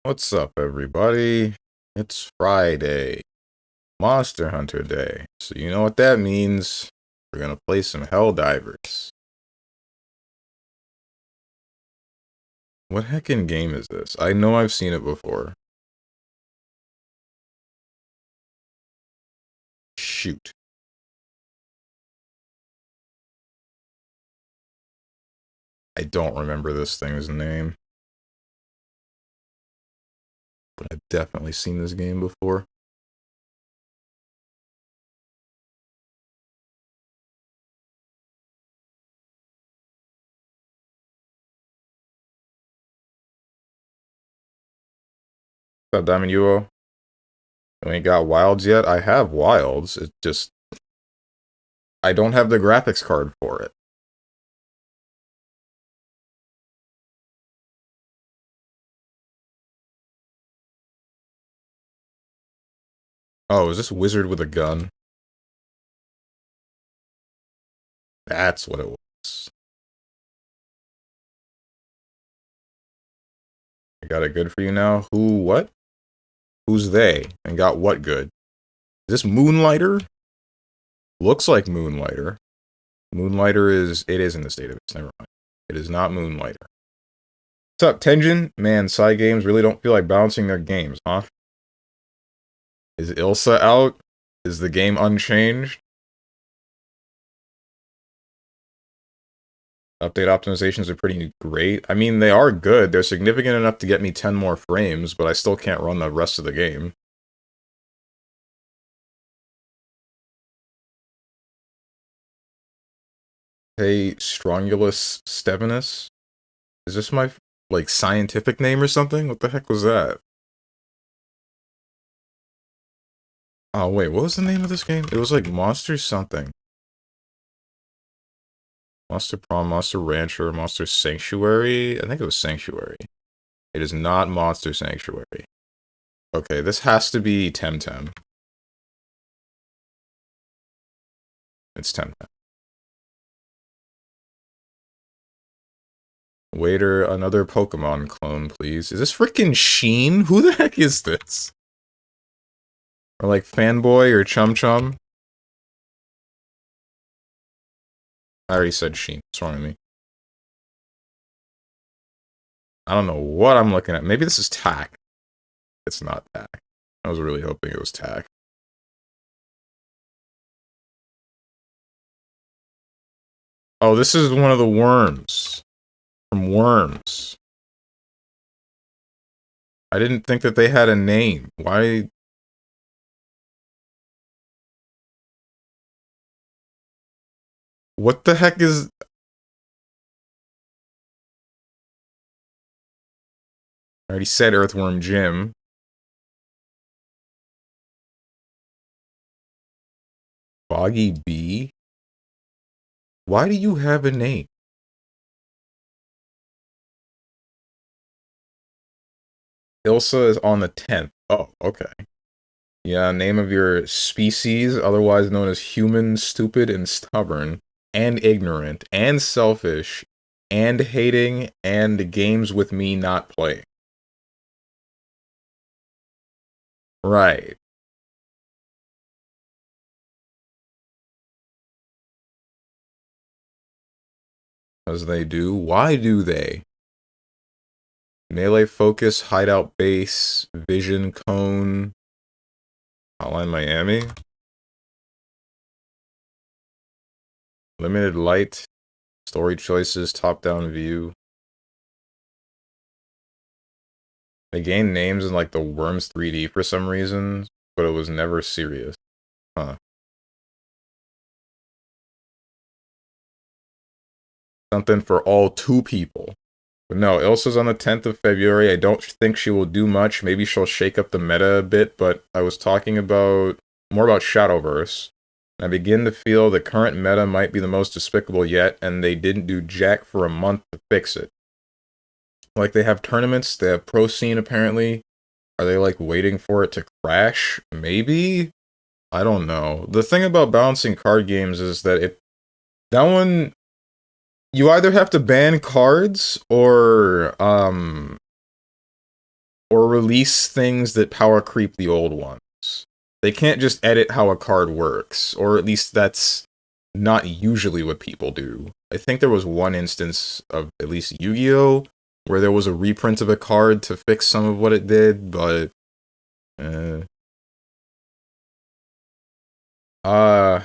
What's up, everybody? It's Friday, Monster Hunter Day. So you know what that means. We're gonna play some Helldivers. What heckin' game is this? I know I've seen it before. Shoot. I don't remember this thing's name. But I've definitely seen this game before. What's up, Diamond Yuo? You ain't got wilds yet? I have wilds. It just... I don't have the graphics card for it. Oh, is this wizard with a gun? That's what it was. I got it good for you now. Who, what? Who's they? And got what good? Is this Moonlighter? Looks like Moonlighter. Moonlighter is... It is in the state of it. Never mind. It is not Moonlighter. What's up, Tenjin? Man, side games really don't feel like balancing their games, huh? Is Ilsa out? Is the game unchanged? Update optimizations are pretty great. I mean, they are good. They're significant enough to get me 10 more frames, but I still can't run the rest of the game. Hey, StrongmanSteven? Is this my, like, scientific name or something? What the heck was that? Oh, wait, what was the name of this game? It was like Monster something. Monster Prom, Monster Rancher, Monster Sanctuary? I think it was Sanctuary. It is not Monster Sanctuary. Okay, this has to be Temtem. It's Temtem. Waiter, another Pokemon clone, please. Is this freaking Sheen? Who the heck is this? Or like Fanboy or Chum Chum? I already said Sheen. What's wrong with me? I don't know what I'm looking at. Maybe this is Tack. It's not Tack. I was really hoping it was Tack. Oh, this is one of the worms. From Worms. I didn't think that they had a name. Why? What the heck is... I already said Earthworm Jim. Boggy Bee? Why do you have a name? Ilsa is on the 10th. Oh, okay. Yeah, name of your species, otherwise known as human, stupid, and stubborn, and ignorant, and selfish, and hating, and games with me not playing. Right. As they do. Why do they? Melee focus, hideout base, vision cone, Hotline Miami. Limited light, story choices, top-down view. They gained names in like the Worms 3D for some reason, but it was never serious. Huh. Something for all two people. But no, Ilsa's on the 10th of February. I don't think she will do much. Maybe she'll shake up the meta a bit, but I was talking about more about Shadowverse. I begin to feel the current meta might be the most despicable yet, and they didn't do jack for a month to fix it. Like, they have tournaments, they have pro scene apparently. Are they, like, waiting for it to crash? Maybe? I don't know. The thing about balancing card games is that that one... You either have to ban cards, or, or release things that power creep the old ones. They can't just edit how a card works, or at least that's not usually what people do. I think there was one instance of at least Yu-Gi-Oh! Where there was a reprint of a card to fix some of what it did, but uh, uh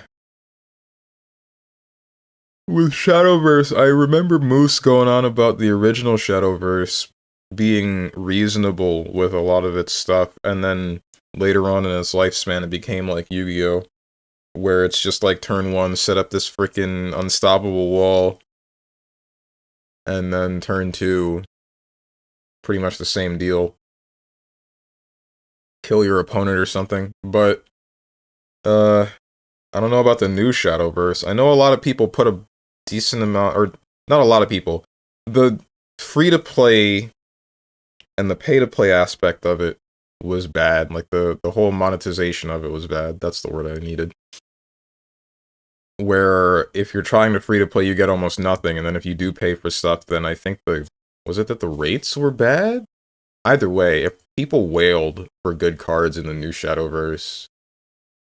with Shadowverse, I remember Moose going on about the original Shadowverse being reasonable with a lot of its stuff, and then later on in its lifespan, it became like Yu-Gi-Oh! Where it's just like turn one, set up this freaking unstoppable wall, and then turn two, pretty much the same deal. Kill your opponent or something. But, I don't know about the new Shadowverse. I know a lot of people put a decent amount, or not a lot of people. The free-to-play and the pay-to-play aspect of it was bad. Like, the whole monetization of it was bad. That's the word I needed. Where if you're trying to free-to-play, you get almost nothing, and then if you do pay for stuff, then I think was it that the rates were bad? Either way, if people wailed for good cards in the new Shadowverse,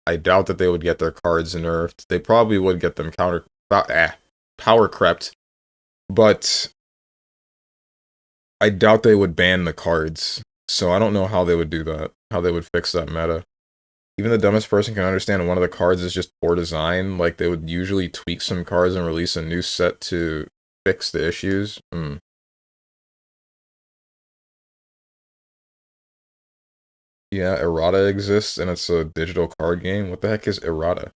I doubt that they would get their cards nerfed. They probably would get them power crept, but I doubt they would ban the cards. So I don't know how they would do that, how they would fix that meta. Even the dumbest person can understand one of the cards is just poor design. Like, they would usually tweak some cards and release a new set to fix the issues. Yeah, errata exists, and it's a digital card game. What the heck is errata?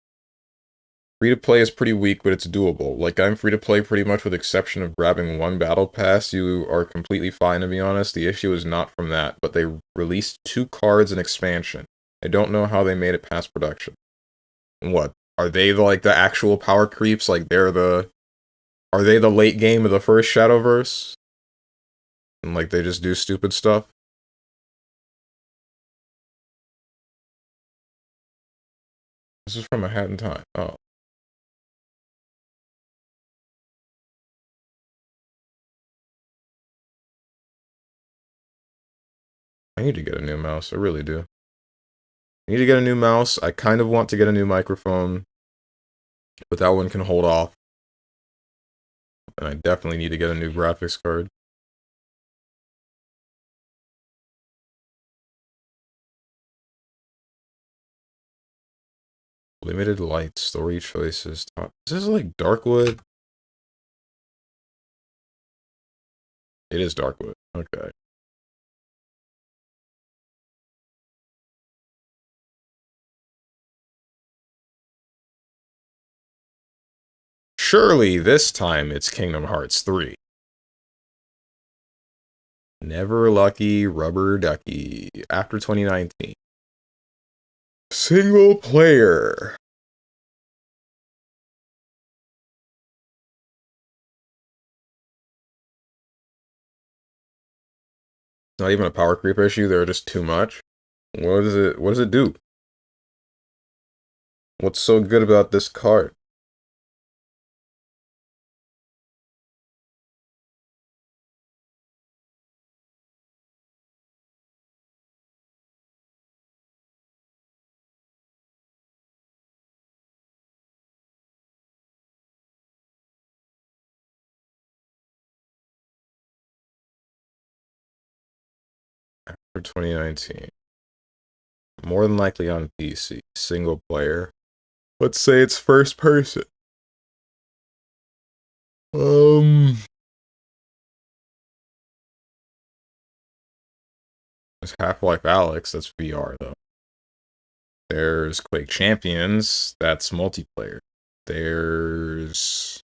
Free-to-play is pretty weak, but it's doable. Like, I'm free-to-play pretty much with exception of grabbing one battle pass. You are completely fine, to be honest. The issue is not from that, but they released 2 cards in expansion. I don't know how they made it past production. What? Are they, like, the actual power creeps? Like, are they the late game of the first Shadowverse? And, like, they just do stupid stuff? This is from A Hat in Time. Oh. I need to get a new mouse. I really do. I need to get a new mouse. I kind of want to get a new microphone, but that one can hold off. And I definitely need to get a new graphics card. Limited light, story choices. Is this like Darkwood? It is Darkwood. Okay. Surely this time it's Kingdom Hearts 3. Never Lucky Rubber Ducky. After 2019. Single player. Not even a power creep issue, they're just too much. What does it do? What's so good about this card? For 2019. More than likely on PC. Single player. Let's say it's first person. There's Half-Life Alyx, that's VR though. There's Quake Champions, that's multiplayer. There's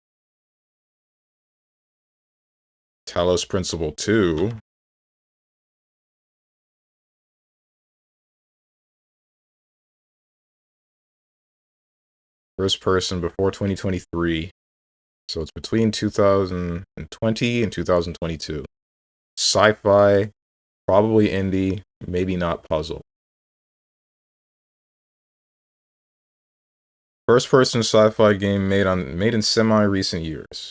Talos Principle 2. First person before 2023. So it's between 2020 and 2022. Sci-fi, probably indie, maybe not puzzle. First person sci-fi game made in semi-recent years.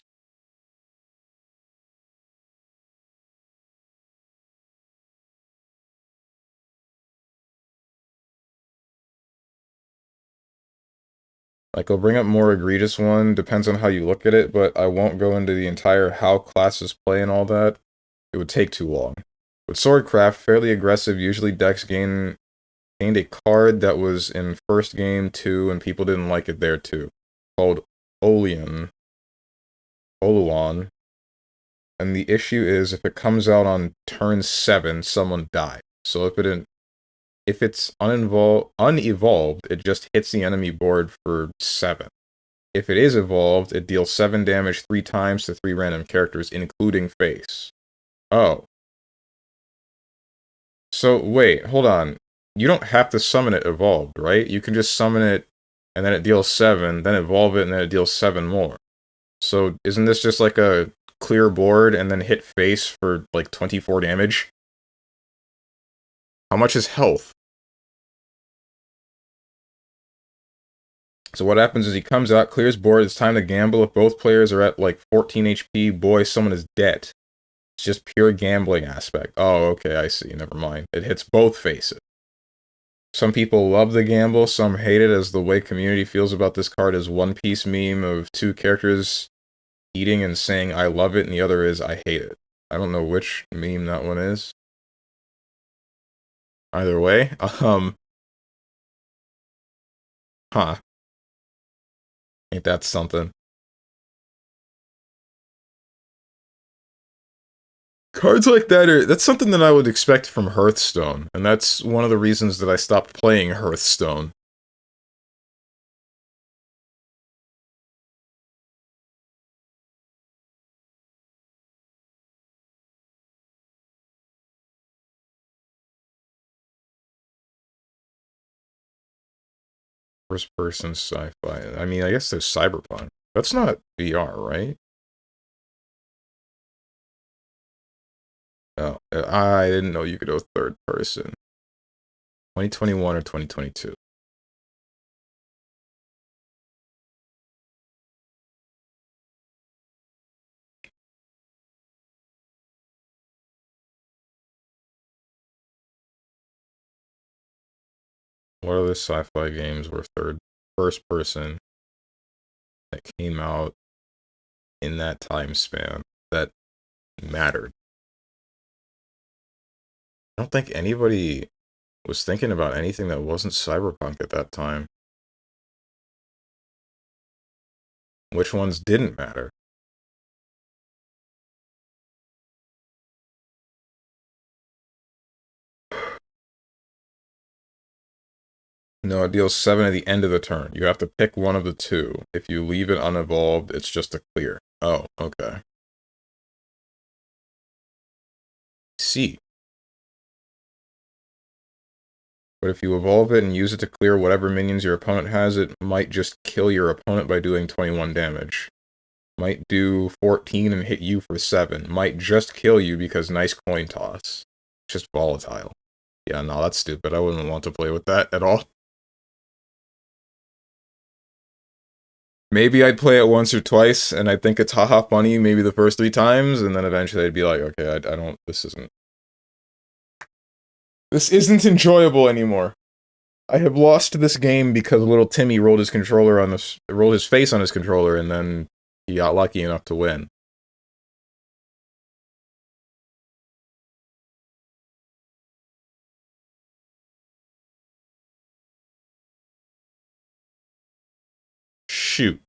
Like, I'll bring up more egregious one, depends on how you look at it, but I won't go into the entire how classes play and all that. It would take too long. With Swordcraft, fairly aggressive, usually decks gained a card that was in first game too, and people didn't like it there too. Called Oluan. And the issue is, if it comes out on turn 7, someone dies. So if it's unevolved, it just hits the enemy board for 7. If it is evolved, it deals 7 damage 3 times to 3 random characters, including face. Oh. So, wait, hold on. You don't have to summon it evolved, right? You can just summon it, and then it deals 7, then evolve it, and then it deals 7 more. So, isn't this just like a clear board, and then hit face for, like, 24 damage? How much is health? So what happens is he comes out, clears board, it's time to gamble. If both players are at, like, 14 HP, boy, someone is dead. It's just pure gambling aspect. Oh, okay, I see, never mind. It hits both faces. Some people love the gamble, some hate it, as the way community feels about this card is One Piece meme of 2 characters eating and saying, I love it, and the other is, I hate it. I don't know which meme that one is. Either way, huh. Ain't that something? Cards like that that's something that I would expect from Hearthstone, and that's one of the reasons that I stopped playing Hearthstone. First person sci-fi. I mean, I guess there's Cyberpunk. That's not VR, right? Oh, I didn't know you could go third person. 2021 or 2022? What other sci-fi games were first person that came out in that time span that mattered? I don't think anybody was thinking about anything that wasn't Cyberpunk at that time. Which ones didn't matter? No, it deals 7 at the end of the turn. You have to pick one of the 2. If you leave it unevolved, it's just a clear. Oh, okay. See. But if you evolve it and use it to clear whatever minions your opponent has, it might just kill your opponent by doing 21 damage. Might do 14 and hit you for 7. Might just kill you because nice coin toss. It's just volatile. Yeah, no, that's stupid. I wouldn't want to play with that at all. Maybe I'd play it once or twice, and I'd think it's haha funny maybe the first 3 times, and then eventually I'd be like, okay, I don't, this isn't enjoyable anymore. I have lost this game because little Timmy rolled his face on his controller, and then he got lucky enough to win. Shoot.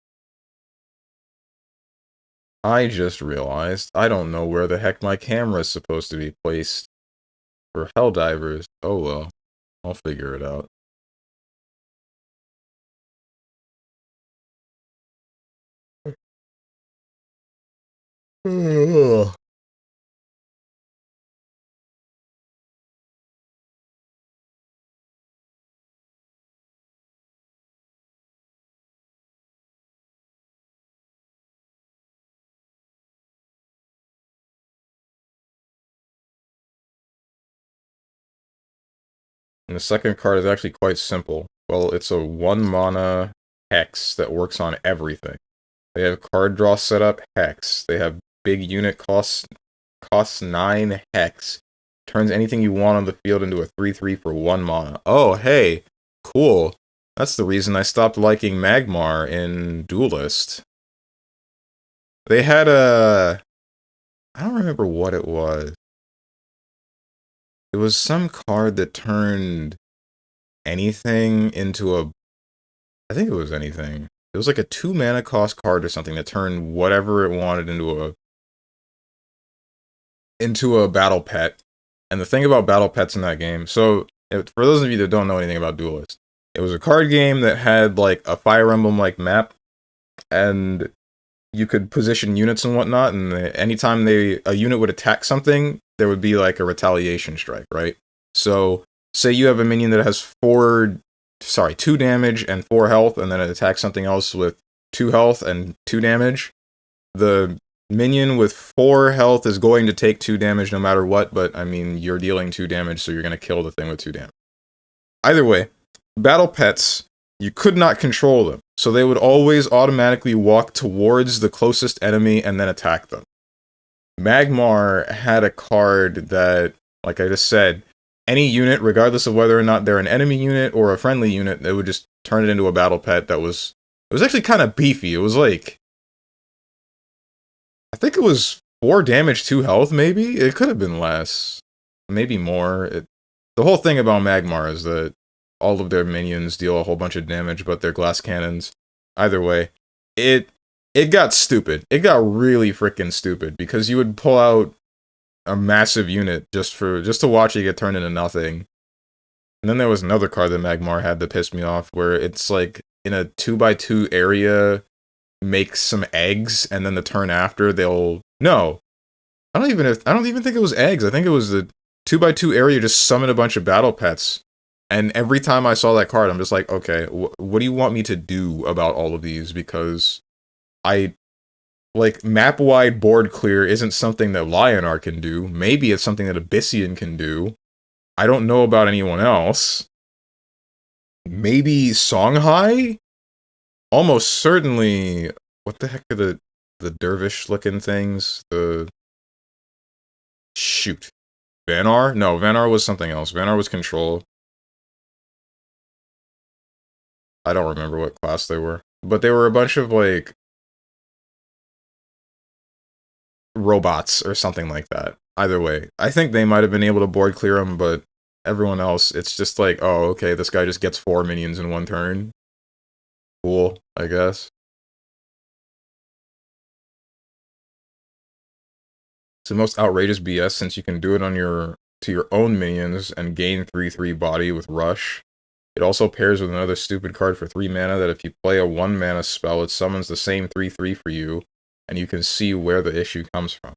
I just realized I don't know where the heck my camera is supposed to be placed for Helldivers. Oh well, I'll figure it out. And the second card is actually quite simple. Well, it's a 1 mana hex that works on everything. They have card draw setup, hex. They have big unit costs 9 hex. Turns anything you want on the field into a 3/3 for 1 mana. Oh, hey, cool. That's the reason I stopped liking Magmar in Duelist. They had a... I don't remember what it was. It was some card that turned anything into a... I think it was anything. It was like a 2 mana cost card or something that turned whatever it wanted into a battle pet. And the thing about battle pets in that game, so for those of you that don't know anything about Duelist, it was a card game that had like a Fire Emblem like map, and you could position units and whatnot, and anytime a unit would attack something, there would be like a retaliation strike, right? So say you have a minion that has 2 damage and 4 health, and then it attacks something else with 2 health and 2 damage. The minion with 4 health is going to take 2 damage no matter what, but I mean, you're dealing 2 damage, so you're going to kill the thing with 2 damage. Either way, battle pets, you could not control them, so they would always automatically walk towards the closest enemy and then attack them. Magmar had a card that, like I just said, any unit, regardless of whether or not they're an enemy unit or a friendly unit, they would just turn it into a battle pet that was... It was actually kind of beefy. It was like... I think it was 4 damage, 2 health, maybe? It could have been less. Maybe more. The whole thing about Magmar is that all of their minions deal a whole bunch of damage, but they're glass cannons. Either way, it got stupid. It got really freaking stupid, because you would pull out a massive unit just to watch it get turned into nothing. And then there was another card that Magmar had that pissed me off, where it's like in a 2x2 area, make some eggs, and then the turn after they'll... No. I don't even think it was eggs. I think it was the 2x2 area just summon a bunch of battle pets. And every time I saw that card, I'm just like, okay, what do you want me to do about all of these? Because like, map-wide board clear isn't something that Lionar can do. Maybe it's something that Abyssian can do. I don't know about anyone else. Maybe Songhai? Almost certainly... What the heck are the dervish-looking things? Shoot. Vanar? No, Vanar was something else. Vanar was control. I don't remember what class they were. But they were a bunch of, like... robots or something like that. Either way, I think they might have been able to board clear them, but everyone else, it's just like, oh, okay, this guy just gets 4 minions in 1 turn. Cool, I guess. It's the most outrageous BS, since you can do it to your own minions and gain 3/3 body with Rush. It also pairs with another stupid card for 3 mana that if you play a 1 mana spell, it summons the same 3/3 for you, and you can see where the issue comes from.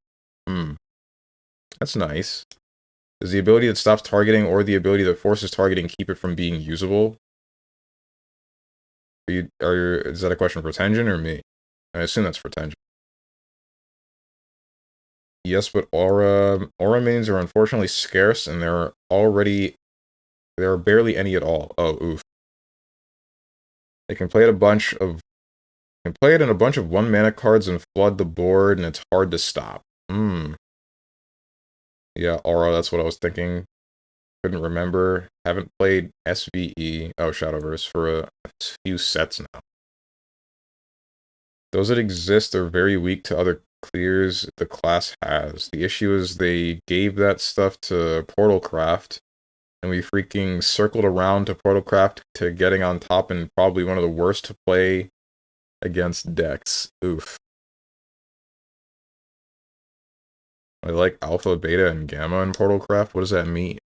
That's nice. Does the ability that stops targeting or the ability that forces targeting keep it from being usable? Is that a question for Tenjin or me? I assume that's for Tenjin. Yes, but aura minions are unfortunately scarce, and there are barely any at all. Oh, oof. They can play it in a bunch of 1 mana cards and flood the board, and it's hard to stop. Yeah, aura, that's what I was thinking. Couldn't remember. Haven't played SVE, Shadowverse, for a few sets now. Those that exist are very weak to other clears the class has. The issue is they gave that stuff to Portalcraft, and we freaking circled around to Portalcraft to getting on top and probably one of the worst to play against decks. Oof. I like Alpha, Beta, and Gamma in Portalcraft. What does that mean?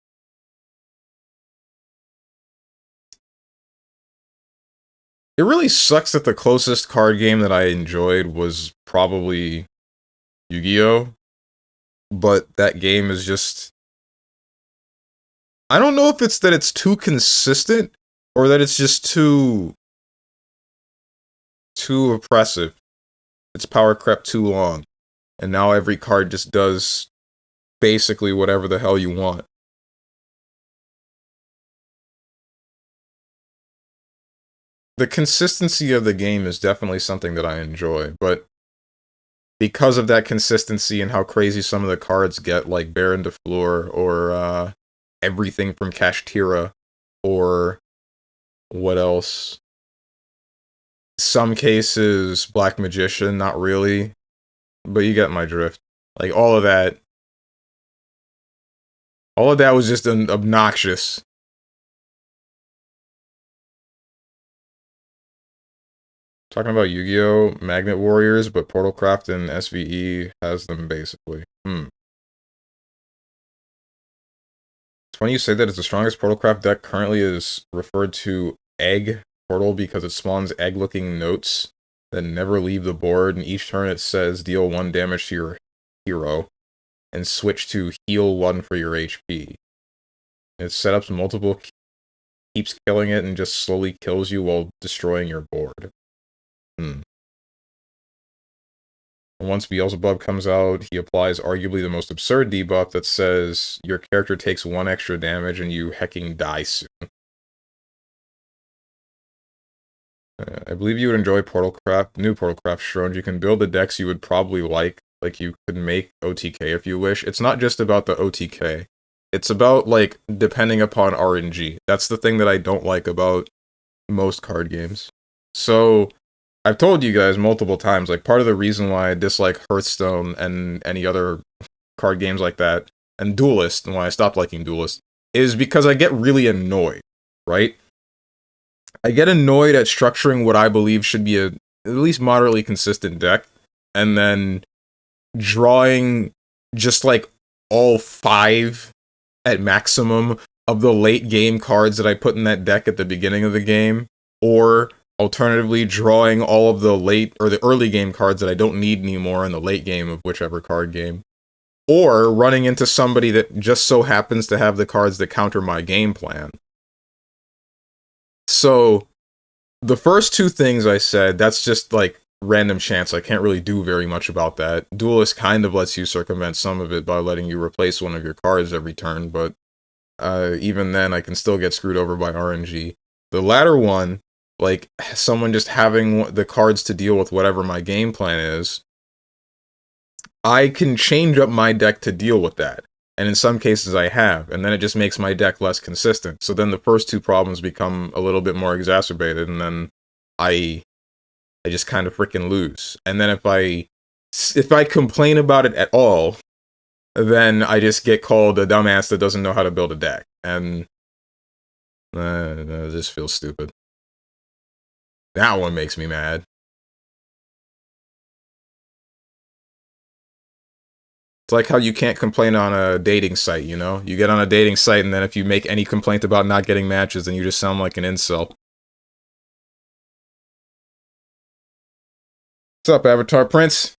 It really sucks that the closest card game that I enjoyed was probably Yu-Gi-Oh! But that game is just... I don't know if it's that it's too consistent, or that it's just too oppressive. It's power crept too long. And now every card just does basically whatever the hell you want. The consistency of the game is definitely something that I enjoy, but because of that consistency and how crazy some of the cards get, like Baron de Fleur, or everything from Kashtira, or What else? Some cases, Black Magician, not really. But you get my drift. Like, all of that was just obnoxious. Talking about Yu-Gi-Oh! Magnet Warriors, but Portalcraft and SVE has them basically. It's funny you say that. It's the strongest Portalcraft deck currently is referred to Egg Portal because it spawns egg-looking notes that never leave the board, and each turn it says deal 1 damage to your hero, and switch to heal 1 for your HP. It set up multiple, keeps killing it, and just slowly kills you while destroying your board. Once Beelzebub comes out, he applies arguably the most absurd debuff that says your character takes 1 extra damage and you hecking die soon. I believe you would enjoy new Portalcraft Strange. You can build the decks you would probably like you could make OTK if you wish. It's not just about the OTK. It's about, like, depending upon RNG. That's the thing that I don't like about most card games. So, I've told you guys multiple times, like, part of the reason why I dislike Hearthstone and any other card games like that, and Duelist, and why I stopped liking Duelist, is because I get really annoyed, right? I get annoyed at structuring what I believe should be at least moderately consistent deck, and then drawing just, like, all 5 at maximum of the late game cards that I put in that deck at the beginning of the game, or alternatively drawing all of the late or the early game cards that I don't need anymore in the late game of whichever card game, or running into somebody that just so happens to have the cards that counter my game plan. So, the first 2 things I said, that's just, like, random chance. I can't really do very much about that. Duelist kind of lets you circumvent some of it by letting you replace one of your cards every turn, but even then, I can still get screwed over by RNG. The latter one, like, someone just having the cards to deal with whatever my game plan is, I can change up my deck to deal with that. And in some cases I have, and then it just makes my deck less consistent. So then the first 2 problems become a little bit more exacerbated, and then I just kind of freaking lose. And then if I complain about it at all, then I just get called a dumbass that doesn't know how to build a deck. And it just feels stupid. That one makes me mad. It's like how you can't complain on a dating site, you know? You get on a dating site, and then if you make any complaint about not getting matches, then you just sound like an incel. What's up, Avatar Prince?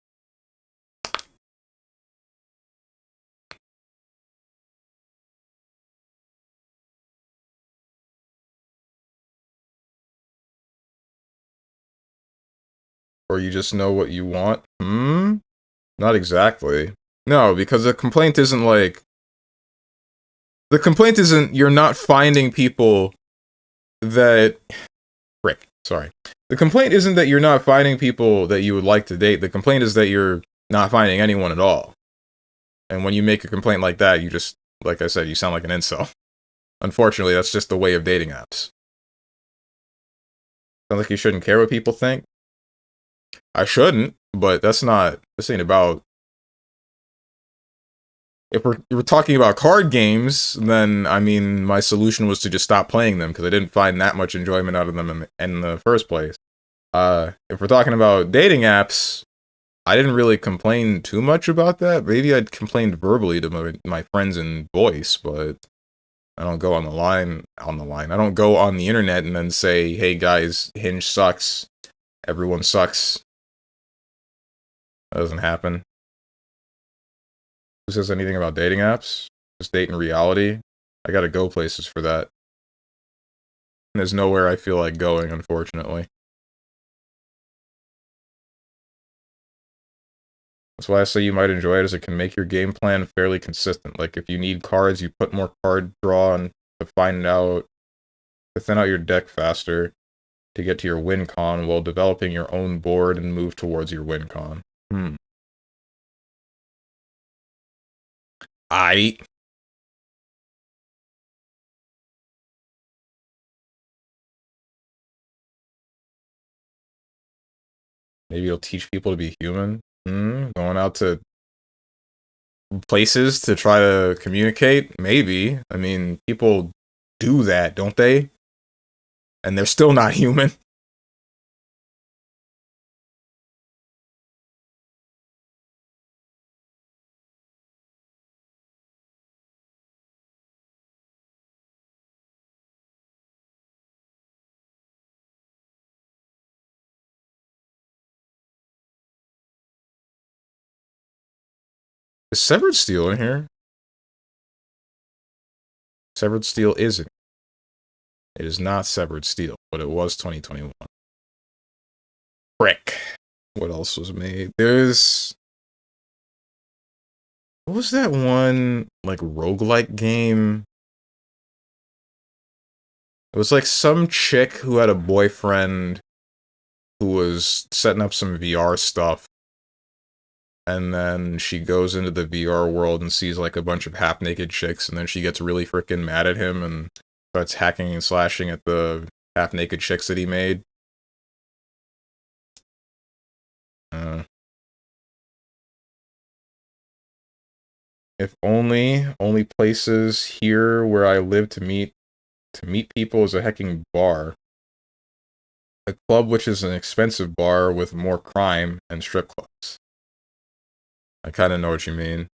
Or you just know what you want? Not exactly. No, because the complaint isn't like... The complaint isn't you're not finding people that... Frick, sorry. The complaint isn't that you're not finding people that you would like to date. The complaint is that you're not finding anyone at all. And when you make a complaint like that, you just, like I said, you sound like an incel. Unfortunately, that's just the way of dating apps. Sounds like you shouldn't care what people think. I shouldn't, but this ain't about... If we're talking about card games, then, I mean, my solution was to just stop playing them, because I didn't find that much enjoyment out of them in the first place. If we're talking about dating apps, I didn't really complain too much about that. Maybe I'd complained verbally to my friends in voice, but I don't go on the line. I don't go on the internet and then say, hey guys, Hinge sucks. Everyone sucks. That doesn't happen. Who says anything about dating apps? Just date in reality? I gotta go places for that. There's nowhere I feel like going, unfortunately. That's why I say you might enjoy it, as it can make your game plan fairly consistent. Like, if you need cards, you put more card draw on to thin out your deck faster to get to your win con while developing your own board and move towards your win con. I Maybe it'll teach people to be human. Going out to places to try to communicate? Maybe. I mean, people do that, don't they? And they're still not human. Is Severed Steel in here? Severed Steel isn't. It is not Severed Steel, but it was 2021. Frick. What else was made? There's... What was that one, like, roguelike game? It was like some chick who had a boyfriend who was setting up some VR stuff. And then she goes into the VR world and sees like a bunch of half-naked chicks, and then she gets really freaking mad at him and starts hacking and slashing at the half-naked chicks that he made. If only places here where I live to meet people is a hecking bar. A club which is an expensive bar with more crime and strip clubs. I kind of know what you mean.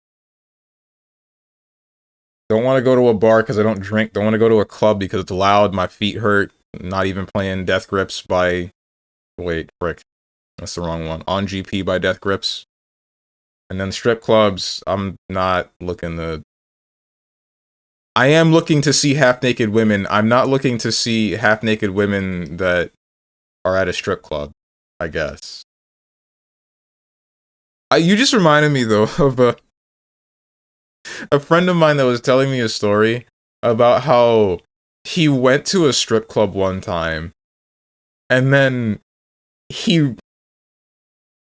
Don't want to go to a bar because I don't drink. Don't want to go to a club because it's loud, my feet hurt. Not even playing Death Grips by... Wait, frick. That's the wrong one. On GP by Death Grips. And then strip clubs, I'm not looking to... I am looking to see half-naked women. I'm not looking to see half-naked women that are at a strip club, I guess. You just reminded me, though, of a friend of mine that was telling me a story about how he went to a strip club one time, and then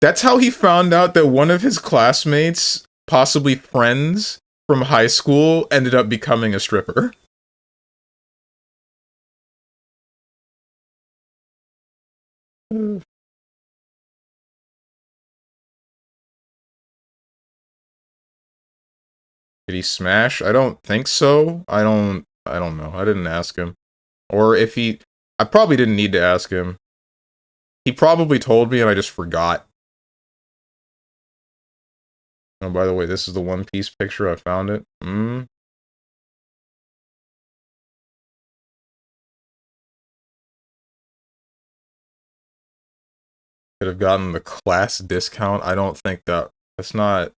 that's how he found out that one of his classmates, possibly friends from high school, ended up becoming a stripper. Did he smash? I don't think so. I don't know. I didn't ask him. Or if he... I probably didn't need to ask him. He probably told me and I just forgot. Oh, by the way, this is the One Piece picture. I found it. Could have gotten the class discount. I don't think that's not...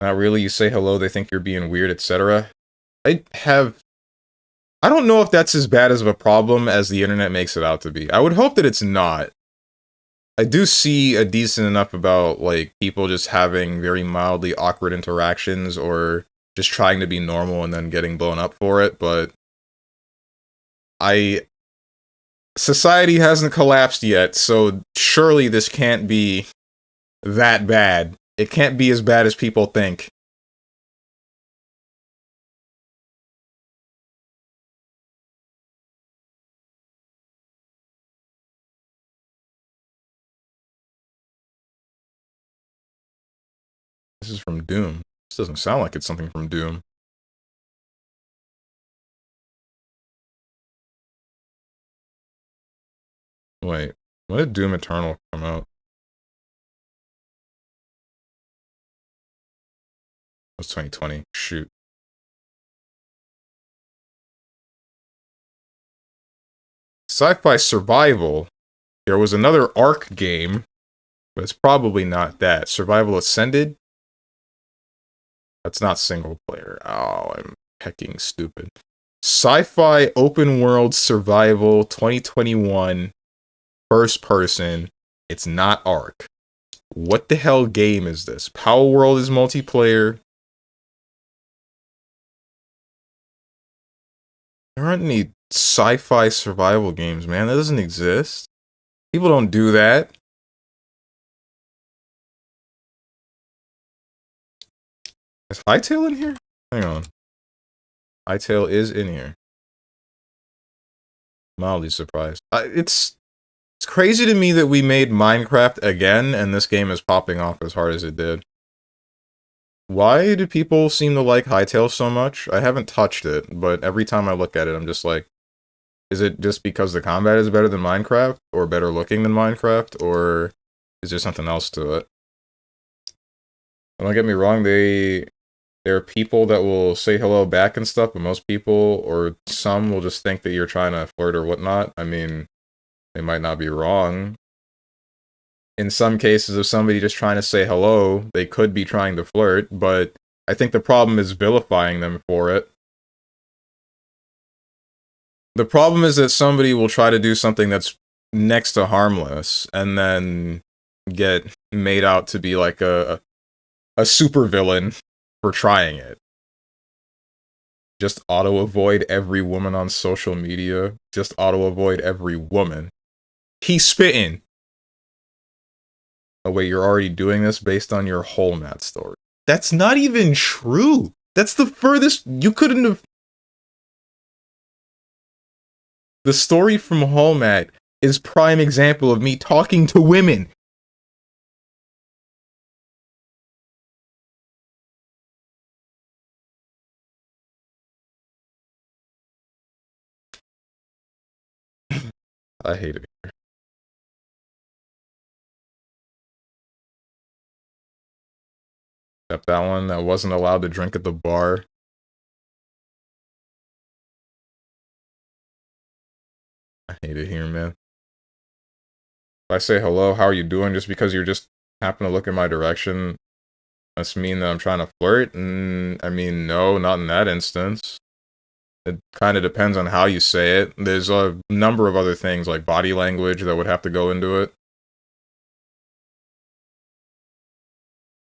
Not really. You say hello, they think you're being weird, etc. I don't know if that's as bad as of a problem as the internet makes it out to be. I would hope that it's not. I do see a decent enough about, like, people just having very mildly awkward interactions or just trying to be normal and then getting blown up for it, but society hasn't collapsed yet, so surely this can't be that bad. It can't be as bad as people think. This is from Doom. This doesn't sound like it's something from Doom. Wait, when did Doom Eternal come out? It was 2020. Shoot. Sci-fi survival. There was another Ark game, but it's probably not that. Survival Ascended? That's not single player. Oh, I'm hecking stupid. Sci-fi open world survival 2021 first person. It's not Ark. What the hell game is this? Power World is multiplayer. There aren't any sci-fi survival games, man. That doesn't exist. People don't do that. Is Hytale in here? Hang on. Hytale is in here. Mildly surprised. It's crazy to me that we made Minecraft again, and this game is popping off as hard as it did. Why do people seem to like Hytale so much? I haven't touched it, but every time I look at it, I'm just like, is it just because the combat is better than Minecraft, or better looking than Minecraft, or is there something else to it? Don't get me wrong, there are people that will say hello back and stuff, but most people, or some, will just think that you're trying to flirt or whatnot. I mean, they might not be wrong. In some cases, if somebody just trying to say hello, they could be trying to flirt, but I think the problem is vilifying them for it. The problem is that somebody will try to do something that's next to harmless, and then get made out to be like a supervillain for trying it. Just auto-avoid every woman on social media. Just auto-avoid every woman. He's spitting! Oh wait, you're already doing this based on your whole mat story. That's not even true! That's the furthest you couldn't have... The story from Hallmat is prime example of me talking to women. I hate it. Except that one that wasn't allowed to drink at the bar. I hate it here, man. If I say hello, how are you doing, just because you're just happen to look in my direction, must mean that I'm trying to flirt? I mean, no, not in that instance. It kind of depends on how you say it. There's a number of other things, like body language, that would have to go into it.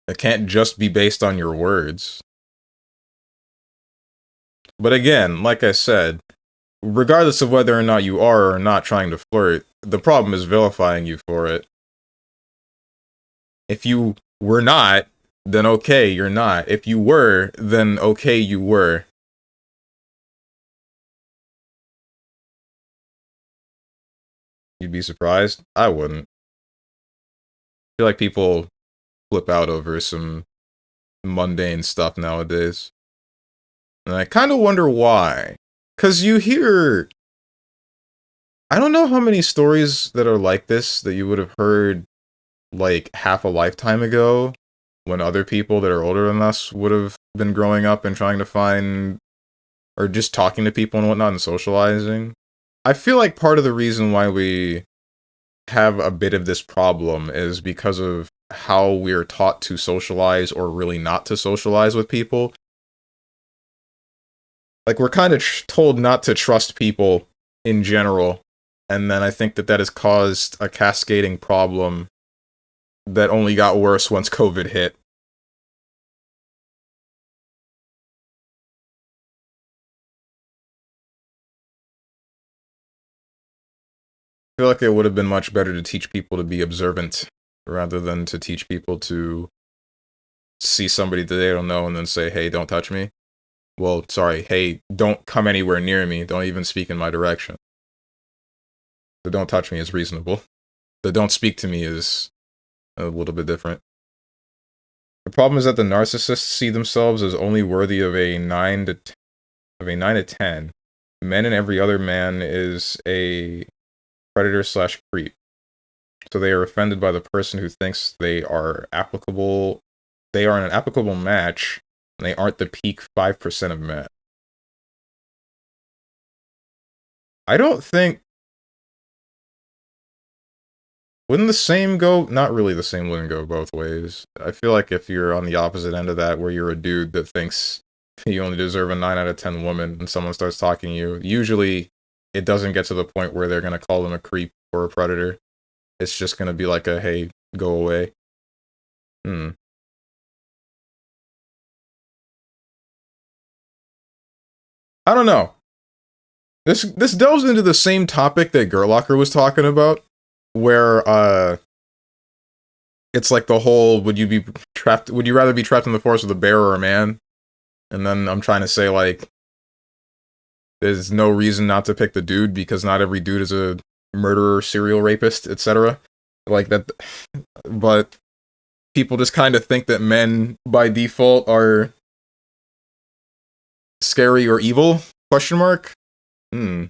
It can't just be based on your words. But again, like I said, regardless of whether or not you are or not trying to flirt, the problem is vilifying you for it. If you were not, then okay, you're not. If you were, then okay, you were. You'd be surprised? I wouldn't. I feel like people flip out over some mundane stuff nowadays. And I kind of wonder why. Because you hear... I don't know how many stories that are like this that you would have heard, like, half a lifetime ago, when other people that are older than us would have been growing up and trying to find... or just talking to people and whatnot and socializing. I feel like part of the reason why we have a bit of this problem is because of how we're taught to socialize or really not to socialize with people. Like, we're kind of told not to trust people in general, and then I think that that has caused a cascading problem that only got worse once COVID hit. I feel like it would have been much better to teach people to be observant rather than to teach people to see somebody that they don't know and then say, hey, don't touch me. Well, sorry, hey, don't come anywhere near me. Don't even speak in my direction. The don't touch me is reasonable. The don't speak to me is a little bit different. The problem is that the narcissists see themselves as only worthy of a 9 to 10. Men and every other man is a predator slash creep. So they are offended by the person who thinks they are applicable. They are an applicable match, and they aren't the peak 5% of men. I don't think... Wouldn't the same go? Not really, the same wouldn't go both ways. I feel like if you're on the opposite end of that, where you're a dude that thinks you only deserve a 9 out of 10 woman, and someone starts talking to you, usually it doesn't get to the point where they're going to call them a creep or a predator. It's just going to be like a, hey, go away. I don't know. This delves into the same topic that Gerlocker was talking about, where it's like the whole would you rather be trapped in the forest with a bear or a man? And then I'm trying to say, like, there's no reason not to pick the dude because not every dude is a murderer, serial rapist, etc. Like that, but people just kind of think that men by default are scary or evil? Question mark? Hmm.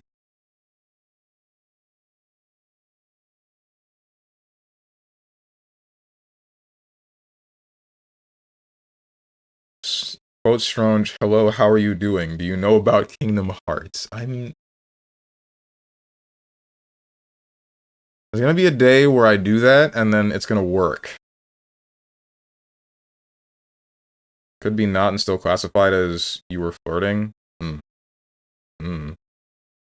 Quote Strange, hello, how are you doing? Do you know about Kingdom Hearts? There's gonna be a day where I do that, and then it's gonna work. Could be not and still classified as you were flirting. Hmm. Hmm.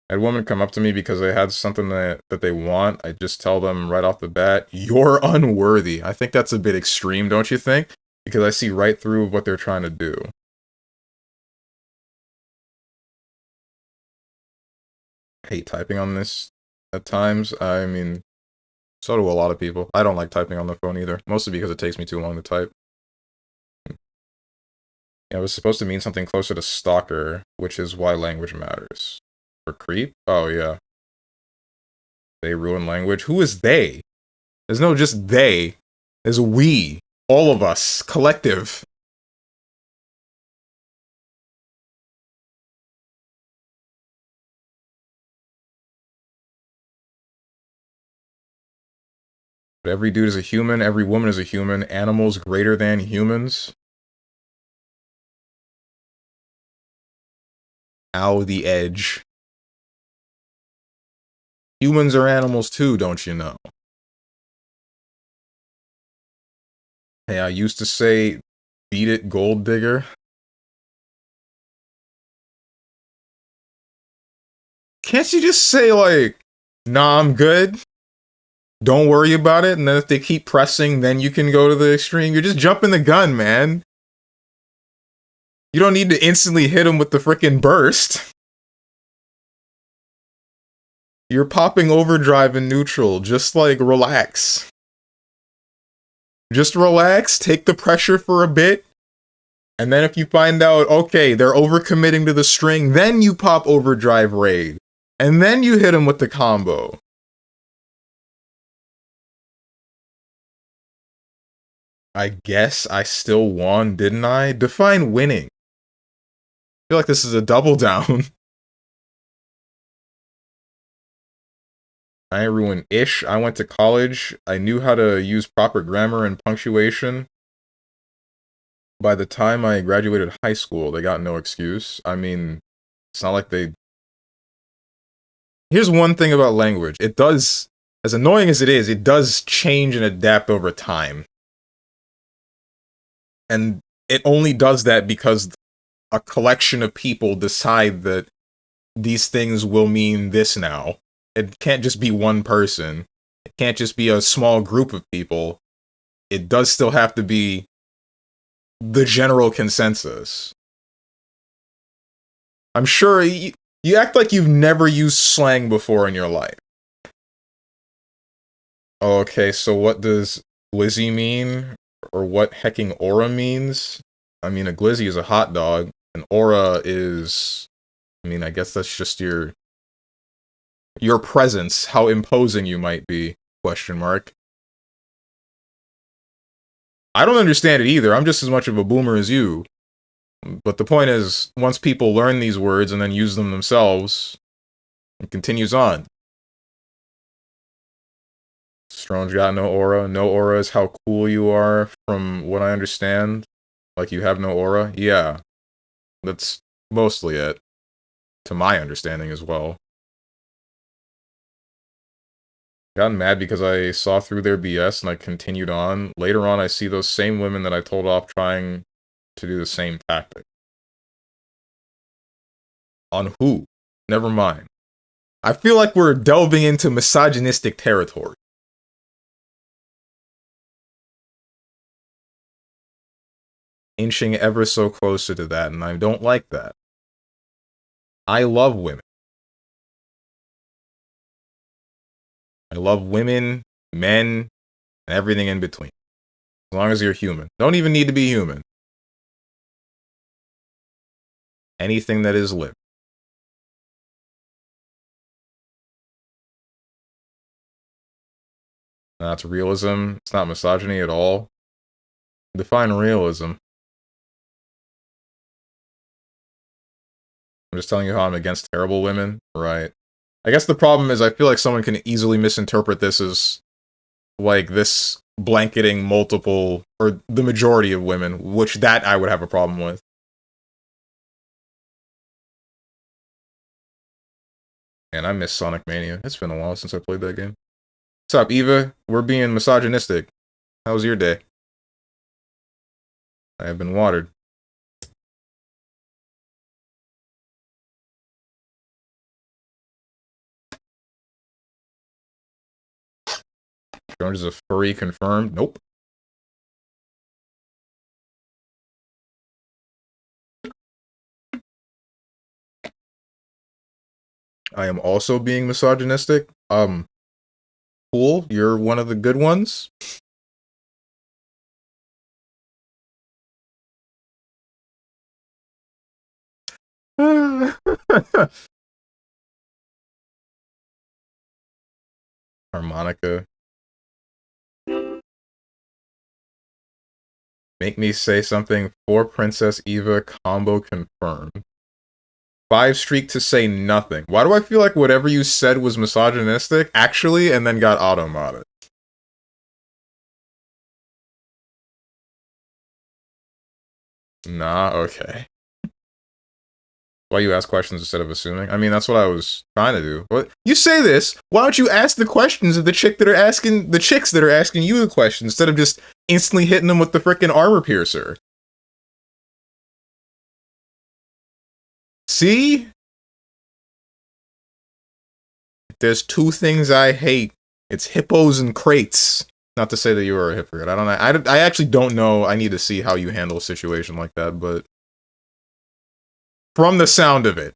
I had women come up to me because they had something that they want. I just tell them right off the bat, you're unworthy. I think that's a bit extreme, don't you think? Because I see right through what they're trying to do. I hate typing on this at times. I mean, so do a lot of people. I don't like typing on the phone either, mostly because it takes me too long to type. Yeah, it was supposed to mean something closer to stalker, which is why language matters. For creep? Oh, yeah. They ruin language. Who is they? There's no just they. There's we. All of us. Collective. But every dude is a human. Every woman is a human. Animals greater than humans. Ow, the edge. Humans are animals too, don't you know? Hey, I used to say, beat it, gold digger. Can't you just say, like, nah, I'm good? Don't worry about it, and then if they keep pressing, then you can go to the extreme. You're just jumping the gun, man. You don't need to instantly hit them with the frickin' burst. You're popping overdrive in neutral. Just, like, relax. Just relax, take the pressure for a bit, and then if you find out, okay, they're overcommitting to the string, then you pop overdrive raid. And then you hit them with the combo. I guess I still won, didn't I? Define winning. I feel like this is a double down. I everyone-ish. I went to college. I knew how to use proper grammar and punctuation. By the time I graduated high school, they got no excuse. I mean, it's not like they... Here's one thing about language. It does, as annoying as it does change and adapt over time. And it only does that because a collection of people decide that these things will mean this now. It can't just be one person. It can't just be a small group of people. It does still have to be the general consensus. I'm sure you act like you've never used slang before in your life. Okay, so what does glizzy mean? Or what hecking aura means? I mean, a glizzy is a hot dog. An aura is... I mean, I guess that's just your presence, how imposing you might be, question mark. I don't understand it either, I'm just as much of a boomer as you. But the point is, once people learn these words and then use them themselves, it continues on. Strange got no aura. No aura is how cool you are, from what I understand. Like, you have no aura? Yeah. That's mostly it. To my understanding as well. Gotten mad because I saw through their BS and I continued on. Later on, I see those same women that I told off trying to do the same tactic. On who? Never mind. I feel like we're delving into misogynistic territory. Inching ever so closer to that, and I don't like that. I love women. I love women, men, and everything in between. As long as you're human. Don't even need to be human. Anything that is living. That's realism. It's not misogyny at all. Define realism. I'm just telling you how I'm against terrible women. Right. I guess the problem is I feel like someone can easily misinterpret this as, like, this blanketing multiple, or the majority of women, which that I would have a problem with. And I miss Sonic Mania. It's been a while since I played that game. What's up, Eva? We're being misogynistic. How was your day? I have been watered. Jones is a furry confirmed. Nope. I am also being misogynistic. Cool. You're one of the good ones. Harmonica. Make me say something for Princess Eva combo confirmed. 5 streak to say nothing. Why do I feel like whatever you said was misogynistic, actually, and then got auto-modded? Nah, okay. Why you ask questions instead of assuming? I mean, that's what I was trying to do. What you say this? Why don't you ask the questions of the chicks that are asking you the questions instead of just instantly hitting them with the frickin' armor piercer? See? There's 2 things I hate. It's hippos and crates. Not to say that you are a hypocrite. I don't know. I actually don't know. I need to see how you handle a situation like that, but from the sound of it.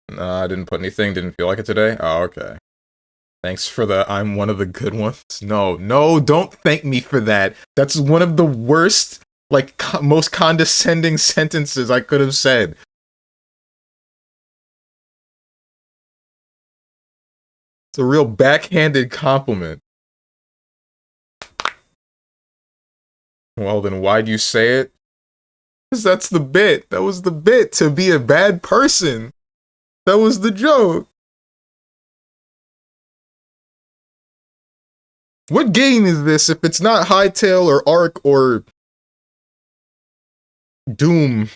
Nah, I didn't put anything. Didn't feel like it today. Oh, okay. Thanks for the I'm one of the good ones. No, don't thank me for that. That's one of the worst, like, most condescending sentences I could have said. It's a real backhanded compliment. Well, then why'd you say it? Because that's the bit. That was the bit, to be a bad person. That was the joke. What game is this if it's not Hytale or Ark or Doom?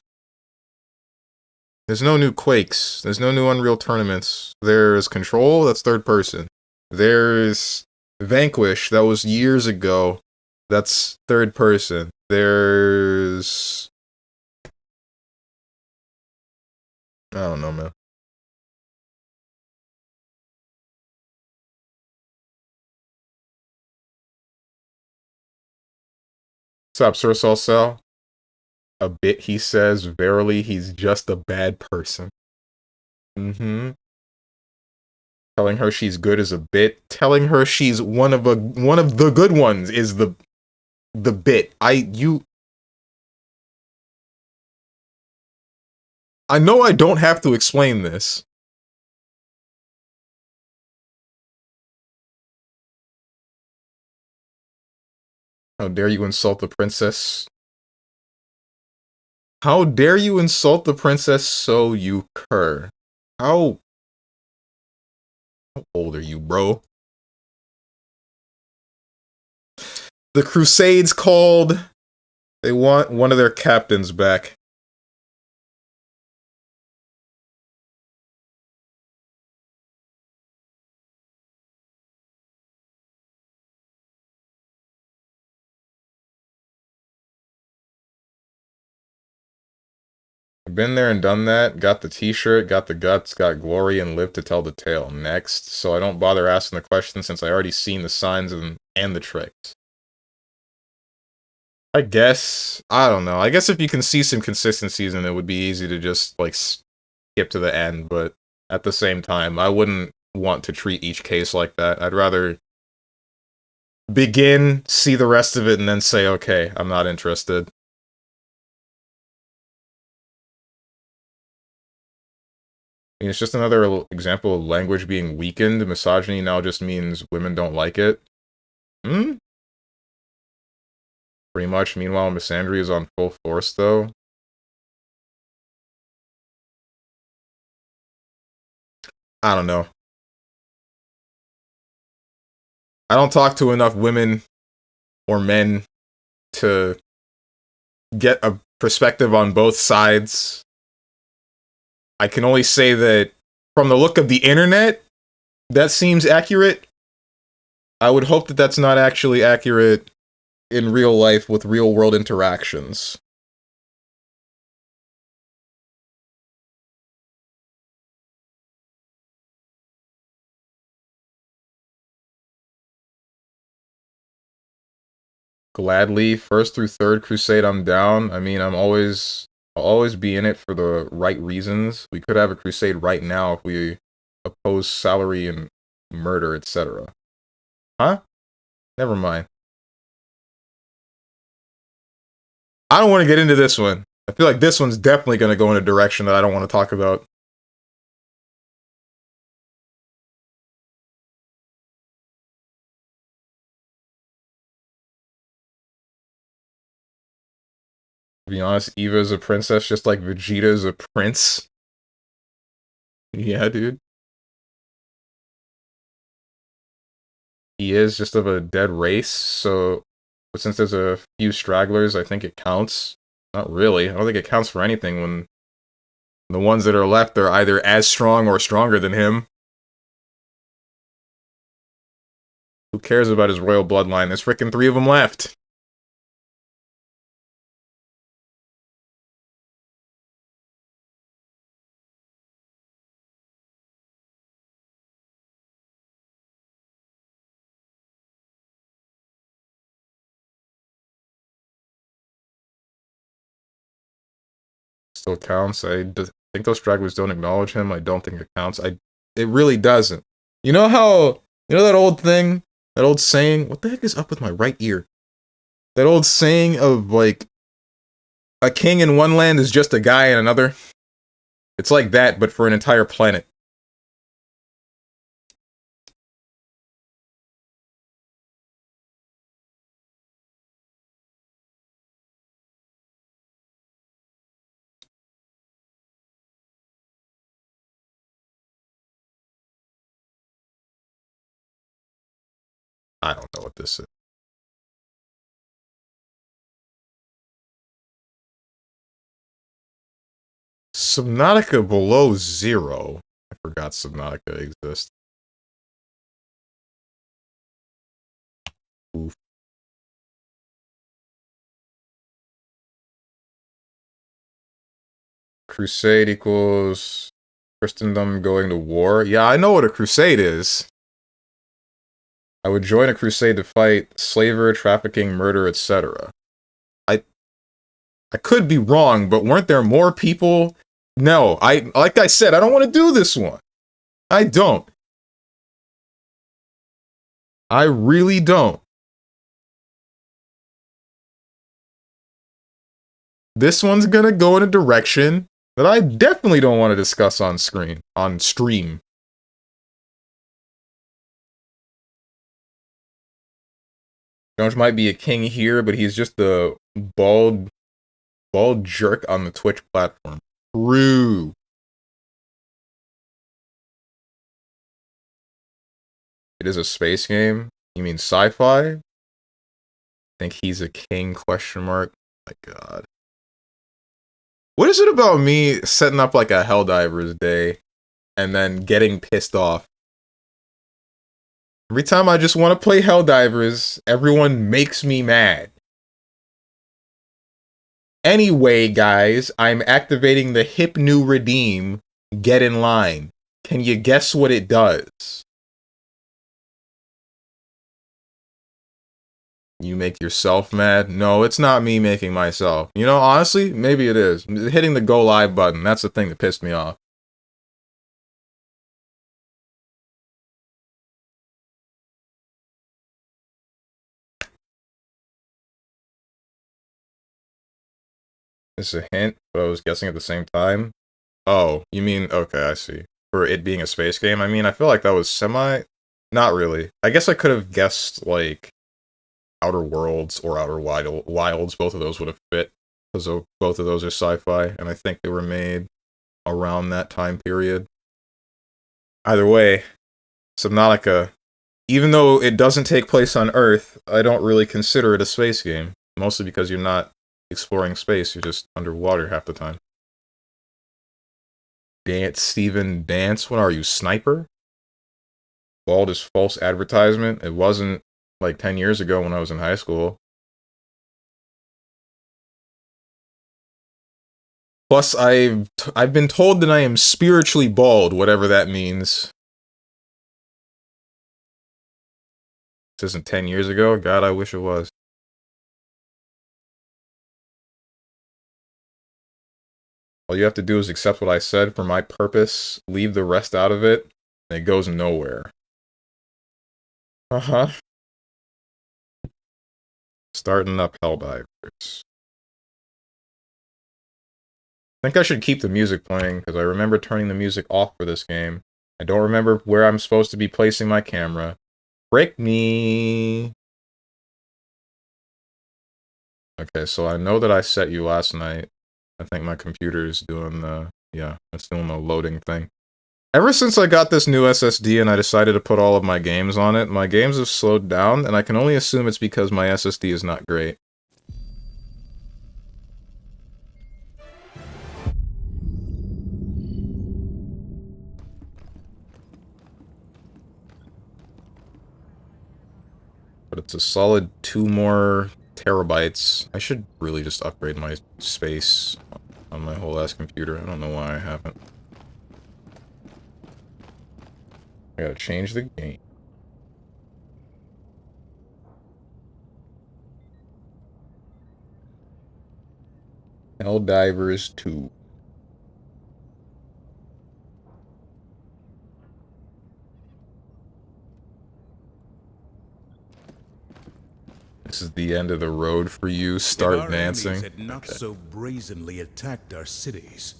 There's no new Quakes. There's no new Unreal Tournaments. There's Control, that's third person. There's Vanquish, that was years ago. That's third person. There's... I don't know, man. What's up, Sir Salsel? A bit, he says. Verily, he's just a bad person. Mm-hmm. Telling her she's good is a bit. Telling her she's one of the good ones is the bit. I know I don't have to explain this. How dare you insult the princess? How dare you insult the princess so you cur? How old are you, bro? The Crusades called. They want one of their captains back. I've been there and done that. Got the t-shirt, got the guts, got glory, and lived to tell the tale. Next. So I don't bother asking the question since I already seen the signs and the tricks. I guess. I don't know. I guess if you can see some consistencies in it, would be easy to just, like, skip to the end, but at the same time, I wouldn't want to treat each case like that. I'd rather begin, see the rest of it, and then say, okay, I'm not interested. mean, it's just another example of language being weakened. Misogyny now just means women don't like it. Hmm? Pretty much. Meanwhile, misandry is on full force, though. I don't know. I don't talk to enough women or men to get a perspective on both sides. I can only say that from the look of the internet, that seems accurate. I would hope that that's not actually accurate in real life with real world interactions. Gladly, first through third crusade, I'm down. I mean, I'll always be in it for the right reasons. We could have a crusade right now if we oppose salary and murder, etc. Huh? Never mind. I don't want to get into this one. I feel like this one's definitely going to go in a direction that I don't want to talk about. To be honest, Eva's a princess just like Vegeta's a prince. Yeah, dude. He is just of a dead race, so but since there's a few stragglers, I think it counts. Not really. I don't think it counts for anything when the ones that are left are either as strong or stronger than him. Who cares about his royal bloodline? There's freaking 3 of them left. Still counts. Think those stragglers don't acknowledge him. I don't think it counts. It really doesn't. You know how that old thing, that old saying. What the heck is up with my right ear? That old saying of like a king in one land is just a guy in another. It's like that, but for an entire planet. I don't know what this is. Subnautica below 0. I forgot Subnautica exists. Oof. Crusade equals Christendom going to war. Yeah, I know what a crusade is. I would join a crusade to fight slavery, trafficking, murder, etc. I could be wrong, but weren't there more people? No, like I said, I don't want to do this one. I don't. I really don't. This one's gonna go in a direction that I definitely don't want to discuss on stream. Jones might be a king here, but he's just a bald jerk on the Twitch platform. True. It is a space game. You mean sci-fi? Think he's a king? Question mark. My God. What is it about me setting up like a Helldivers day and then getting pissed off? Every time I just want to play Helldivers, everyone makes me mad. Anyway, guys, I'm activating the hip new redeem. Get in line. Can you guess what it does? You make yourself mad? No, it's not me making myself. You know, honestly, maybe it is. Hitting the go live button, that's the thing that pissed me off. This is a hint, but I was guessing at the same time. Oh, you mean, okay, I see. for it being a space game. I mean, I feel like that was semi... Not really. I guess I could have guessed, like, Outer Worlds or Outer Wilds. Both of those would have fit, because both of those are sci-fi, and I think they were made around that time period. Either way, Subnautica, even though it doesn't take place on Earth, I don't really consider it a space game. Mostly because you're not exploring space, you're just underwater half the time. Steven Dance, what are you, Sniper? Bald is false advertisement. It wasn't like 10 years ago when I was in high school. Plus, I've been told that I am spiritually bald, whatever that means. This isn't 10 years ago? God, I wish it was. All you have to do is accept what I said for my purpose, leave the rest out of it, and it goes nowhere. Uh-huh. Starting up Helldivers. I think I should keep the music playing, because I remember turning the music off for this game. I don't remember where I'm supposed to be placing my camera. Break me! Okay, so I know that I set you last night. I think my computer is doing the... Yeah, it's doing the loading thing. Ever since I got this new SSD and I decided to put all of my games on it, my games have slowed down, and I can only assume it's because my SSD is not great. But it's a solid 2 more terabytes. I should really just upgrade my space on my whole ass computer. I don't know why I haven't. I gotta change the game. Helldivers 2. This is the end of the road for you. Start dancing. Had not so brazenly attacked our cities,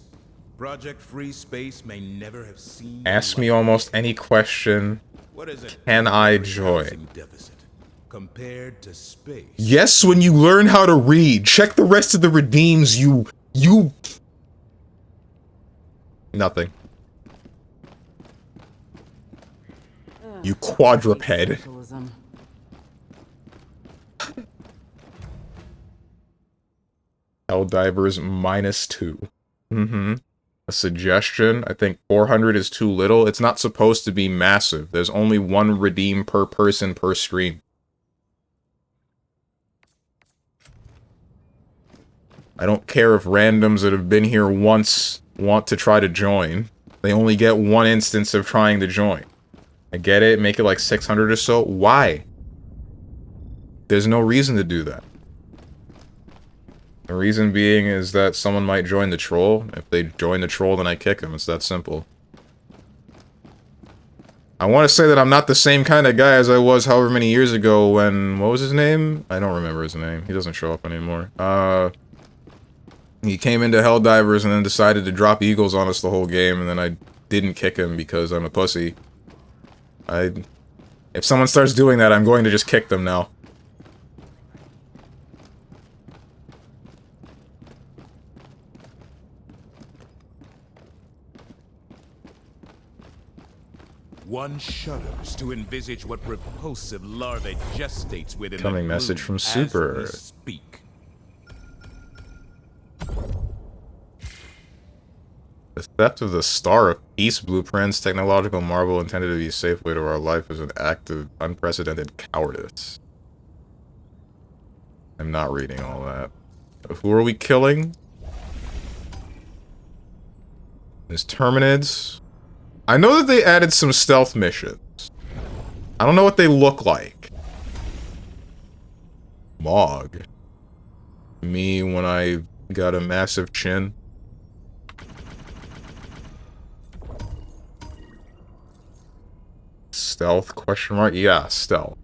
Project Free Space may never have seen. Ask me almost any question. Can I join? Compared to space. Yes, when you learn how to read. Check the rest of the redeems, you... Nothing. You quadruped. Helldivers -2. A suggestion? I think 400 is too little. It's not supposed to be massive. There's only 1 redeem per person per stream. I don't care if randoms that have been here once want to try to join. They only get 1 instance of trying to join. I get it, make it like 600 or so. Why? There's no reason to do that. The reason being is that someone might join the troll. If they join the troll, then I kick them. It's that simple. I want to say that I'm not the same kind of guy as I was however many years ago when... What was his name? I don't remember his name. He doesn't show up anymore. He came into Helldivers and then decided to drop eagles on us the whole game, and then I didn't kick him because I'm a pussy. If someone starts doing that, I'm going to just kick them now. One shudders to envisage what repulsive larvae gestates within. Coming message from Super. Speak. The theft of the Star of Peace blueprints, technological marvel intended to be a safe way to our life, is an act of unprecedented cowardice. I'm not reading all that. Who are we killing? There's Terminids. I know that they added some stealth missions. I don't know what they look like. Mog. Me when I got a massive chin. Stealth, question mark? Yeah, stealth.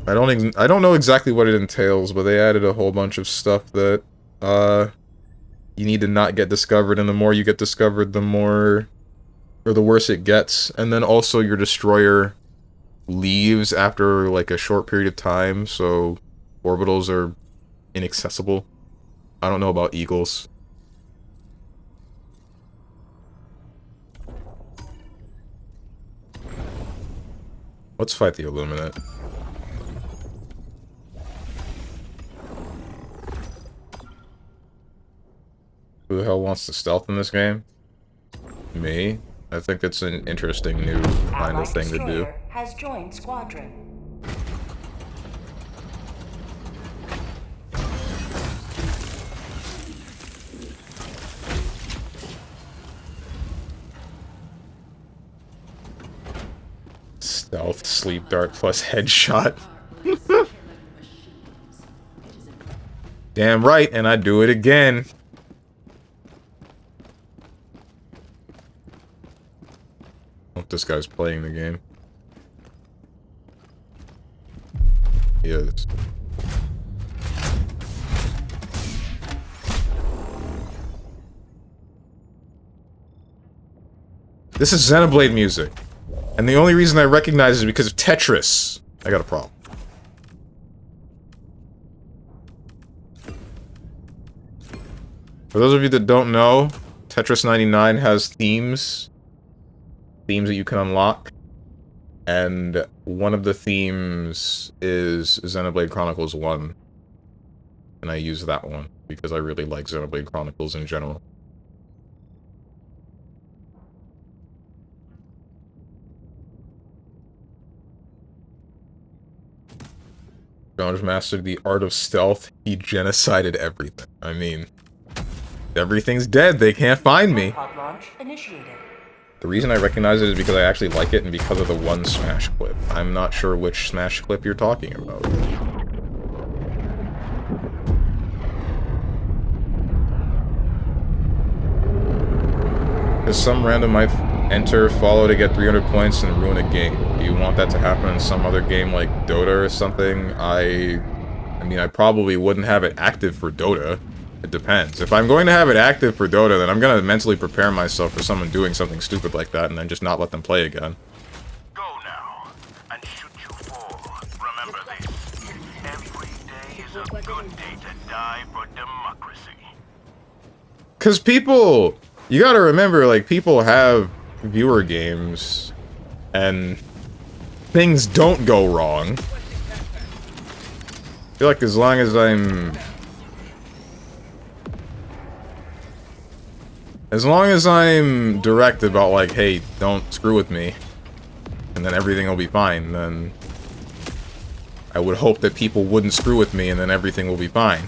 I don't know exactly what it entails, but they added a whole bunch of stuff that You need to not get discovered, and the more you get discovered, the more, or the worse it gets. And then also your destroyer leaves after, like, a short period of time, so orbitals are inaccessible. I don't know about eagles. Let's fight the Illuminate. Who the hell wants to stealth in this game? Me? I think it's an interesting new kind of thing to do. Has joined squadron. Stealth, sleep dart plus headshot. Damn right, and I do it again. Hope this guy's playing the game. He is. This is Xenoblade music. And the only reason I recognize it is because of Tetris. I got a problem. For those of you that don't know, Tetris 99 has themes. Themes that you can unlock. And one of the themes is Xenoblade Chronicles 1. And I use that one because I really like Xenoblade Chronicles in general. Jones mastered the art of stealth. He genocided everything. I mean, everything's dead. They can't find me. Launch initiated. The reason I recognize it is because I actually like it and because of the one Smash clip. I'm not sure which Smash clip you're talking about. Because some random might enter, follow to get 300 points and ruin a game. Do you want that to happen in some other game like Dota or something? I mean, I probably wouldn't have it active for Dota. It depends. If I'm going to have it active for Dota, then I'm going to mentally prepare myself for someone doing something stupid like that and then just not let them play again. Go now, and shoot you fall. Remember this. Every day is a good day to die for democracy. Because people... You gotta remember, like, people have viewer games, and things don't go wrong. I feel like as long as I'm... As long as I'm direct about, like, hey, don't screw with me, and then everything will be fine, then... I would hope that people wouldn't screw with me, and then everything will be fine.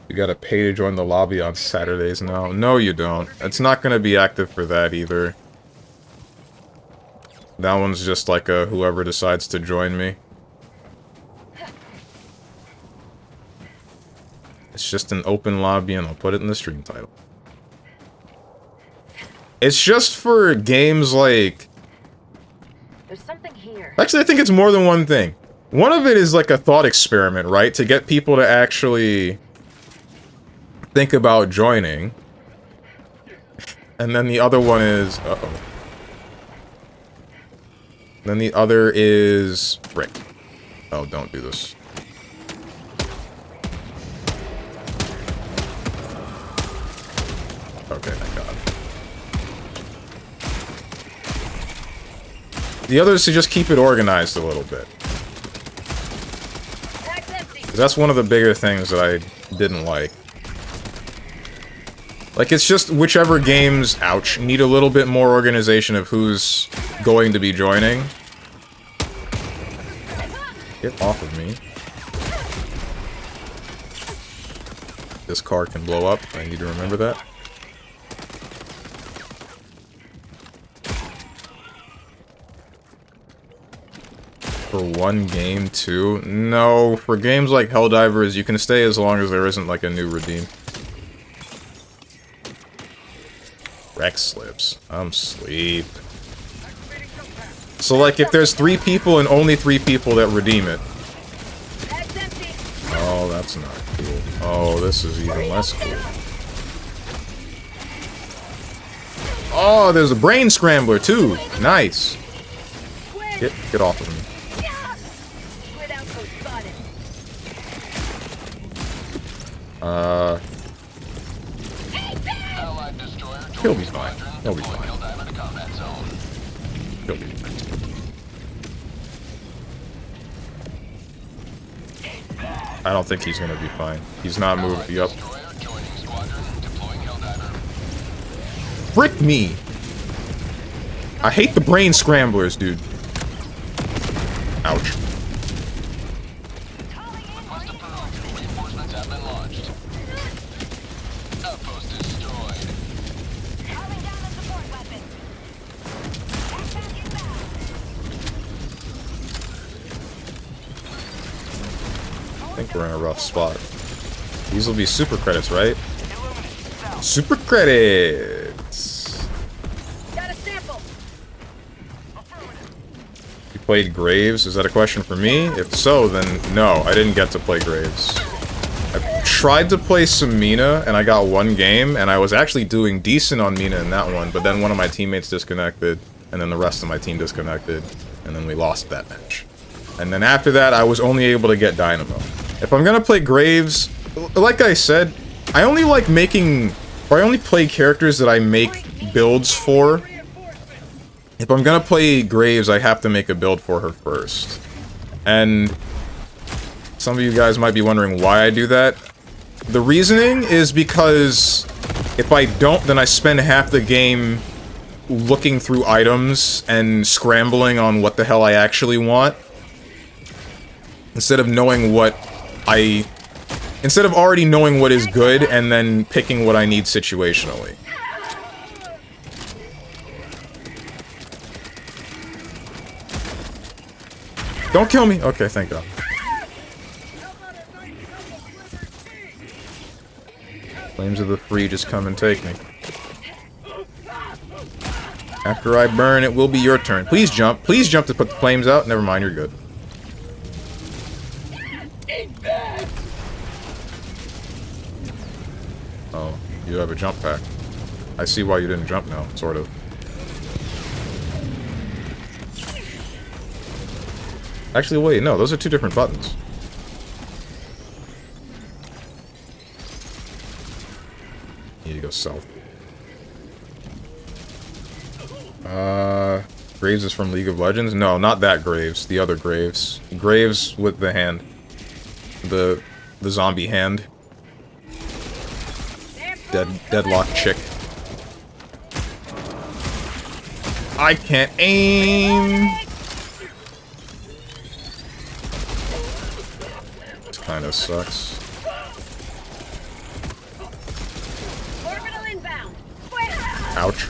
You gotta pay to join the lobby on Saturdays now. No, you don't. It's not gonna be active for that either. That one's just like a whoever decides to join me. It's just an open lobby and I'll put it in the stream title. It's just for games like... There's something here. Actually, I think it's more than one thing. One of it is like a thought experiment, right? To get people to actually... think about joining. And then the other one is... Uh-oh. Then the other is... Frick. Oh, don't do this. Okay, thank God. The other is to just keep it organized a little bit. 'Cause that's one of the bigger things that I didn't like. Like, it's just whichever games, ouch, need a little bit more organization of who's going to be joining. Get off of me. This car can blow up. I need to remember that. For one game, too? No, for games like Helldivers, you can stay as long as there isn't, like, a new redeem. Rex slips. I'm sleep. So, like, if there's 3 people and only 3 people that redeem it. Oh, that's not cool. Oh, this is even less cool. Oh, there's a brain scrambler, too. Nice. Get off of me. He'll be fine. He'll be fine. He'll be fine. I don't think he's gonna be fine. He's not moving. Yup. Frick me! I hate the brain scramblers, dude. Ouch. I think we're in a rough spot. These will be super credits, right? Super credits! Got a sample. You played Graves? Is that a question for me? If so, then no, I didn't get to play Graves. I tried to play some Mina, and I got 1 game, and I was actually doing decent on Mina in that one, but then one of my teammates disconnected, and then the rest of my team disconnected, and then we lost that match. And then after that, I was only able to get Dynamo. If I'm gonna play Graves, like I said, I only like making, or I only play characters that I make builds for. If I'm gonna play Graves, I have to make a build for her first. And some of you guys might be wondering why I do that. The reasoning is because if I don't, then I spend half the game looking through items and scrambling on what the hell I actually want. Instead of knowing what instead of already knowing what is good and then picking what I need situationally. Don't kill me! Okay, thank God. Flames of the Free, just come and take me. After I burn, it will be your turn. Please jump. Please jump to put the flames out. Never mind, you're good. Oh, you have a jump pack. I see why you didn't jump now, sort of. Actually, wait, no, those are 2 different buttons. Need to go south. Graves is from League of Legends? No, not that Graves. The other Graves. Graves with the hand. The zombie hand. Deadlock chick. I can't aim! This kinda sucks. Ouch.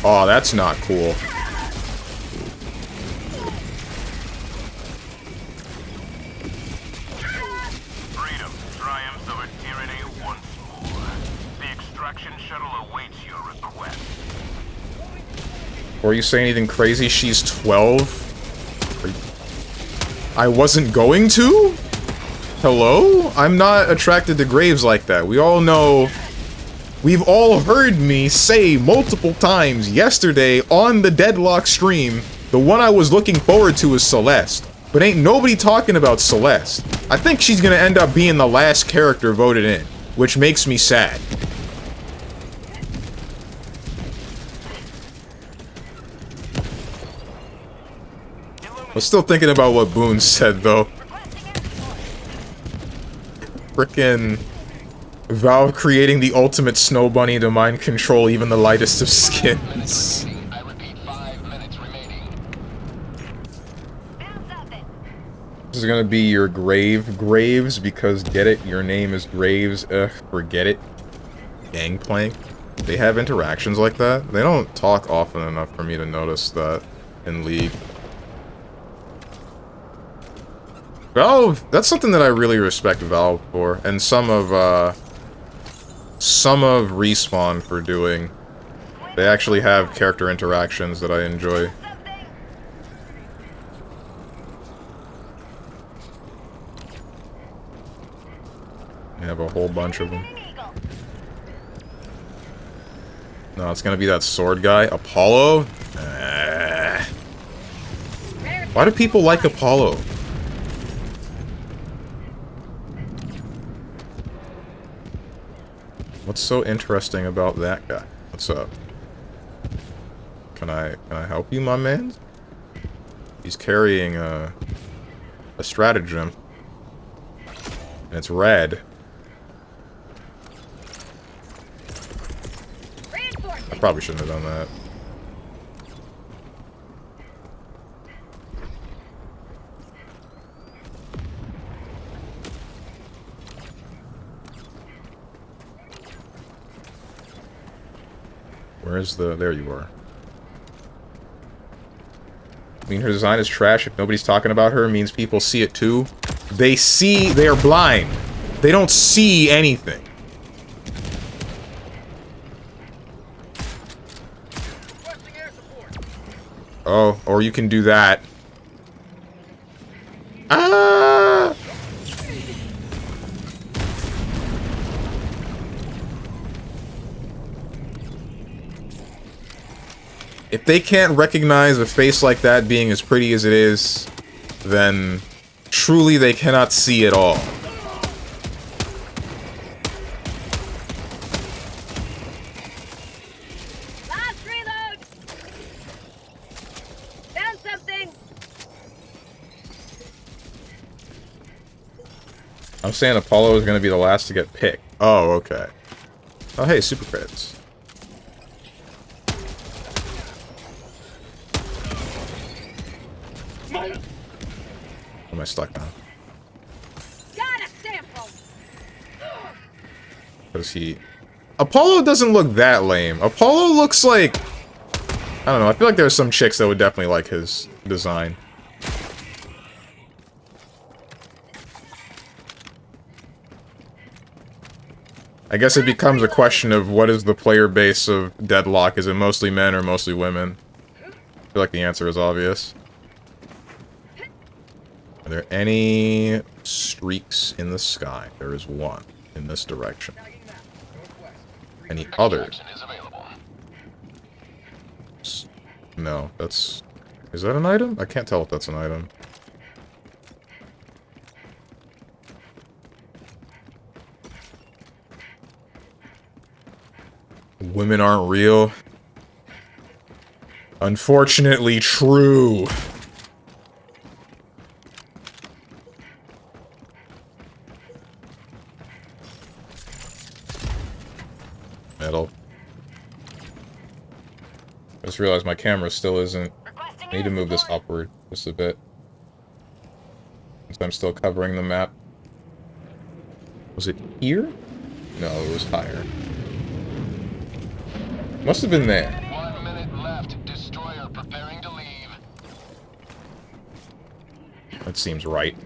Oh, that's not cool. Freedom triumphs over tyranny once more. The extraction shuttle awaits your request. Or you say anything crazy? She's 12? I wasn't going to? Hello? I'm not attracted to Graves like that. We all know... We've all heard me say multiple times yesterday on the Deadlock stream, the one I was looking forward to is Celeste. But ain't nobody talking about Celeste. I think she's gonna end up being the last character voted in, which makes me sad. I was still thinking about what Boone said, though. Frickin' Valve creating the ultimate snow bunny to mind control even the lightest of skins. This is gonna be your Graves, because get it? Your name is Graves, forget it. Gangplank. They have interactions like that? They don't talk often enough for me to notice that in League. Valve, that's something that I really respect Valve for, and some of Respawn for doing. They actually have character interactions that I enjoy. They have a whole bunch of them. No, it's gonna be that sword guy. Apollo? Why do people like Apollo? What's so interesting about that guy? What's up? Can I help you, my man? He's carrying a stratagem. And it's red. I probably shouldn't have done that. Where's the... There you are. I mean, her design is trash. If nobody's talking about her, it means people see it too. They see... They're blind. They don't see anything. Oh, or you can do that. Ah! If they can't recognize a face like that being as pretty as it is, then truly they cannot see at all. Last reload. Found something. I'm saying Apollo is going to be the last to get picked. Oh, okay. Oh, hey, super credits. Am I stuck now? Got a sample. Because he... Apollo doesn't look that lame. Apollo looks like... I don't know, I feel like there's some chicks that would definitely like his design. I guess it becomes a question of what is the player base of Deadlock? Is it mostly men or mostly women? I feel like the answer is obvious. Are there any streaks in the sky? There is one in this direction. Any other? No, that's... Is that an item? I can't tell if that's an item. Women aren't real. Unfortunately, true. Metal. I just realized my camera still isn't... I need to move this upward just a bit. Since I'm still covering the map. Was it here? No, it was higher. Must have been there. 1 minute left. Destroyer preparing to leave. That seems right.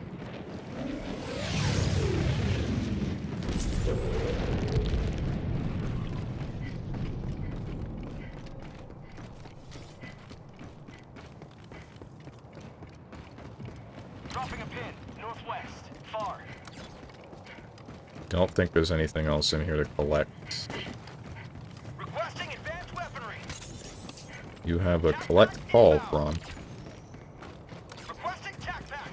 Dropping a pin. Northwest. Far. Don't think there's anything else in here to collect. Requesting advanced weaponry. You have a collect call from. Requesting tac pack.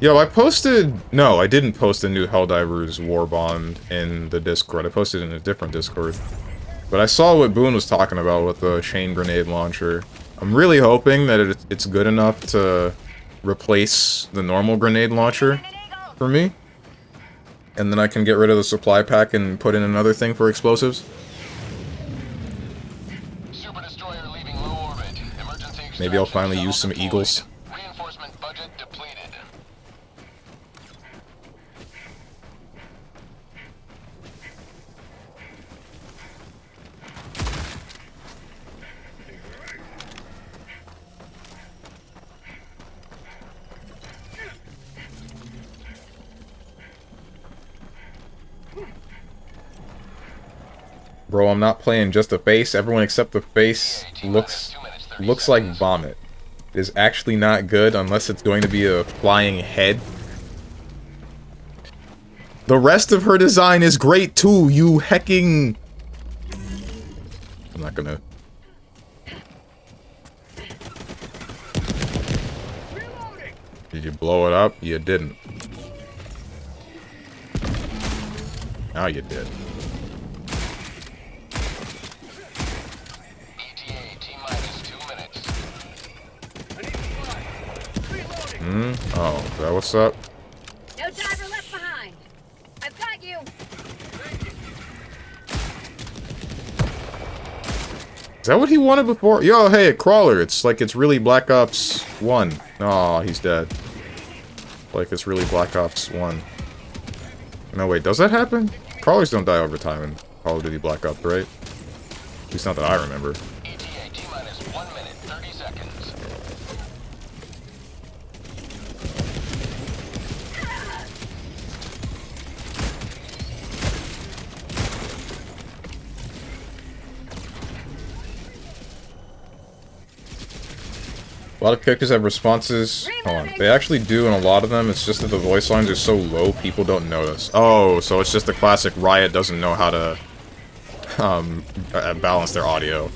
Yo, I posted... No, I didn't post a new Helldivers War Bond in the Discord. I posted it in a different Discord. But I saw what Boone was talking about with the chain grenade launcher. I'm really hoping that it's good enough to replace the normal grenade launcher for me. And then I can get rid of the supply pack and put in another thing for explosives. Super destroyer leaving low orbit. Emergency Maybe I'll finally extraction use some shuttle eagles. deployed. Reinforcement budget depleted. Bro, I'm not playing just the face. Everyone except the face looks like vomit. It is actually not good unless it's going to be a flying head. The rest of her design is great too, you hecking... I'm not gonna... Did you blow it up? You didn't. Now you did. Oh, is that what's up? No diver left behind. I've got you. Is that what he wanted before? Yo, hey, a crawler. It's like it's really Black Ops 1. Oh, he's dead. Like it's really Black Ops 1. No, wait, does that happen? Crawlers don't die over time in Call of Duty Black Ops, right? At least not that I remember. ETA T-minus 1 minute, 30 seconds. A lot of characters have responses. Hold on. They actually do in a lot of them. It's just that the voice lines are so low, people don't notice. Oh, so it's just the classic Riot doesn't know how to balance their audio.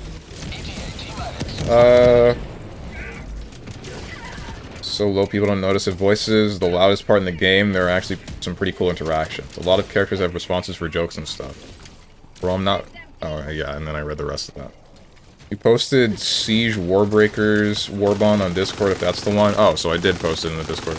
So low, people don't notice it. Voices, the loudest part in the game, there are actually some pretty cool interactions. A lot of characters have responses for jokes and stuff. Bro, I'm not... Oh, yeah, and then I read the rest of that. You posted Siege Warbreakers Warbond on Discord, if that's the one. Oh, so I did post it in the Discord.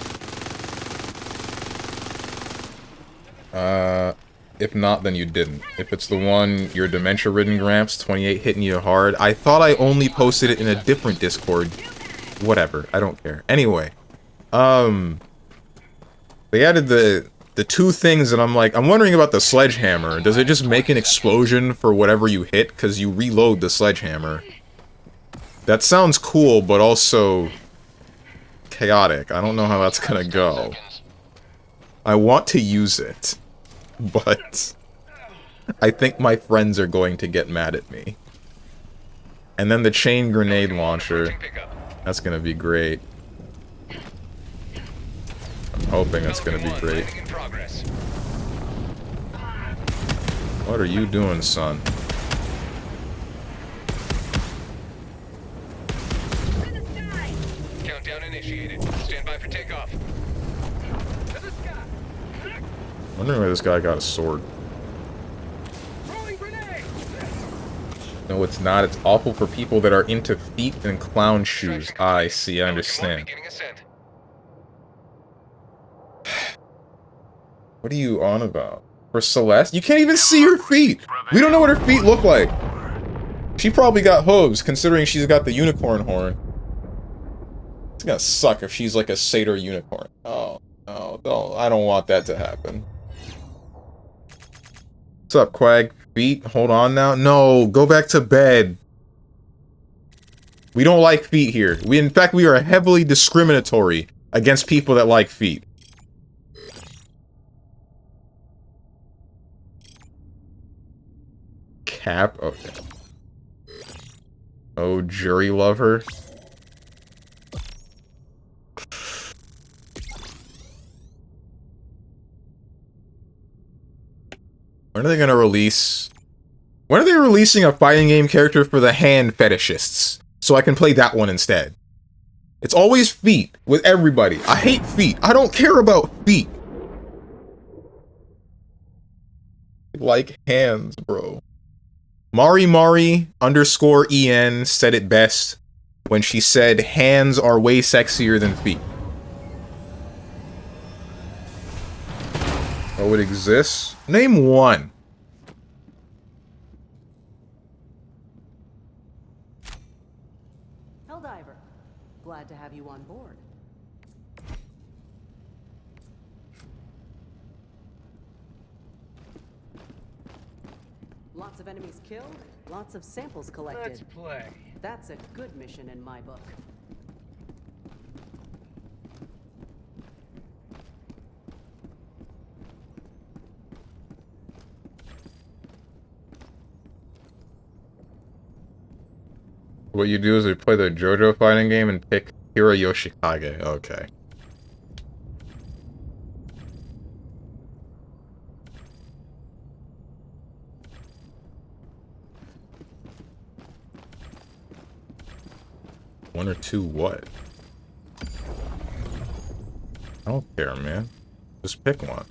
If not, then you didn't. If it's the one, your dementia-ridden Gramps, 28 hitting you hard. I thought I only posted it in a different Discord. Whatever, I don't care. Anyway, they added the two things that I'm like, I'm wondering about the sledgehammer. Does it just make an explosion for whatever you hit? Because you reload the sledgehammer. That sounds cool, but also chaotic. I don't know how that's gonna go. I want to use it, but I think my friends are going to get mad at me. And then the chain grenade launcher. That's gonna be great. I'm hoping that's gonna be great. What are you doing, son? Countdown initiated. Stand by for takeoff. Wondering why this guy got a sword. No, it's not. It's awful for people that are into feet and clown shoes. I see, I understand. What are you on about? For Celeste? You can't even see her feet! We don't know what her feet look like! She probably got hooves, considering she's got the unicorn horn. It's gonna suck if she's like a satyr unicorn. Oh, no, don't. I don't want that to happen. What's up, Quag? Feet? Hold on now. No, go back to bed. We don't like feet here. In fact, we are heavily discriminatory against people that like feet. Cap? Okay. Oh, jury lover. When are they gonna release... When are they releasing a fighting game character for the hand fetishists? So I can play that one instead. It's always feet with everybody. I hate feet. I don't care about feet. Like hands, bro. Mari_en said it best when she said hands are way sexier than feet. Oh, it exists? Name one. Helldiver, glad to have you on board. Lots of enemies killed, lots of samples collected. Let's play. That's a good mission in my book. What you do is we play the JoJo fighting game and pick Hira Yoshikage. Okay. One or two what? I don't care, man. Just pick one.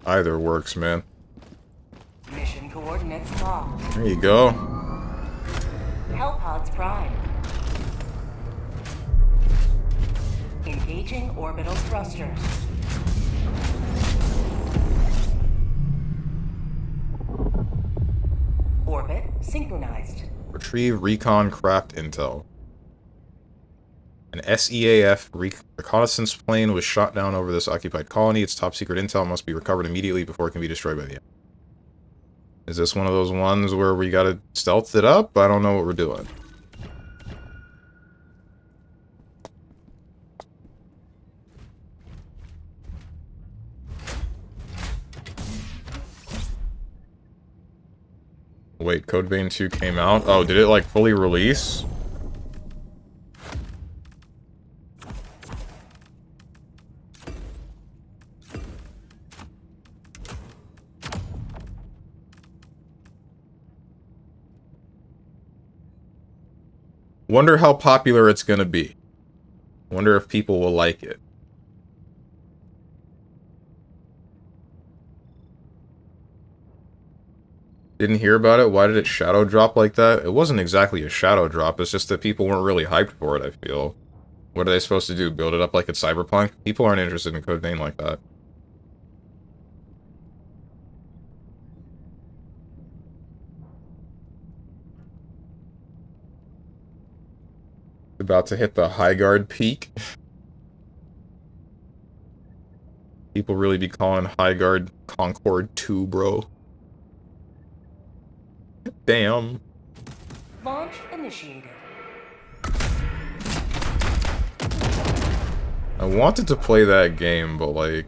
Either works, man. Mission coordinates locked. There you go. Hellpods prime. Engaging orbital thrusters. Orbit synchronized. Retrieve recon craft intel. An SEAF reconnaissance plane was shot down over this occupied colony. Its top secret intel must be recovered immediately before it can be destroyed by the enemy. Is this one of those ones where we gotta stealth it up? I don't know what we're doing. Wait, Code Vein 2 came out? Oh, did it like fully release? Wonder how popular it's gonna be. Wonder if people will like it. Didn't hear about it? Why did it shadow drop like that? It wasn't exactly a shadow drop, it's just that people weren't really hyped for it, I feel. What are they supposed to do? Build it up like it's Cyberpunk? People aren't interested in Code Vein like that. About to hit the High Guard peak. People really be calling High Guard Concord 2, bro. Damn. Launch initiated. I wanted to play that game, but like...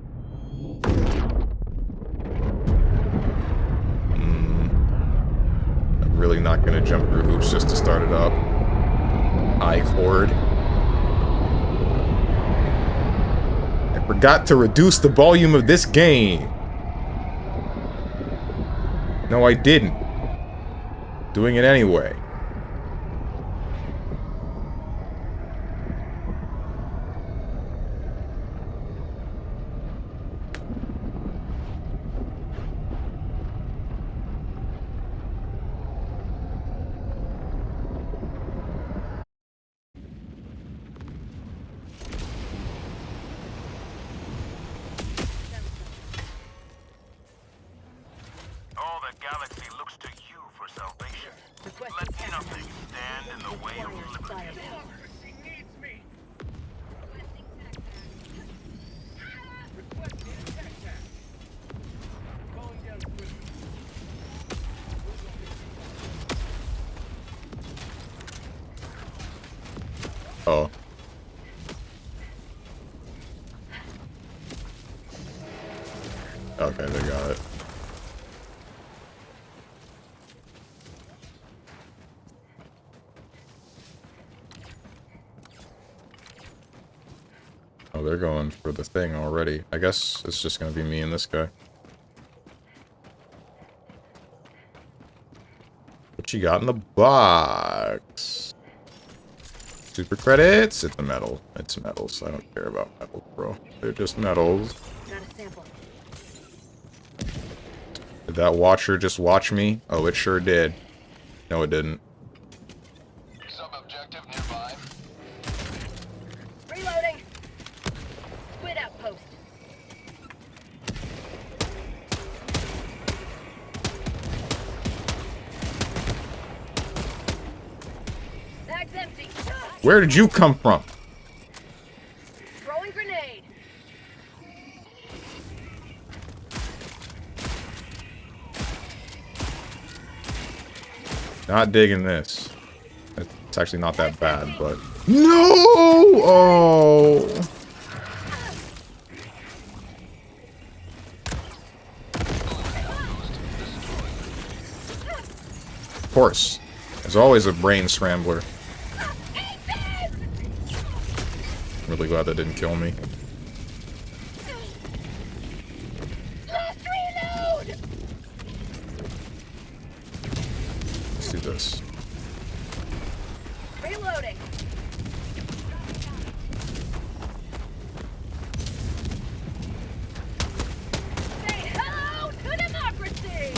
I'm really not gonna jump through hoops just to start it up. I cord. I forgot to reduce the volume of this game. No, I didn't. Doing it anyway. All the galaxy looks to you for salvation. Let nothing stand in the way of liberty. Oh. Okay, they got it. Oh, they're going for the thing already. I guess it's just gonna be me and this guy. What you got in the box? Super credits? It's a metal. It's metals. I don't care about metals, bro. They're just metals. Got a sample. Did that watcher just watch me? Oh, it sure did. No, it didn't. Sub-objective nearby. Reloading. Squid outpost. Bag's empty. Where did you come from? Throwing grenade. Not digging this. It's actually not that bad, but... No! Oh! Of course. There's always a brain scrambler. Really glad that didn't kill me. Let's reload! Let's do this. Reloading. Say hello to democracy!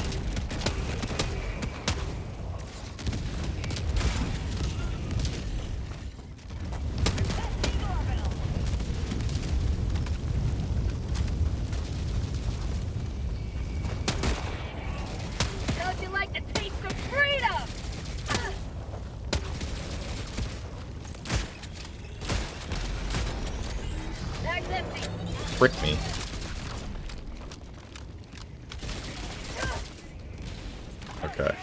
How'd you like the taste of freedom? Bag's empty. Frick me. Okay.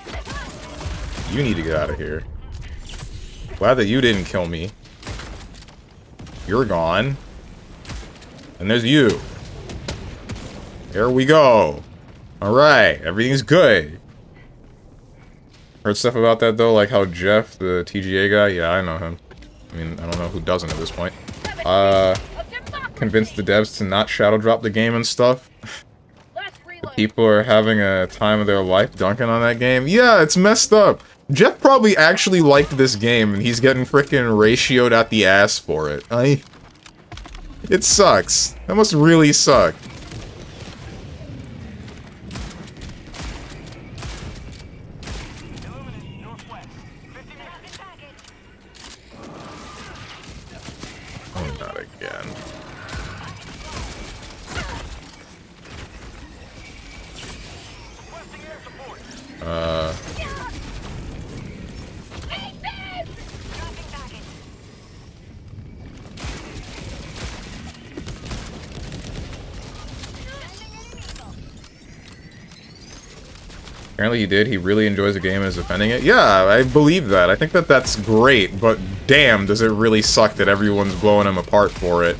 You need to get out of here. Glad that you didn't kill me. You're gone. And there's you. There we go. Alright, everything's good. Heard stuff about that though, like how Jeff, the TGA guy, yeah, I know him. I mean, I don't know who doesn't at this point. Convinced the devs to not shadow drop the game and stuff. Let's reload. People are having a time of their life dunking on that game. Yeah, it's messed up. Jeff probably actually liked this game, and he's getting frickin' ratioed at the ass for it. It sucks. That must really suck. Illuminate northwest. 50 meters. Oh, not again. Requesting air support. Apparently he did. He really enjoys the game and is defending it. Yeah, I believe that. I think that that's great, but damn, does it really suck that everyone's blowing him apart for it.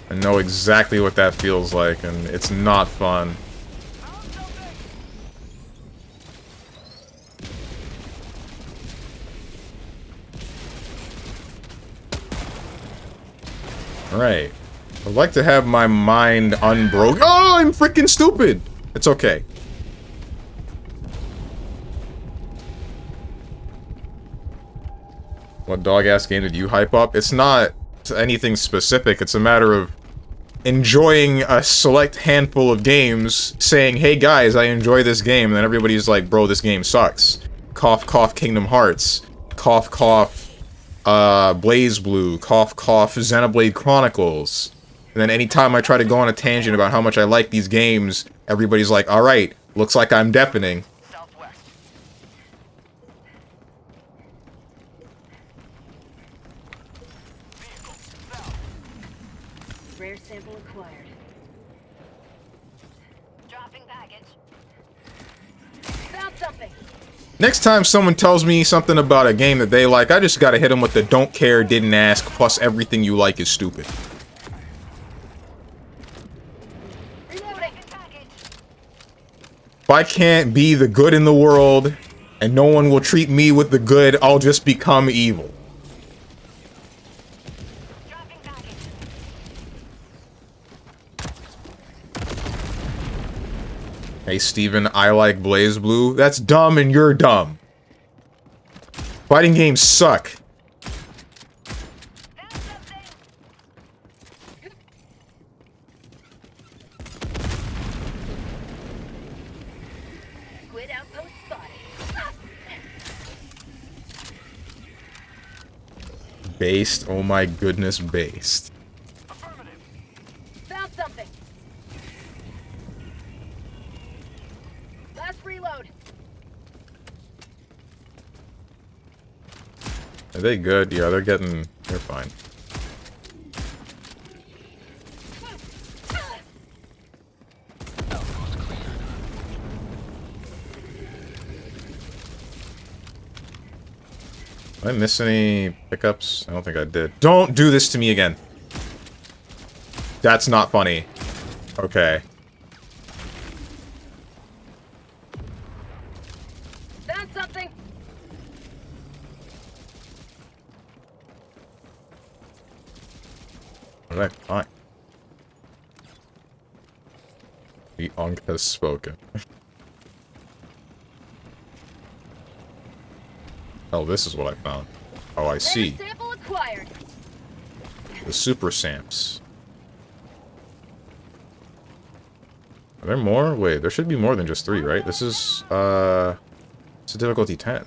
I know exactly what that feels like, and it's not fun. Alright. I'd like to have my mind unbroken. Oh, I'm freaking stupid! It's okay. What dog-ass game did you hype up? It's not anything specific. It's a matter of enjoying a select handful of games, saying, hey guys, I enjoy this game, and then everybody's like, bro, this game sucks. Cough, cough, Kingdom Hearts. Cough, cough, Blaze Blue. Cough, cough, Xenoblade Chronicles. And then anytime I try to go on a tangent about how much I like these games, everybody's like, alright, looks like I'm deafening. Southwest. Vehicle south. Rare sample acquired. Dropping package. Found something. Next time someone tells me something about a game that they like, I just gotta hit them with the don't care, didn't ask, plus everything you like is stupid. Reloading. If I can't be the good in the world, and no one will treat me with the good, I'll just become evil. Dropping package. Hey Steven, I like Blaze Blue. That's dumb and you're dumb. Fighting games suck. Found something. Squid outpost spotted. Based, oh my goodness, based. Affirmative. Found something. Last reload. Are they good? Yeah, they're fine. Did I miss any pickups? I don't think I did. Don't do this to me again. That's not funny. Okay. something? Alright, fine. The Ankh has spoken. Oh, this is what I found. Oh, I see. Sample acquired. The Super Samps. Are there more? Wait, there should be more than just 3, right? This is, it's a difficulty 10.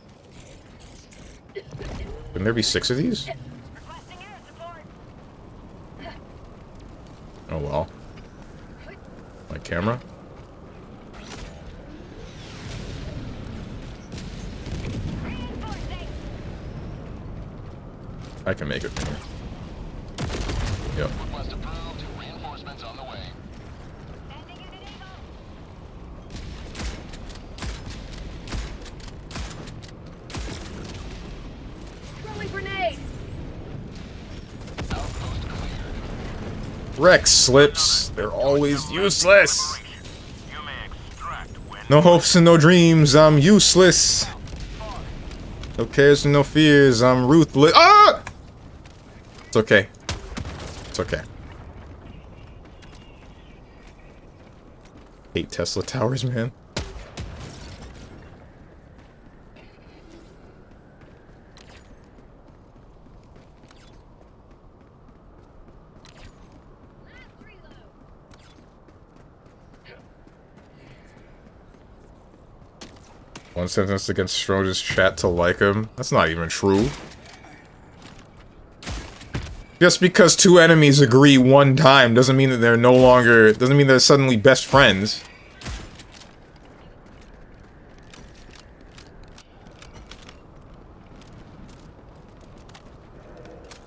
Can there be 6 of these? Requesting air support. Oh well. My camera? Reinforcing. I can make it. Yep. Request approved. Reinforcements on the way. Sending in an eagle. Throwing grenade. Outpost cleared. Rex slips. They're always useless. You may extract when No hopes and no dreams. I'm useless. No cares and no fears. I'm ruthless. Ah! It's okay. It's okay. Hate Tesla towers, man. Last reload. One sentence against Stroge's chat to like him. That's not even true. Just because 2 enemies agree one time doesn't mean that they're no longer... doesn't mean they're suddenly best friends.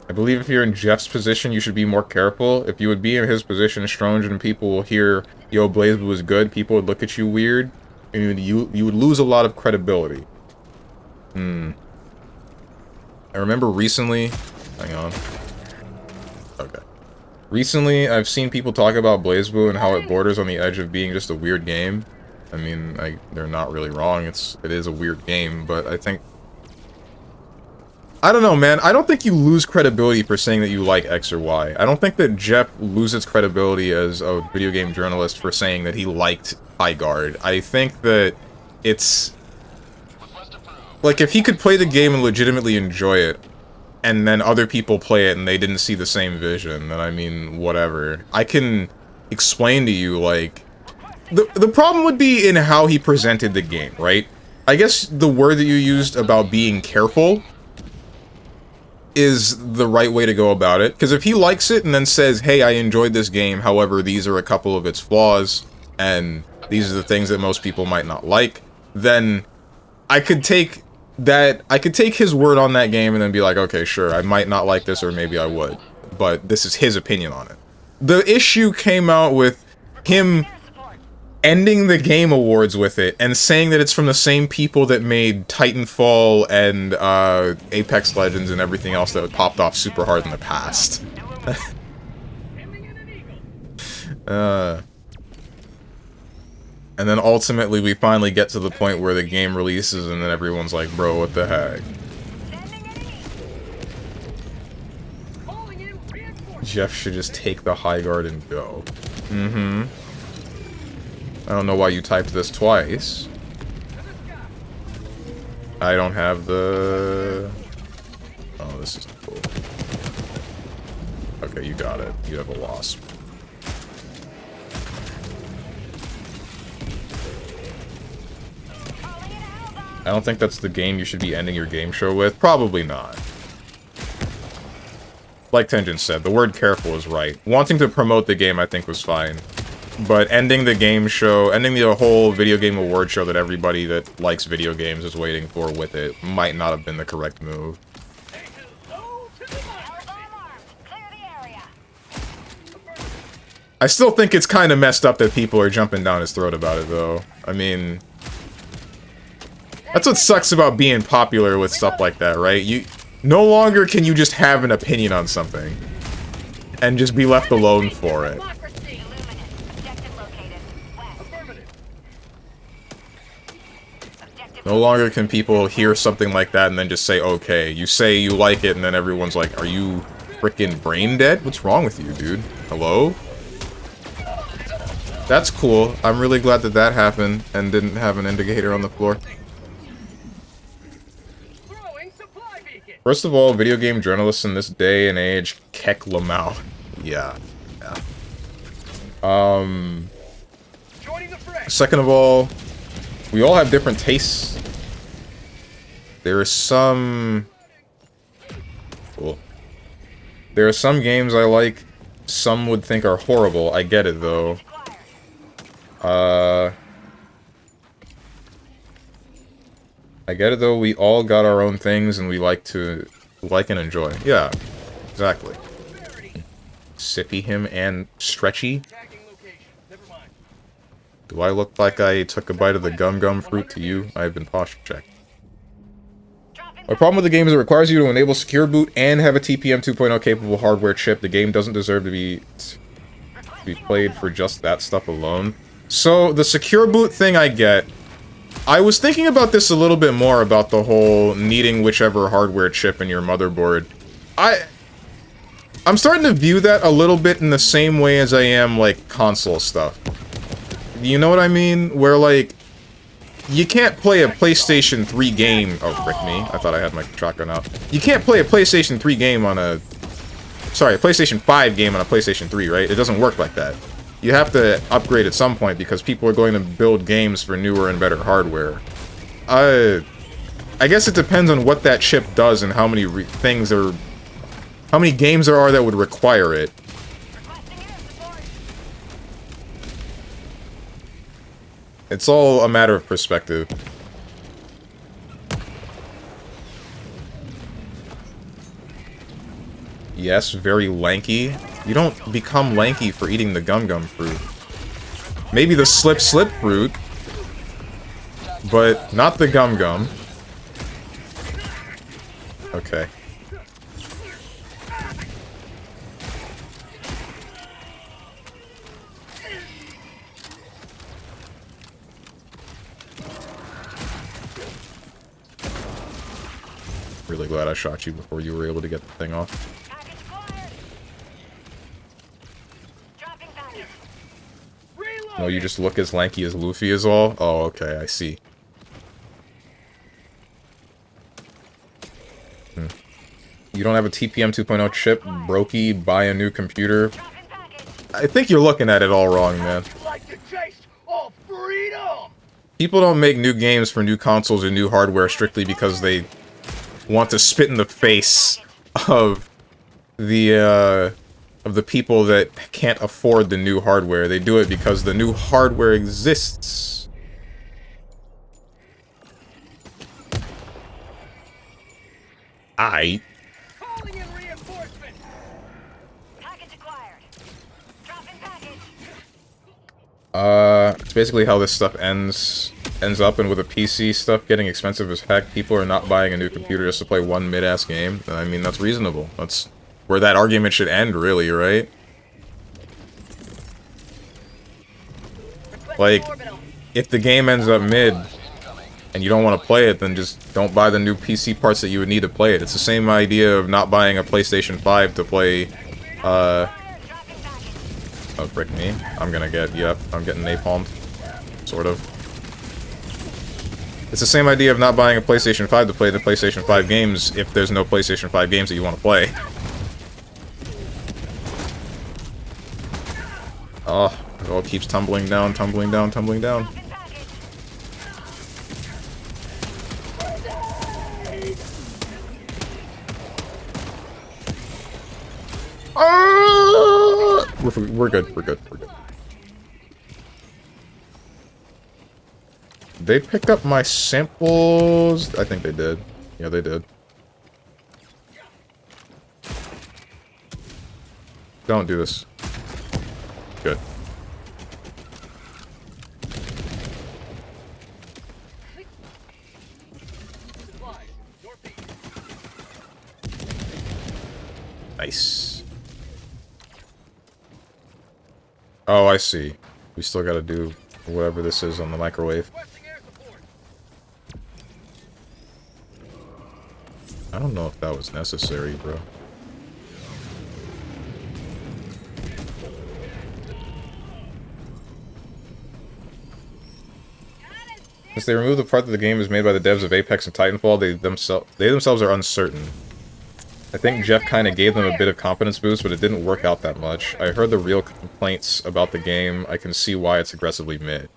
I believe if you're in Jeff's position, you should be more careful. If you would be in his position, Stronge and people will hear, yo, BlazBlue was good, people would look at you weird, and you would lose a lot of credibility. I remember recently... hang on. Okay. Recently, I've seen people talk about BlazBlue and how it borders on the edge of being just a weird game. I mean, they're not really wrong. It is a weird game, but I think... I don't know, man. I don't think you lose credibility for saying that you like X or Y. I don't think that Jeff loses credibility as a video game journalist for saying that he liked High Guard. I think that it's... like, if he could play the game and legitimately enjoy it, and then other people play it and they didn't see the same vision, then I mean, whatever. I can explain to you, like... The problem would be in how he presented the game, right? I guess the word that you used about being careful is the right way to go about it. Because if he likes it and then says, hey, I enjoyed this game, however, these are a couple of its flaws, and these are the things that most people might not like, then I could take his word on that game and then be like, okay, sure, I might not like this, or maybe I would. But this is his opinion on it. The issue came out with him Air support. ending the Game Awards with it, and saying that it's from the same people that made Titanfall and Apex Legends and everything else that popped off super hard in the past. And then ultimately we finally get to the point where the game releases and then everyone's like, bro, what the heck? Sending in an eagle. Calling in reinforcements. Jeff should just take the High Guard and go. I don't know why you typed this twice. I don't have the... oh, this is cool. Okay, you got it. You have a Wasp. Calling in a Helldivers. I don't think that's the game you should be ending your game show with. Probably not. Like Tenjin said, the word careful is right. Wanting to promote the game, I think, was fine. But ending the game show, ending the whole video game award show that everybody that likes video games is waiting for with it, might not have been the correct move. Hellbomb armed. Clear the area. I still think it's kind of messed up that people are jumping down his throat about it, though. I mean... that's what sucks about being popular with stuff like that, right? You no longer can you just have an opinion on something. And just be left alone for it. Democracy. Illuminate. Objective located. West. Affirmative. Objective No longer can people hear something like that and then just say, okay. You say you like it, and then everyone's like, are you freaking brain dead? What's wrong with you, dude? Hello? That's cool. I'm really glad that that happened and didn't have an indicator on the floor. First of all, video game journalists in this day and age, Keck Lamau. Yeah. Second of all, we all have different tastes. There are some... Cool. There are some games I like, some would think are horrible. I get it, though. I get it, though. We all got our own things, and we like to like and enjoy. Yeah, exactly. Sippy him and stretchy. Do I look like I took a bite of the gum fruit to you? I have been posture checked. My problem with the game is it requires you to enable secure boot and have a TPM 2.0 capable hardware chip. The game doesn't deserve to be played for just that stuff alone. So, the secure boot thing I get. I was thinking about this a little bit more about the whole needing whichever hardware chip in your motherboard. I'm starting to view that a little bit in the same way as I am, like, console stuff. You know what I mean? Where, like, you can't play a PlayStation 3 game... Oh, frick me. I thought I had my shotgun out. You can't play a PlayStation 3 game on a... Sorry, a PlayStation 5 game on a PlayStation 3, right? It doesn't work like that. You have to upgrade at some point because people are going to build games for newer and better hardware. I guess it depends on what that chip does and how many how many games there are that would require it. It's all a matter of perspective. Yes, very lanky. You don't become lanky for eating the gum fruit. Maybe the slip fruit, but not the gum. Okay. Really glad I shot you before you were able to get the thing off. No, you just look as lanky as Luffy is all? Oh, okay, I see. You don't have a TPM 2.0 chip? Brokey, buy a new computer? I think you're looking at it all wrong, man. People don't make new games for new consoles or new hardware strictly because they want to spit in the face of the people that can't afford the new hardware. They do it because the new hardware exists. Calling in reinforcement. Package acquired. Dropping package. It's basically how this stuff ends up, and with the PC stuff getting expensive as heck, people are not buying a new computer just to play one mid-ass game. I mean, that's reasonable. That's where that argument should end, really, right? Like, if the game ends up mid, and you don't want to play it, then just don't buy the new PC parts that you would need to play it. It's the same idea of not buying a PlayStation 5 to play, oh, frick me. I'm getting napalmed. Sort of. It's the same idea of not buying a PlayStation 5 to play the PlayStation 5 games if there's no PlayStation 5 games that you want to play. Oh, it all keeps tumbling down. We're good. They pick up my samples? I think they did. Yeah, they did. Don't do this. Good. Nice. Oh, I see. We still gotta do whatever this is on the microwave. I don't know if that was necessary, bro. Since they removed the part that the game is made by the devs of Apex and Titanfall, they themselves are uncertain. I think Jeff kind of gave them a bit of confidence boost, but it didn't work out that much. I heard the real complaints about the game. I can see why it's aggressively mid.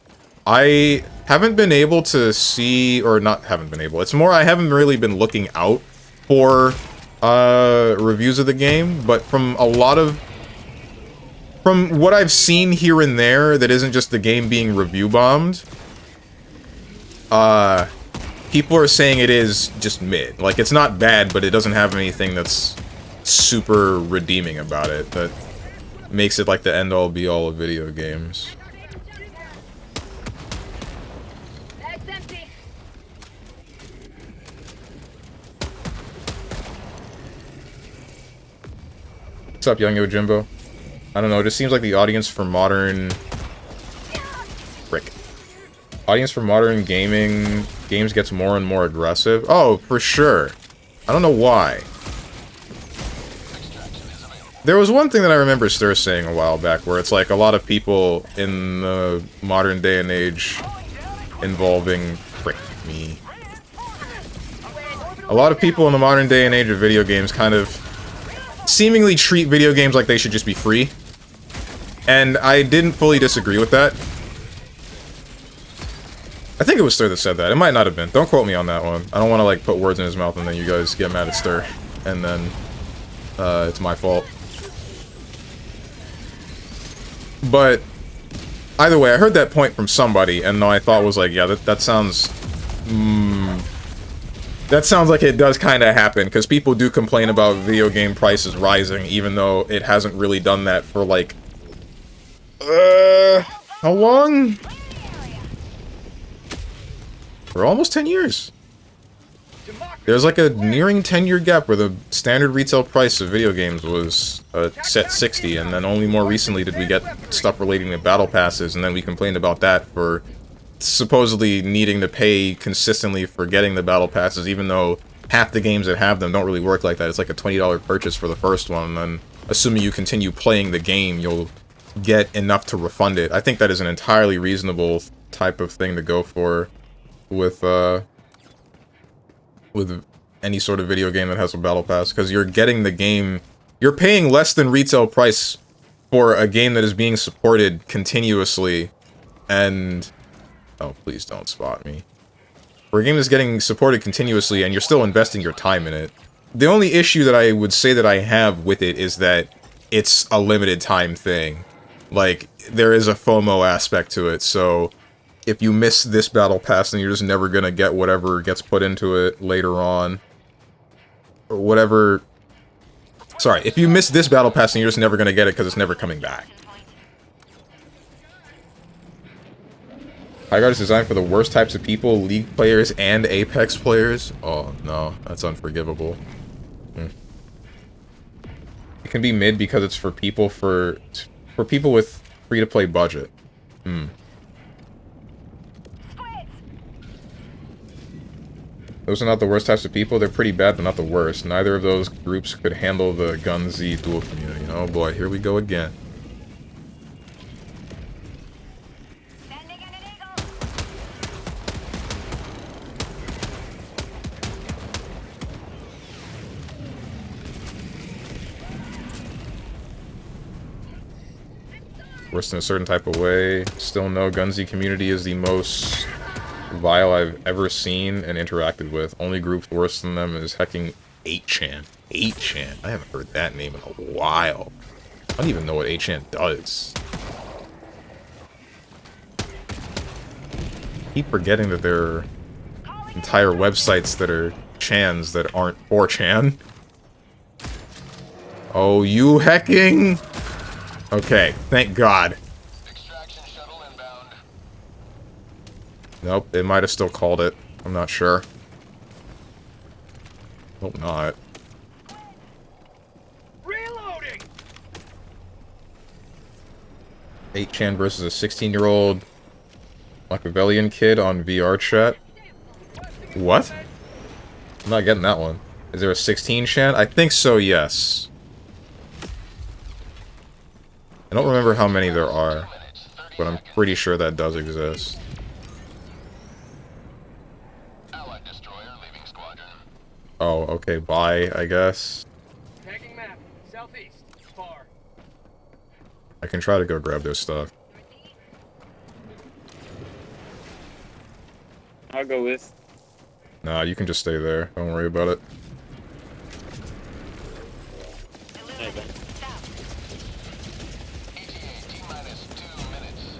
I haven't been able to see, or not haven't been able, it's more I haven't really been looking out for reviews of the game, but from what I've seen here and there that isn't just the game being review bombed, people are saying it is just mid. Like, it's not bad, but it doesn't have anything that's super redeeming about it that makes it like the end-all be-all of video games. That's empty. What's up, Young Yojimbo? I don't know, it just seems like the audience for modern... Frick. Audience for modern games gets more and more aggressive. Oh, for sure. I don't know why. There was one thing that I remember Stir saying a while back, where it's like a lot of people in the modern day and age involving... Frick me. A lot of people in the modern day and age of video games kind of seemingly treat video games like they should just be free. And I didn't fully disagree with that. I think it was Stir that said that. It might not have been. Don't quote me on that one. I don't want to, like, put words in his mouth and then you guys get mad at Stir. And then, it's my fault. But, either way, I heard that point from somebody, and I thought was like, yeah, that sounds... that sounds like it does kind of happen, because people do complain about video game prices rising, even though it hasn't really done that for, like... how long? For almost 10 years. There's like a nearing 10-year gap where the standard retail price of video games was set 60, and then only more recently did we get stuff relating to battle passes, and then we complained about that for supposedly needing to pay consistently for getting the battle passes, even though half the games that have them don't really work like that. It's like a $20 purchase for the first one, and then assuming you continue playing the game, you'll get enough to refund it. I think that is an entirely reasonable type of thing to go for with any sort of video game that has a battle pass, because you're getting the game, you're paying less than retail price for a game that is being supported continuously, and oh, please don't spot me. For a game that's getting supported continuously and you're still investing your time in it. The only issue that I would say that I have with it is that it's a limited time thing. Like, there is a FOMO aspect to it, so if you miss this battle pass, then you're just never gonna get whatever gets put into it later on. Or whatever... Sorry, if you miss this battle pass, then you're just never gonna get it because it's never coming back. Highguard is designed for the worst types of people, League players and Apex players. Oh no, that's unforgivable. It can be mid because it's for people with free-to-play budget. Those are not the worst types of people. They're pretty bad, but not the worst. Neither of those groups could handle the Gun Z dual community. Oh boy, here we go again. Worse in a certain type of way. Still no, Gun Z community is the most vile I've ever seen and interacted with. Only group worse than them is hecking 8chan. 8chan. I haven't heard that name in a while. I don't even know what 8chan does. I keep forgetting that there are entire websites that are chans that aren't 4chan. Oh, you hecking? Okay, thank God. Extraction shuttle inbound. Nope, they might have still called it. I'm not sure. Hope not. Reloading. 8chan versus a 16-year-old Machiavellian kid on VR chat. What? I'm not getting that one. Is there a 16 shan? I think so, yes. I don't remember how many there are, but I'm pretty sure that does exist. Allied destroyer leaving squadron. Oh, okay, bye, I guess. Tagging map. Southeast. Far. I can try to go grab their stuff. I'll go with. Nah, you can just stay there. Don't worry about it. Illuminate. South. ETA T-minus 2 minutes.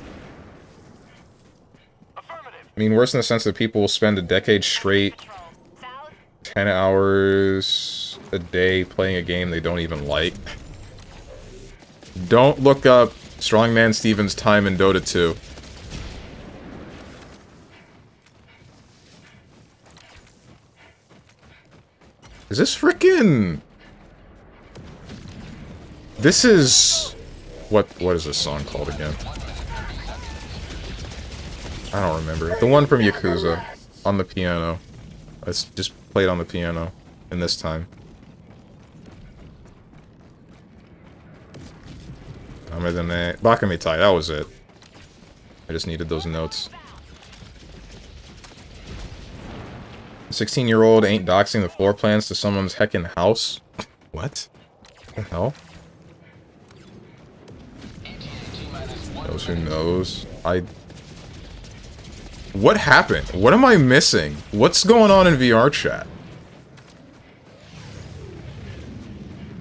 Affirmative. I mean, worse in the sense that people will spend a decade straight, Patrol. South. 10 hours a day playing a game they don't even like. Don't look up StrongmanSteven's time in Dota 2. Is this frickin'... This is... What is this song called again? I don't remember. The one from Yakuza. On the piano. It's just played on the piano. In this time. Bakamitai, that was it. I just needed those notes. 16-year-old ain't doxing the floor plans to someone's heckin' house? What? What the hell? Knows who knows. What happened? What am I missing? What's going on in VR chat?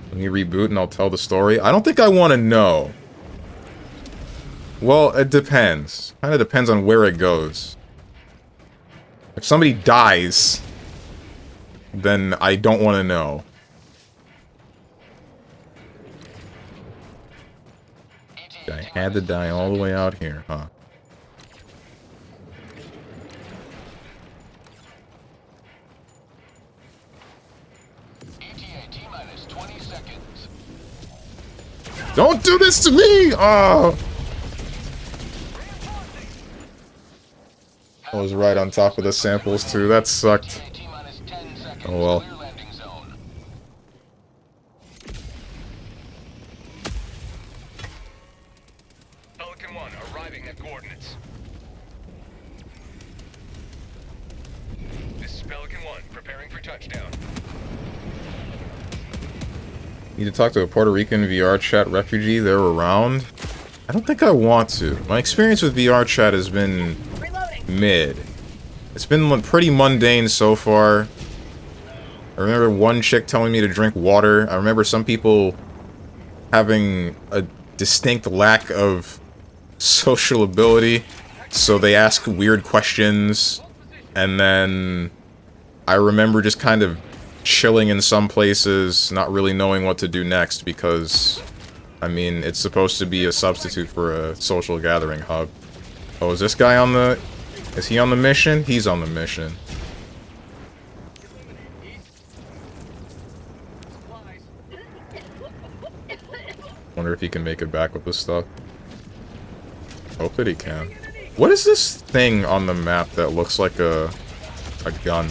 Let me reboot and I'll tell the story. I don't think I want to know. Well, it depends. Kinda depends on where it goes. If somebody dies, then I don't want to know. I had to die all the way out here, huh? ETA T-minus 20 seconds. Don't do this to me! Oh! I was right on top of the samples too. That sucked. ETA T-minus 10 seconds. Oh well. Clear landing zone. Pelican 1 arriving at coordinates. This is Pelican 1 preparing for touchdown. Need to talk to a Puerto Rican VR chat refugee. They're around. I don't think I want to. My experience with VR chat has been mid. It's been pretty mundane so far. I remember one chick telling me to drink water. I remember some people having a distinct lack of social ability, so they ask weird questions, and then I remember just kind of chilling in some places, not really knowing what to do next, because, I mean, it's supposed to be a substitute for a social gathering hub. Oh, is this guy on the... Is he on the mission? He's on the mission. Wonder if he can make it back with this stuff. Hope that he can. What is this thing on the map that looks like a gun?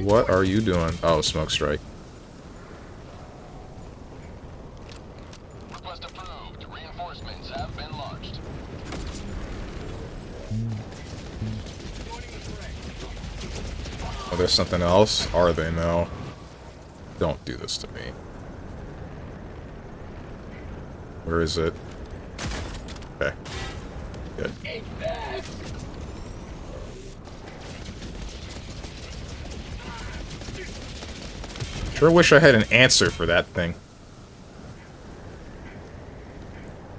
What are you doing? Oh, smoke strike. Request approved. Reinforcements have been launched. Oh, there's something else? Are they now? Don't do this to me. Where is it? Okay. Good. Sure wish I had an answer for that thing.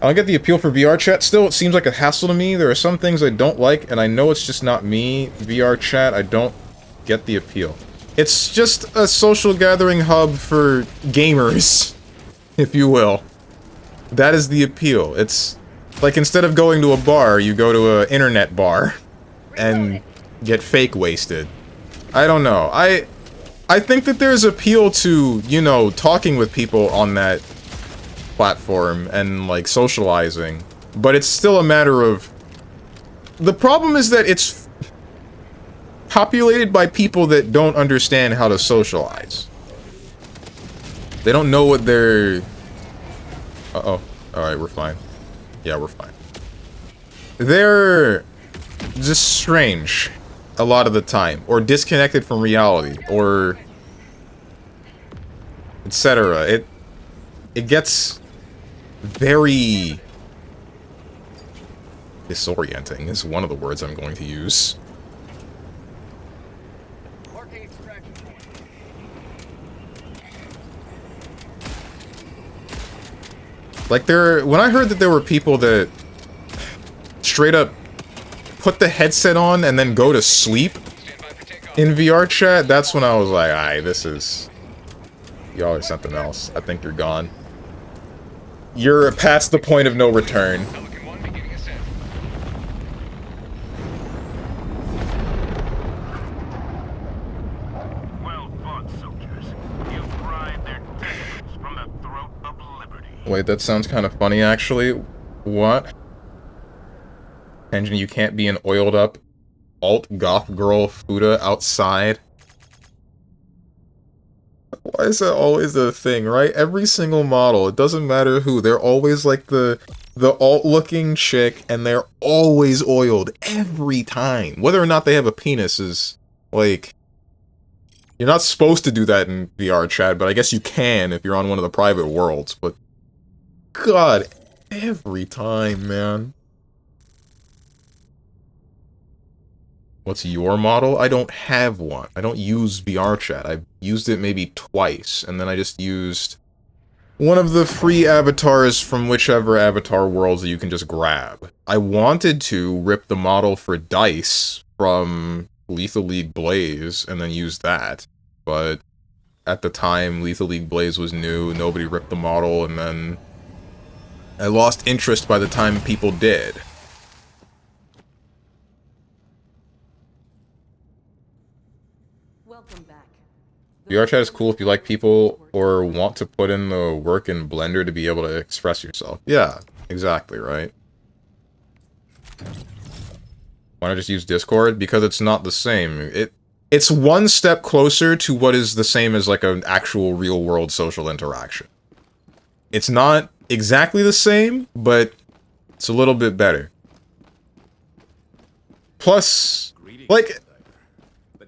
I don't get the appeal for VR chat. Still, it seems like a hassle to me. There are some things I don't like, and I know it's just not me. VR chat, I don't get the appeal. It's just a social gathering hub for gamers, if you will. That is the appeal. It's like instead of going to a bar, you go to an internet bar and get fake wasted. I don't know. I think that there's appeal to, you know, talking with people on that platform and, like, socializing. But it's still a matter of... The problem is that it's... populated by people that don't understand how to socialize. They don't know what they're... Uh-oh. Alright, we're fine. Yeah, we're fine. They're just strange a lot of the time, or disconnected from reality, or etc. It gets very disorienting is one of the words I'm going to use. Marking extraction point. Like when I heard that there were people that straight up put the headset on and then go to sleep in VR chat, that's when I was like, alright, this is... Y'all are something else. I think you're gone. You're past the point of no return. Pelican 1 beginning ascent. Well fought, soldiers. You've pried their tentacles from the throat of liberty. Wait, that sounds kind of funny, actually. What? Engine, you can't be an oiled up alt-goth girl Fuda outside. Why is that always a thing, right? Every single model, it doesn't matter who, they're always like the alt-looking chick, and they're always oiled every time. Whether or not they have a penis is, like... You're not supposed to do that in VR chat, but I guess you can if you're on one of the private worlds, but... God, every time, man. What's your model? I don't have one. I don't use VR chat. I've used it maybe twice, and then I just used one of the free avatars from whichever avatar worlds that you can just grab. I wanted to rip the model for Dice from Lethal League Blaze, and then use that, but at the time, Lethal League Blaze was new, nobody ripped the model, and then I lost interest by the time people did. Welcome back. VR chat is cool if you like people or want to put in the work in Blender to be able to express yourself. Yeah, exactly, right? Why not just use Discord? Because it's not the same. It's one step closer to what is the same as like an actual real-world social interaction. It's not exactly the same, but it's a little bit better. Plus, like,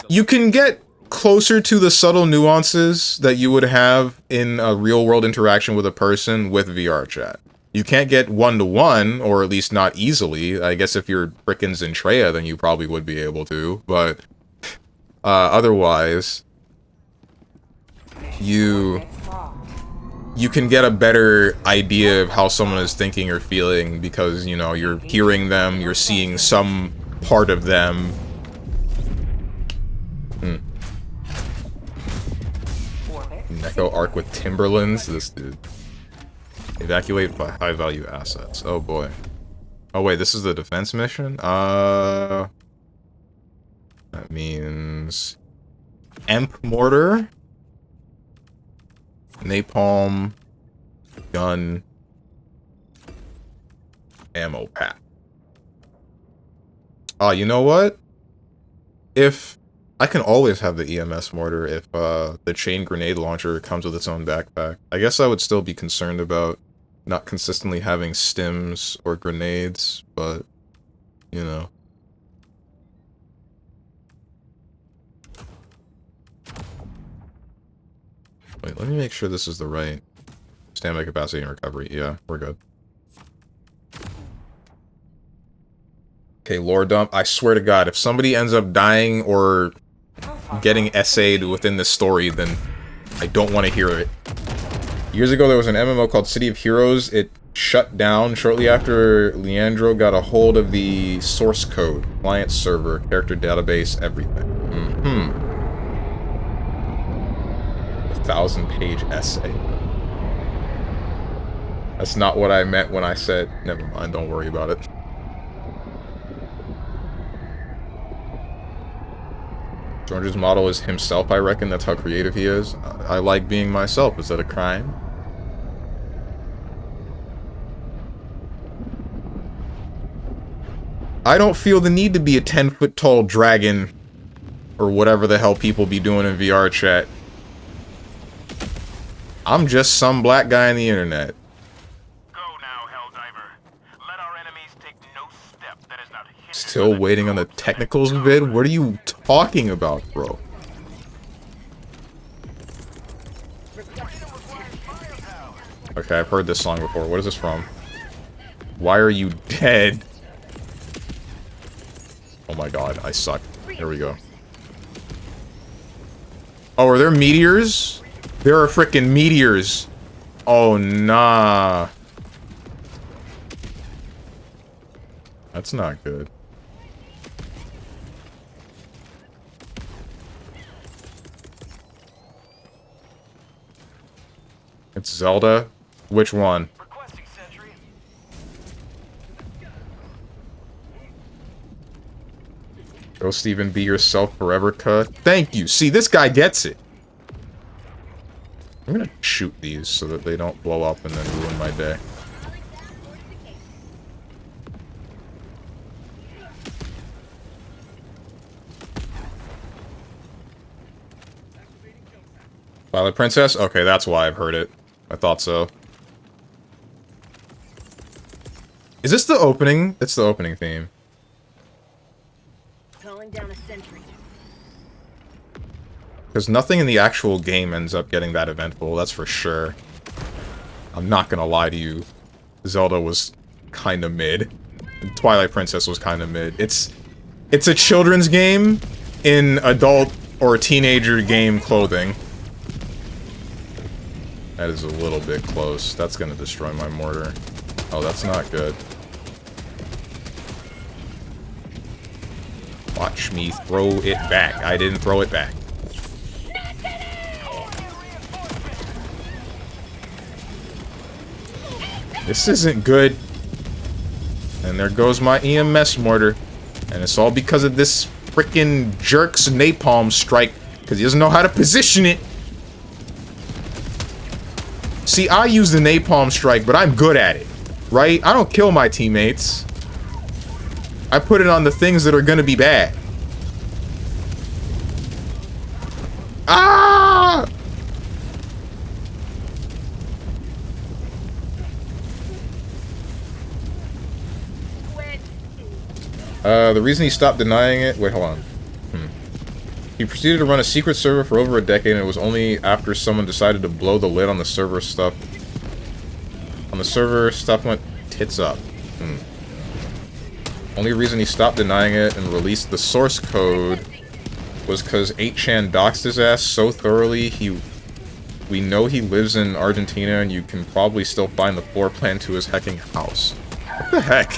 you can get closer to the subtle nuances that you would have in a real-world interaction with a person with VR chat. You can't get one-to-one, or at least not easily. I guess if you're frickin' Zentreya, then you probably would be able to, but otherwise, you can get a better idea of how someone is thinking or feeling because, you know, you're hearing them, you're seeing some part of them. Neko arc with Timberlands, this dude. Evacuate high-value assets. Oh boy. Oh wait, this is the defense mission? That means... Emp mortar. Napalm. Gun. Ammo pack. You know what? If... I can always have the EMS mortar if the chain grenade launcher comes with its own backpack. I guess I would still be concerned about not consistently having stims or grenades, but, you know. Wait, let me make sure this is the right standby capacity and recovery. Yeah, we're good. Okay, lore dump. I swear to God, if somebody ends up dying or getting essayed within this story, then I don't want to hear it. Years ago, there was an MMO called City of Heroes. It shut down shortly after Leandro got a hold of the source code, client server, character database, everything. 1,000-page essay. That's not what I meant when I said, never mind, don't worry about it. George's model is himself, I reckon. That's how creative he is. I like being myself. Is that a crime? I don't feel the need to be a 10-foot-tall dragon Or whatever the hell people be doing in VR chat. I'm just some black guy on the internet. Go now, Helldiver. Let our enemies take no step that is not hindered Still by the waiting on the troops technicals and vid? What are you talking about, bro? Okay, I've heard this song before. What is this from? Why Are You Dead? Oh my god, I suck. Here we go. Oh, are there meteors? There are frickin' meteors. Oh, nah. That's not good. It's Zelda? Which one? Requesting sentry. Go, Steven, be yourself forever, cuh. Thank you. See, this guy gets it. I'm gonna shoot these so that they don't blow up and then ruin my day. Twilight Princess? Okay, that's why I've heard it. I thought so. Is this the opening? It's the opening theme. Calling down a sentry. Because nothing in the actual game ends up getting that eventful, that's for sure. I'm not gonna lie to you. Zelda was kinda mid. Twilight Princess was kinda mid. It's a children's game in adult or teenager game clothing. That is a little bit close. That's gonna destroy my mortar. Oh, that's not good. Watch me throw it back. I didn't throw it back. This isn't good. And there goes my EMS mortar. And it's all because of this frickin' jerk's napalm strike. Because he doesn't know how to position it. See, I use the napalm strike, but I'm good at it. Right? I don't kill my teammates. I put it on the things that are gonna be bad. Ah! The reason he stopped denying it... Wait, hold on. He proceeded to run a secret server for over a decade, and it was only after someone decided to blow the lid on the server stuff. On the server, stuff went tits up. Only reason he stopped denying it and released the source code was because 8chan doxed his ass so thoroughly we know he lives in Argentina, and you can probably still find the floor plan to his hecking house. What the heck?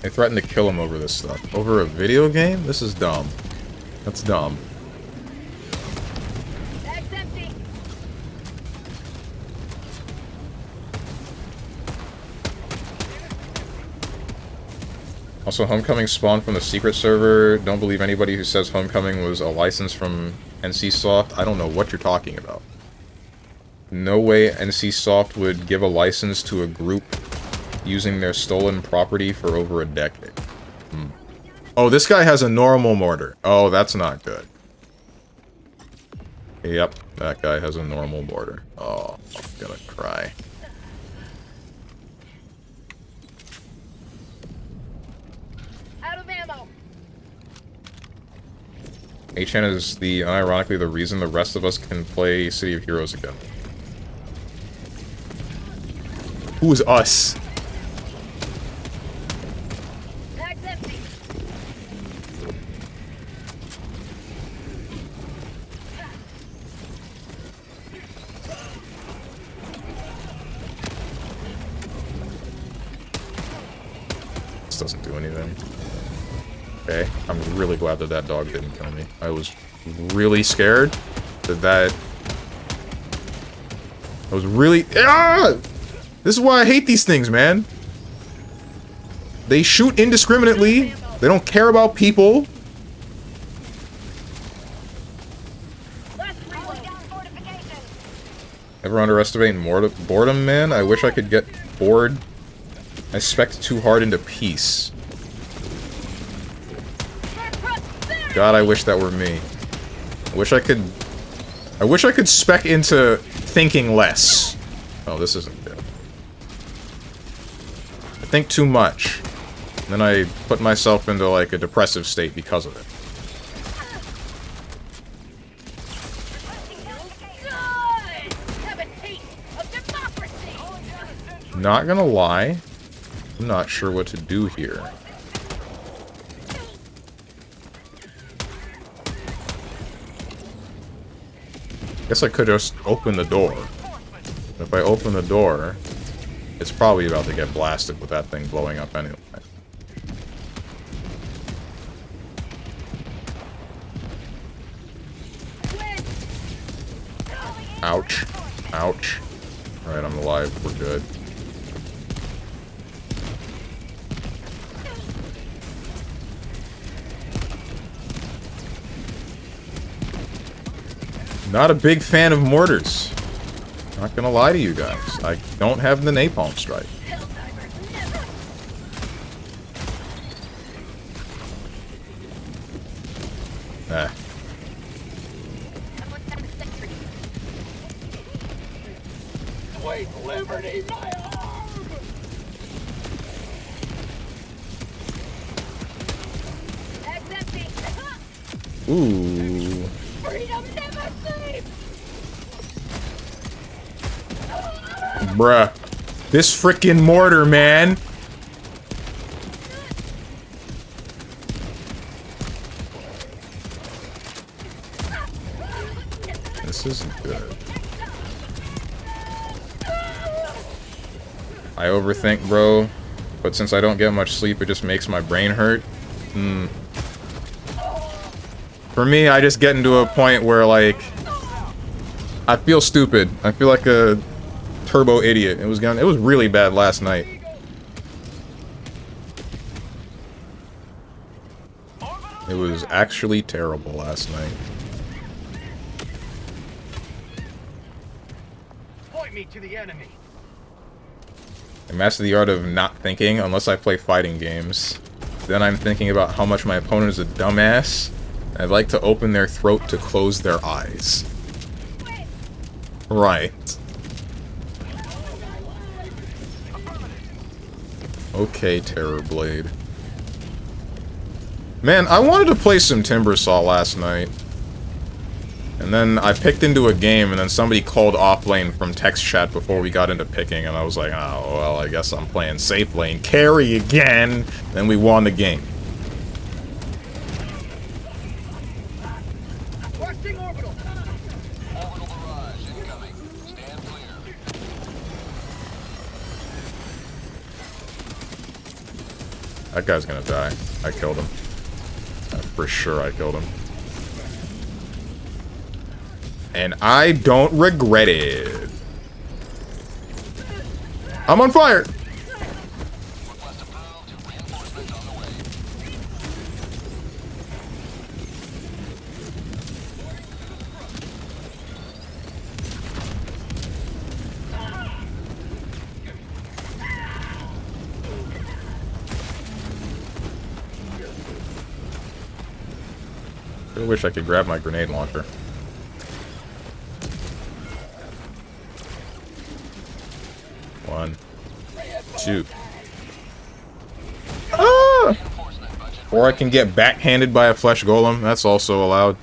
They threatened to kill him over this stuff. Over a video game? This is dumb. That's dumb. Bag's empty. Also, Homecoming spawned from the secret server. Don't believe anybody who says Homecoming was a license from NCSoft. I don't know what you're talking about. No way NCSoft would give a license to a group using their stolen property for over a decade. Oh, this guy has a normal mortar. Oh, that's not good. Yep, that guy has a normal mortar. Oh, I'm gonna cry. Out of ammo. 8chan is unironically the reason the rest of us can play City of Heroes again. Who is us? Bag's empty. This doesn't do anything. Okay, I'm really glad that that dog didn't kill me. I was really scared that I was really... Ah! This is why I hate these things, man. They shoot indiscriminately. They don't care about people. Ever underestimate boredom, man? I wish I could get bored. I spec too hard into peace. God, I wish that were me. I wish I could spec into thinking less. Oh, this isn't good. I think too much. And then I put myself into, like, a depressive state because of it. Not gonna lie, I'm not sure what to do here. Guess I could just open the door. If I open the door, it's probably about to get blasted with that thing blowing up anyway. Ouch. Ouch. Alright, I'm alive. We're good. Not a big fan of mortars. Not gonna lie to you guys. I don't have the napalm strike. Ah. Sweet liberty, my arm! That's empty. Ooh. Freedom never sleeps. Bruh. This frickin' mortar, man. This isn't good. I overthink, bro. But since I don't get much sleep, it just makes my brain hurt. For me, I just get into a point where, like, I feel stupid. I feel like a turbo idiot. It was really bad last night. It was actually terrible last night. Point me to the enemy. I master the art of not thinking unless I play fighting games. Then I'm thinking about how much my opponent is a dumbass. I'd like to open their throat to close their eyes. Right. Okay, Terrorblade. Man, I wanted to play some Timbersaw last night. And then I picked into a game, and then somebody called off lane from text chat before we got into picking, and I was like, oh, well, I guess I'm playing safe lane. Carry again! Then we won the game. Requesting orbital. Orbital barrage incoming. Stand clear. That guy's gonna die. I killed him. For sure I killed him. And I don't regret it. I'm on fire! Request approved. Reinforcements on the way. I wish I could grab my grenade launcher. One. Two. Ah! Or I can get backhanded by a flesh golem. That's also allowed.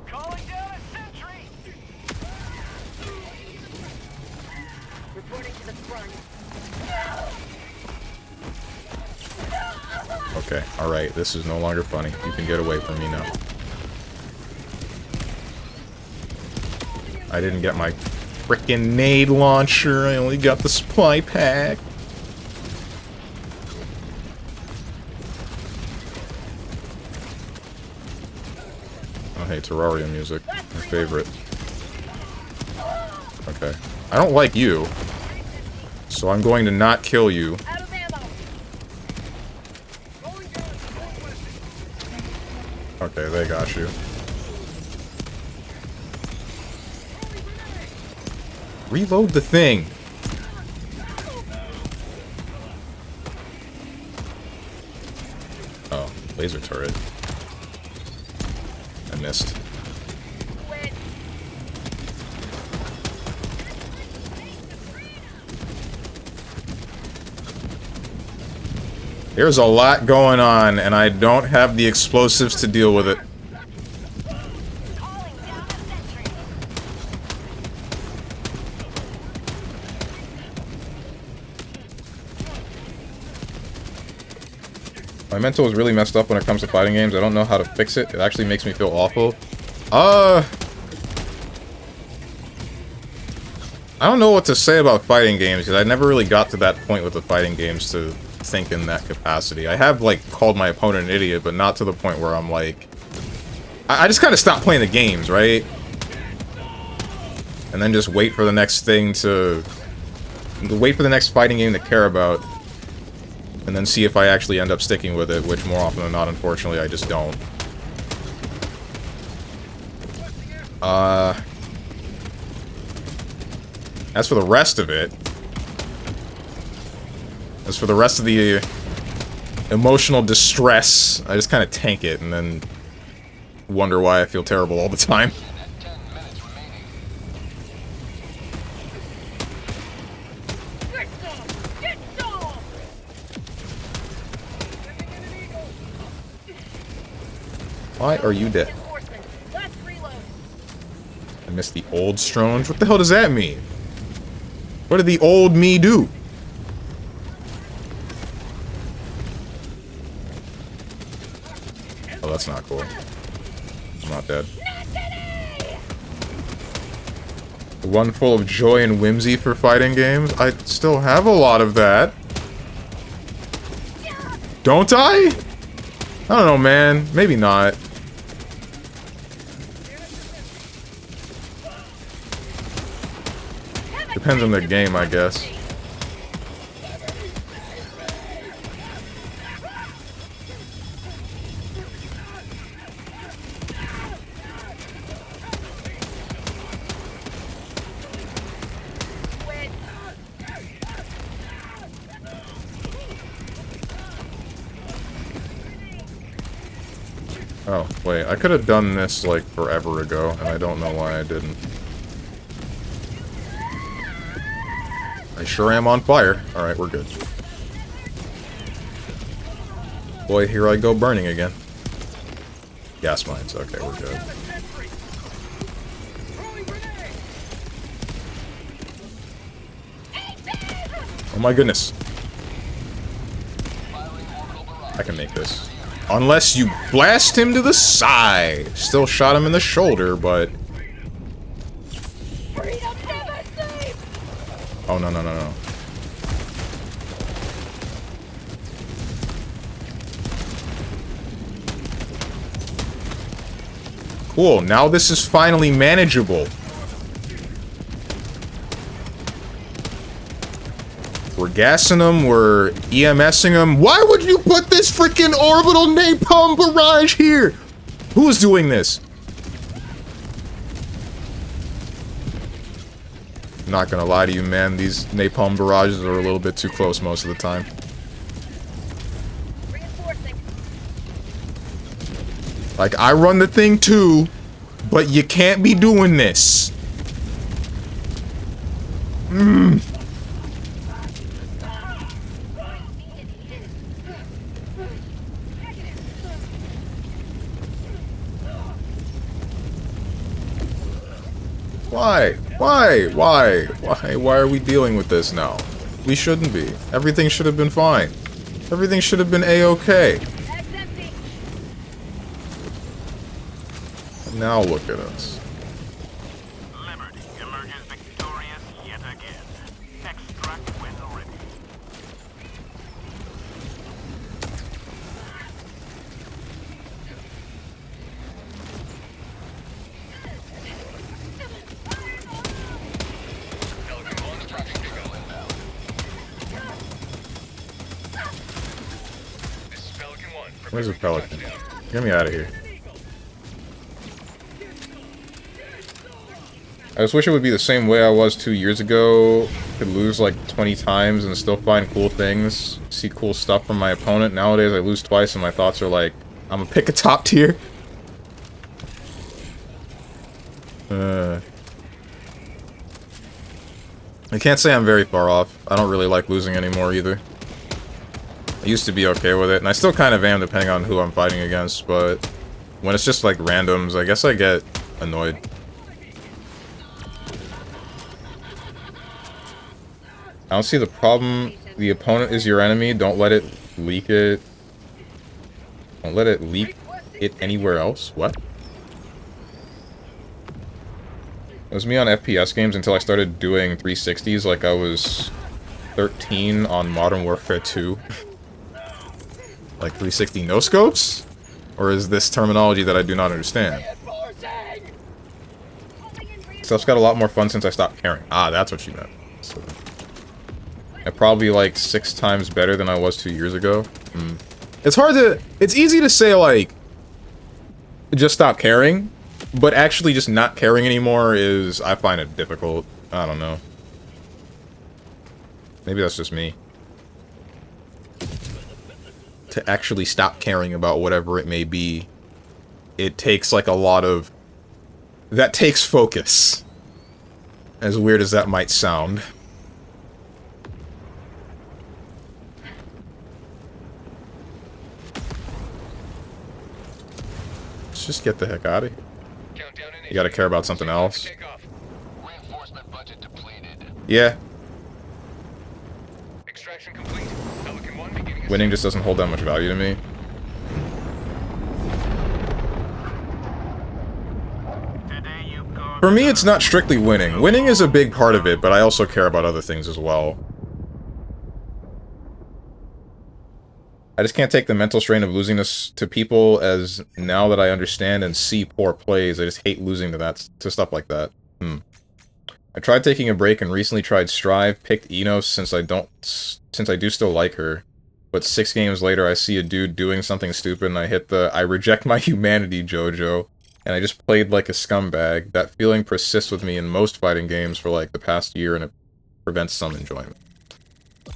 Calling down a sentry. Reporting to the front. Okay, alright. This is no longer funny. You can get away from me now. I didn't get my frickin' nade launcher. I only got the supply pack. Oh, hey, Terraria music. My favorite. Okay. I don't like you. So I'm going to not kill you. Out of ammo. Okay, they got you. Reload the thing. Oh, laser turret. I missed. There's a lot going on, and I don't have the explosives to deal with it. Calling down a sentry. My mental is really messed up when it comes to fighting games. I don't know how to fix it. It actually makes me feel awful. I don't know what to say about fighting games, because I never really got to that point with the fighting games to think in that capacity. I have, like, called my opponent an idiot, but not to the point where I'm like... I just kind of stop playing the games, right? And then just wait for the next thing to... Wait for the next fighting game to care about. And then see if I actually end up sticking with it, which more often than not, unfortunately, I just don't. As for the rest of it... As for the rest of the emotional distress, I just kind of tank it and then wonder why I feel terrible all the time. Why are you dead? I missed the old Stronge. What the hell does that mean? What did the old me do? Oh, that's not cool. I'm not dead. The one full of joy and whimsy for fighting games? I still have a lot of that. Don't I? I don't know, man. Maybe not. Depends on the game, I guess. Oh, wait, I could have done this, like, forever ago, and I don't know why I didn't. I sure am on fire. Alright, we're good. Boy, here I go burning again. Gas mines, okay, we're good. Oh my goodness. I can make this. Unless you blast him to the side. Still shot him in the shoulder, but... Oh, no, no, no, no. Cool, now this is finally manageable. We're gassing them, we're EMSing them. Why would you put this freaking orbital napalm barrage here? Who is doing this? I'm not gonna lie to you, man. These napalm barrages are a little bit too close most of the time. Like, I run the thing too, but you can't be doing this. Why? Why? Why? Why? Why are we dealing with this now? We shouldn't be. Everything should have been fine. Everything should have been A-okay. Now look at us. Liberty emerges victorious yet again. Extract when ready. Where's the Pelican? Get me out of here. I just wish it would be the same way I was 2 years ago. Could lose like 20 times and still find cool things, see cool stuff from my opponent. Nowadays I lose twice and my thoughts are like, I'm gonna pick a top tier. I can't say I'm very far off. I don't really like losing anymore either. I used to be okay with it, and I still kind of am depending on who I'm fighting against, but when it's just like randoms, I guess I get annoyed. I don't see the problem. The opponent is your enemy. Don't let it leak it. Don't let it leak it anywhere else. What? It was me on FPS games until I started doing 360s like I was 13 on Modern Warfare 2. Like 360 no-scopes? Or is this terminology that I do not understand? Stuff's got a lot more fun since I stopped caring. Ah, that's what you meant. So, I'm probably like 6 times better than I was 2 years ago. It's hard to... It's easy to say, like, just stop caring, but actually just not caring anymore is... I find it difficult. I don't know. Maybe that's just me. To actually stop caring about whatever it may be, it takes, like, a lot of... That takes focus. As weird as that might sound. Let's just get the heck out of here. You gotta care about something else. Reinforcement budget depleted. Yeah. Extraction complete. Pelican 1 beginning. Winning just doesn't hold that much value to me. Today you've gone. For me, it's not strictly winning. Winning is a big part of it, but I also care about other things as well. I just can't take the mental strain of losing this to people, as now that I understand and see poor plays, I just hate losing to stuff like that. I tried taking a break and recently tried Strive, picked Enos since I do still like her. But 6 games later I see a dude doing something stupid and I hit the I reject my humanity JoJo, and I just played like a scumbag. That feeling persists with me in most fighting games for like the past year, and it prevents some enjoyment.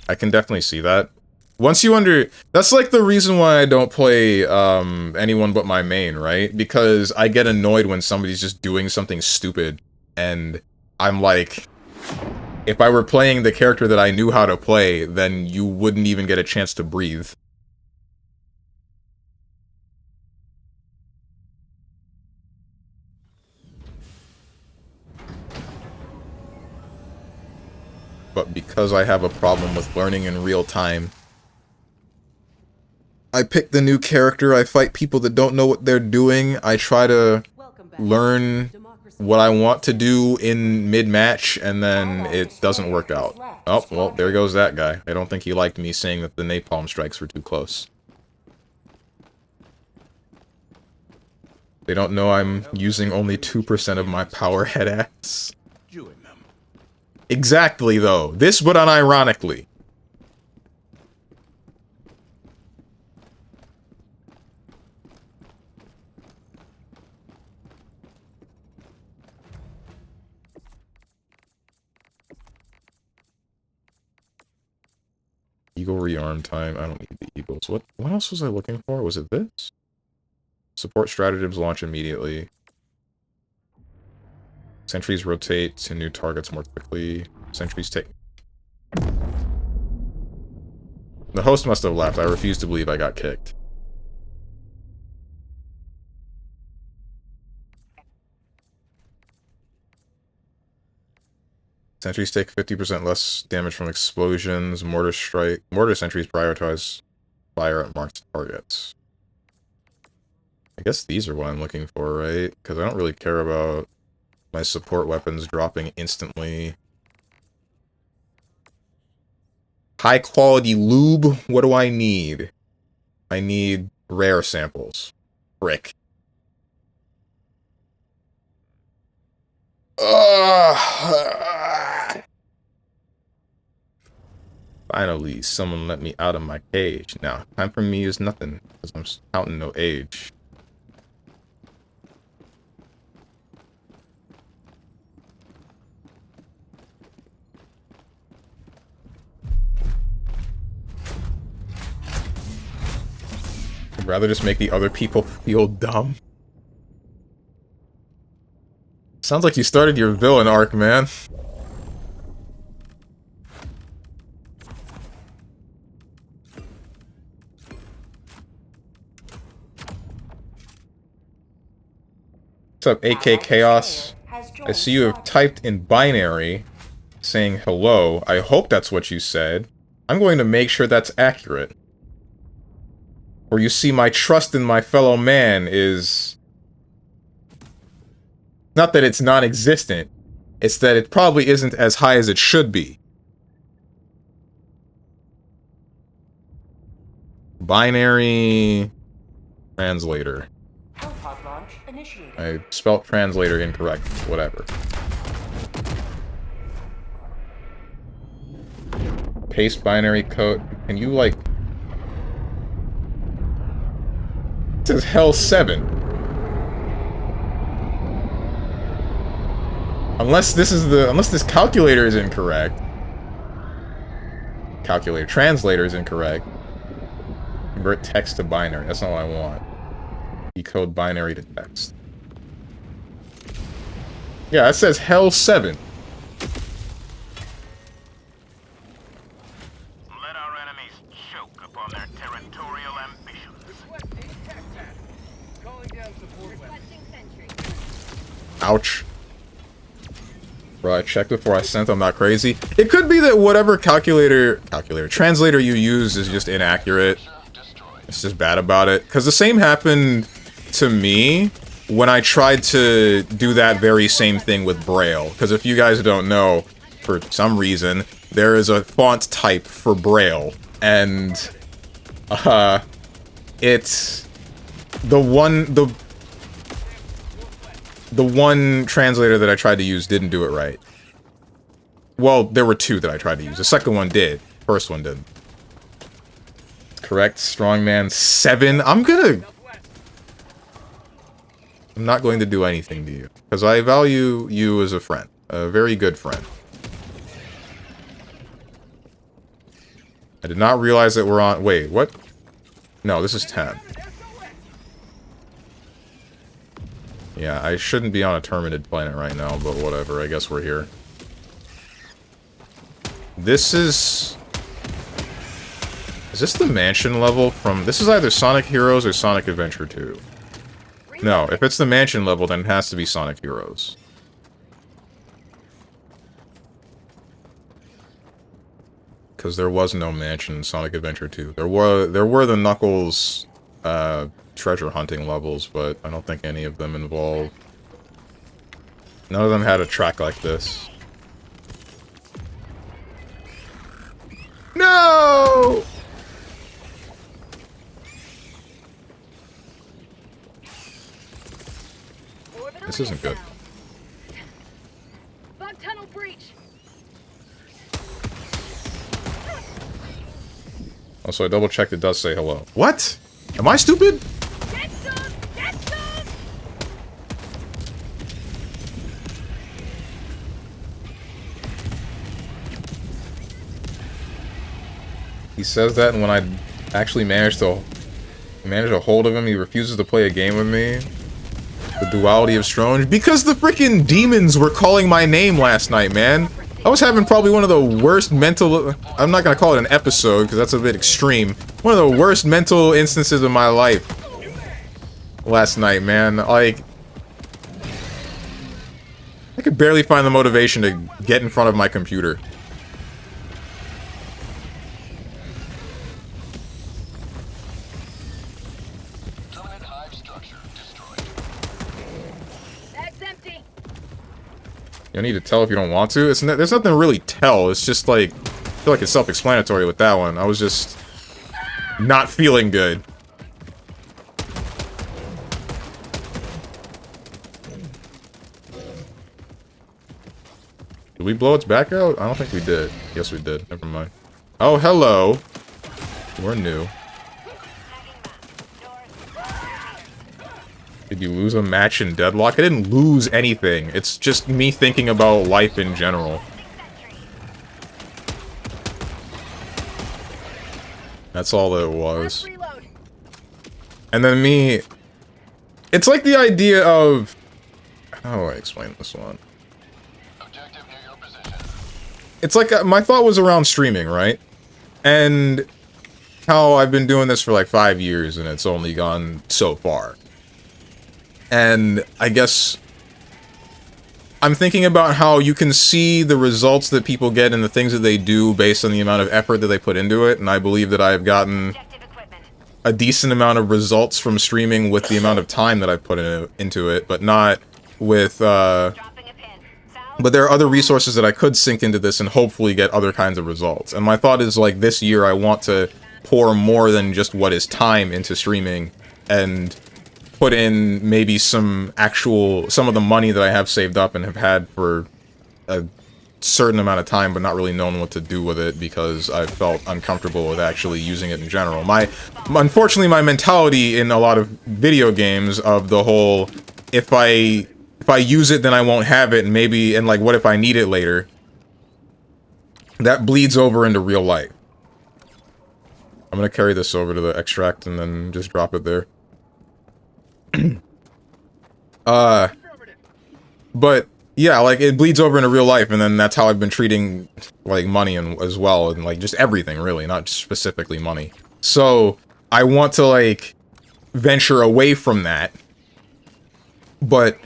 I can definitely see that. Once you that's like the reason why I don't play anyone but my main, right? Because I get annoyed when somebody's just doing something stupid, and I'm like, if I were playing the character that I knew how to play, then you wouldn't even get a chance to breathe. But because I have a problem with learning in real time, I pick the new character, I fight people that don't know what they're doing, I try to learn what I want to do in mid-match, and then it doesn't work out. Oh, well, there goes that guy. I don't think he liked me saying that the napalm strikes were too close. They don't know I'm using only 2% of my power head axe. Exactly, though. This, but unironically. Eagle rearm time. I don't need the eagles. What else was I looking for? Was it this? Support stratagems launch immediately. Sentries rotate to new targets more quickly. Sentries take... The host must have left. I refuse to believe I got kicked. Sentries take 50% less damage from explosions. Mortar sentries prioritize fire at marked targets. I guess these are what I'm looking for, right? Because I don't really care about my support weapons dropping instantly. High quality lube? What do I need? I need rare samples. Frick. Finally, someone let me out of my cage. Now, time for me is nothing, because I'm counting no age. Rather just make the other people feel dumb. Sounds like you started your villain arc, man. What's up, AK Chaos? I see you have typed in binary saying hello. I hope that's what you said. I'm going to make sure that's accurate. Or you see, my trust in my fellow man is... Not that it's non-existent. It's that it probably isn't as high as it should be. Binary... Translator. I spelt translator incorrect. Whatever. Paste binary code. Can you, like... It says Hell7. Unless this calculator is incorrect. Translator is incorrect. Convert text to binary. That's not what I want. Decode binary to text. Yeah, it says Hell7. Let our enemies choke upon their territorial ambitions. Requesting tac-tac. Calling down support weapon. Requesting sentry. Ouch. Bro, I checked before I sent, I'm not crazy. It could be that whatever translator you use is just inaccurate. It's just bad about it. Because the same happened to me when I tried to do that very same thing with Braille. Because if you guys don't know, for some reason, there is a font type for Braille. And, it's the one translator that I tried to use didn't do it right. Well, there were two that I tried to use. The second one did. First one didn't. Correct, StrongmanSteven. I'm not going to do anything to you. Because I value you as a friend. A very good friend. I did not realize that we're on... Wait, what? No, this is 10. Yeah, I shouldn't be on a terminated planet right now, but whatever, I guess we're here. This is... Is this the mansion level from... This is either Sonic Heroes or Sonic Adventure 2. No, if it's the mansion level, then it has to be Sonic Heroes. Because there was no mansion in Sonic Adventure 2. There were the Knuckles, treasure hunting levels, but I don't think any of them involved. None of them had a track like this. No! This isn't good. Bug tunnel breach. Also, I double-checked, it does say hello. What? Am I stupid? Get some! Get some! He says that, and when I actually manage a hold of him, he refuses to play a game with me. The duality of Strange. Because the freaking demons were calling my name last night, man. I was having probably one of the worst mental... I'm not gonna call it an episode, because that's a bit extreme. One of the worst mental instances of my life. Last night, man. Like... I could barely find the motivation to get in front of my computer. You don't need to tell if you don't want to. There's nothing to really tell. It's just like... I feel like it's self-explanatory with that one. I was just... not feeling good. Did we blow its back out? I don't think we did. Yes, we did. Never mind. Oh, hello. We're new. Did you lose a match in Deadlock? I didn't lose anything. It's just me thinking about life in general. That's all that it was. And then me... It's like the idea of... How do I explain this one? Objective near your position. It's like, my thought was around streaming, right? And how I've been doing this for like 5 years, and it's only gone so far. And I guess... I'm thinking about how you can see the results that people get and the things that they do based on the amount of effort that they put into it, and I believe that I've gotten Objective equipment. a decent amount of results from streaming with the amount of time that I put into it, but not with, Dropping a pin. South. but there are other resources that I could sink into this and hopefully get other kinds of results. And my thought is, like, this year I want to pour more than just what is time into streaming, and put in maybe some of the money that I have saved up and have had for a certain amount of time, but not really known what to do with it because I felt uncomfortable with actually using it in general. Unfortunately, my mentality in a lot of video games of the whole, if I use it, then I won't have it, and like, what if I need it later? That bleeds over into real life. I'm gonna carry this over to the extract and then just drop it there. But yeah, like, it bleeds over into real life, and then that's how I've been treating, like, money as well, and like just everything really, not just specifically money. So I want to, like, venture away from that, but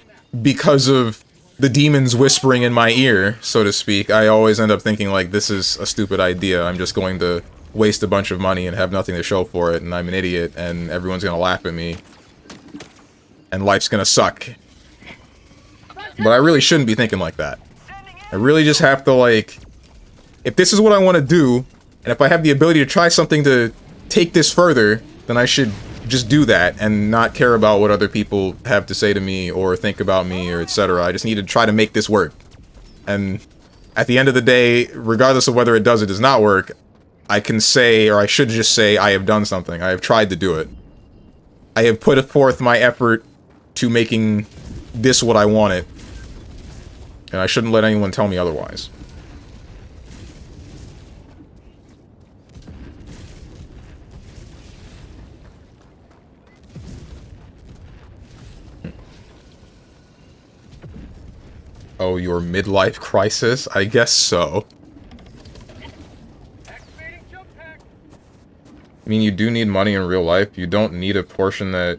because of the demons whispering in my ear, so to speak, I always end up thinking, like, this is a stupid idea. I'm just going to waste a bunch of money and have nothing to show for it, and I'm an idiot, and everyone's gonna laugh at me. And life's gonna suck. But I really shouldn't be thinking like that. I really just have to, like... If this is what I want to do, and if I have the ability to try something to take this further, then I should just do that, and not care about what other people have to say to me, or think about me, or etc. I just need to try to make this work. And at the end of the day, regardless of whether it does or does not work, I can say, or I should just say, I have done something. I have tried to do it. I have put forth my effort to making this what I wanted. And I shouldn't let anyone tell me otherwise. Oh, your midlife crisis? I guess so. Activating jump pack. I mean, you do need money in real life. You don't need a potion that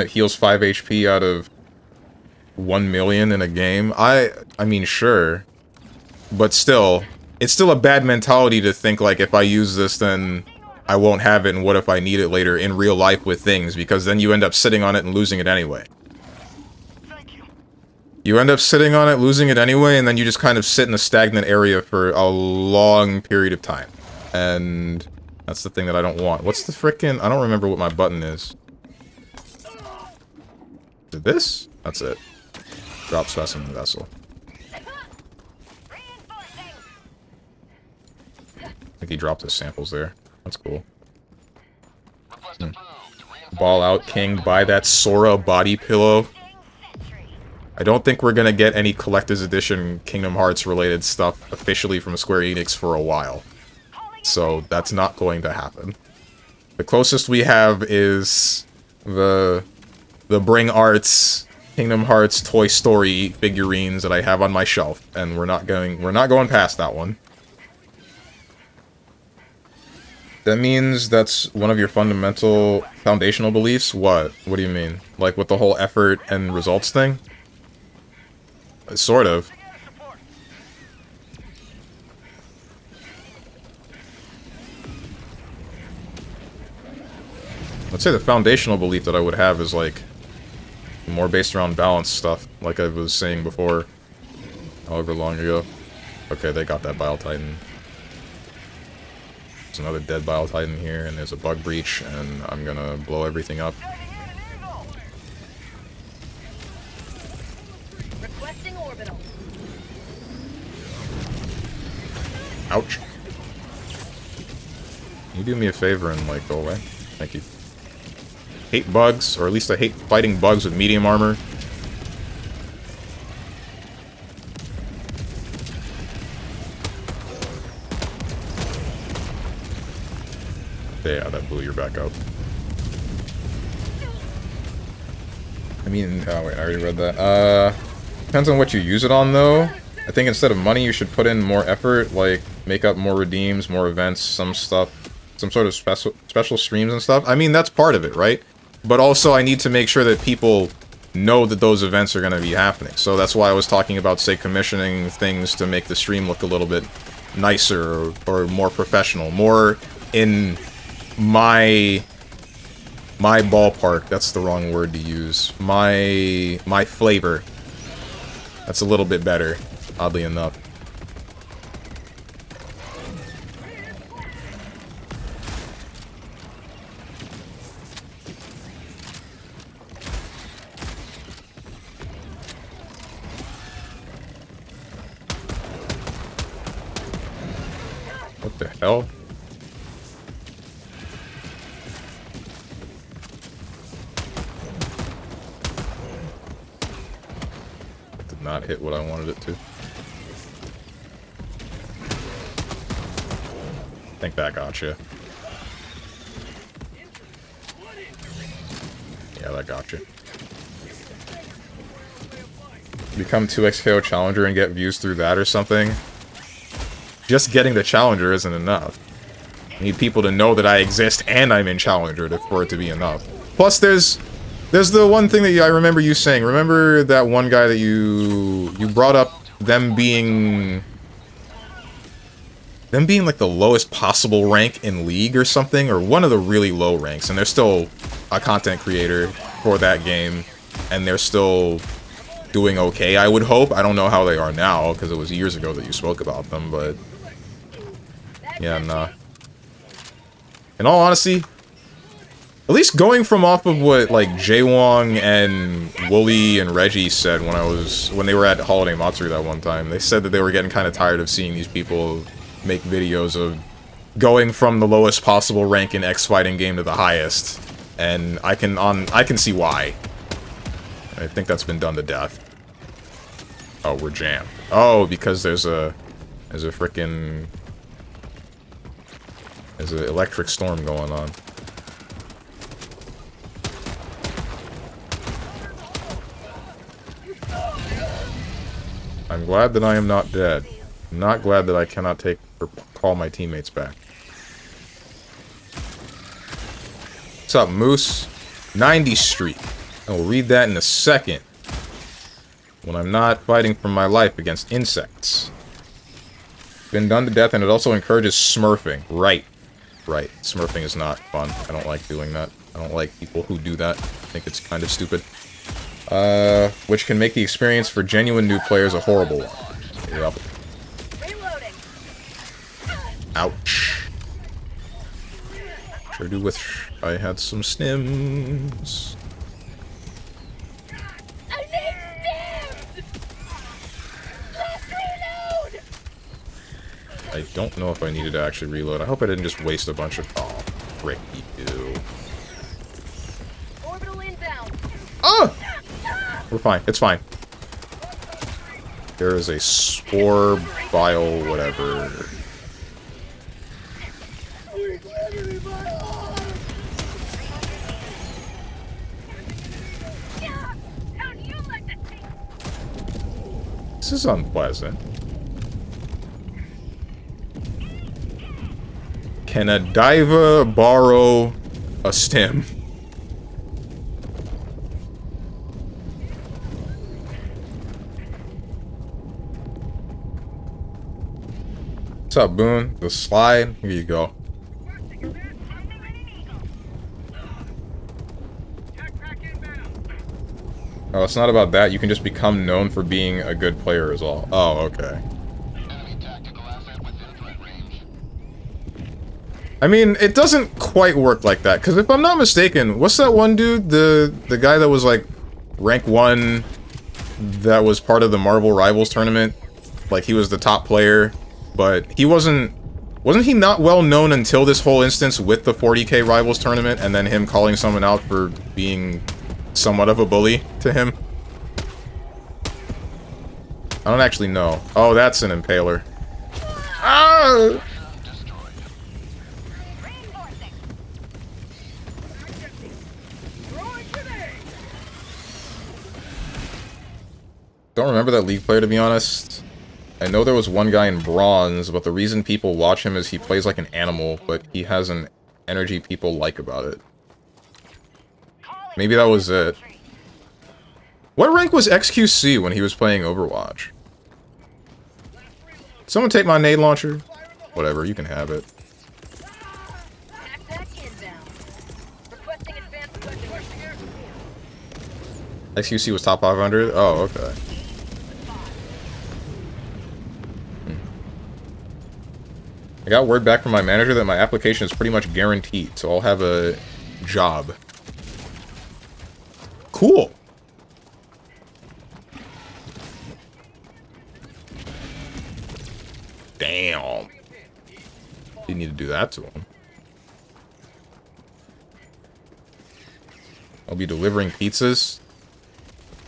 heals 5 HP out of 1 million in a game. I mean, sure. But still, it's still a bad mentality to think, like, if I use this, then I won't have it, and what if I need it later in real life with things, because then you end up sitting on it and losing it anyway. Thank you. You end up sitting on it, losing it anyway, and then you just kind of sit in a stagnant area for a long period of time. And that's the thing that I don't want. What's the frickin'... I don't remember what my button is. Is it this? That's it. Drop specimen vessel. I think he dropped his samples there. That's cool. Request approved. Reinforcements Ball out, King. Buy that Sora body pillow. I don't think we're gonna get any collector's edition Kingdom Hearts related stuff officially from Square Enix for a while. So that's not going to happen. The closest we have is the Bring Arts Kingdom Hearts Toy Story figurines that I have on my shelf, and we're not going past that one. That means that's one of your foundational beliefs? What? What do you mean? Like with the whole effort and results thing? Sort of. I'd say the foundational belief that I would have is, like, more based around balance stuff, like I was saying before, however long ago. Okay, they got that Bile Titan. There's another dead Bile Titan here, and there's a bug breach, and I'm gonna blow everything up. Requesting orbital. Ouch. Can you do me a favor and, like, go away? Thank you. Hate bugs, or at least I hate fighting bugs with medium armor. Yeah, that blew your back up. mean, oh wait, I already read that. Depends on what you use it on, though. I think instead of money, you should put in more effort, like make up more redeems, more events, some stuff, some sort of special streams and stuff. I mean, that's part of it, right? But also, I need to make sure that people know that those events are going to be happening. So that's why I was talking about, say, commissioning things to make the stream look a little bit nicer or more professional, more in my ballpark. That's the wrong word to use. My flavor. That's a little bit better, oddly enough. What the hell? Did not hit what I wanted it to. I think that got you. Yeah, that got you. Become 2xKO Challenger and get views through that or something. Just getting the Challenger isn't enough. I need people to know that I exist and I'm in Challenger for it to be enough. Plus, there's the one thing that I remember you saying. Remember that one guy that you brought up them being like the lowest possible rank in League or something, or one of the really low ranks, and they're still a content creator for that game, and they're still doing okay, I would hope. I don't know how they are now, because it was years ago that you spoke about them, but yeah, nah. In all honesty, at least going from off of what like Jaewong and Wooly and Reggie said when they were at Holiday Matsuri that one time, they said that they were getting kind of tired of seeing these people make videos of going from the lowest possible rank in X fighting game to the highest, and I can see why. I think that's been done to death. Oh, we're jammed. Oh, because there's an electric storm going on. I'm glad that I am not dead. I'm not glad that I cannot take or call my teammates back. What's up, Moose? 90 streak. I will read that in a second. When I'm not fighting for my life against insects. Been done to death, and it also encourages smurfing. Right. Right. Smurfing is not fun. I don't like doing that. I don't like people who do that. I think it's kind of stupid. Which can make the experience for genuine new players a horrible one. Yep. Reloading. Ouch. Sure do wish I had some stims. I need stamps! Let's reload! I don't know if I needed to actually reload. I hope I didn't just waste a bunch of... Oh, frick you. Orbital inbound. Ah! We're fine. It's fine. There is a spore, bile, whatever. How do you like to take? This is unpleasant. Can a diva borrow a stem? What's up, Boone? The slide? Here you go. Oh, it's not about that. You can just become known for being a good player as well. Oh, okay. I mean, it doesn't quite work like that, because if I'm not mistaken, what's that one dude? The guy that was, like, rank 1 that was part of the Marvel Rivals tournament? Like, he was the top player, but he wasn't he not well known until this whole instance with the 40k Rivals tournament, and then him calling someone out for being somewhat of a bully to him? I don't actually know. Oh, that's an impaler. Ah! Don't remember that League player, to be honest. I know there was one guy in bronze, but the reason people watch him is he plays like an animal, but he has an energy people like about it. Maybe that was it. What rank was XQC when he was playing Overwatch? Someone take my nade launcher? Whatever, you can have it. XQC was top 500? Oh, okay. I got word back from my manager that my application is pretty much guaranteed, so I'll have a job. Cool! Damn. Didn't need to do that to him. I'll be delivering pizzas.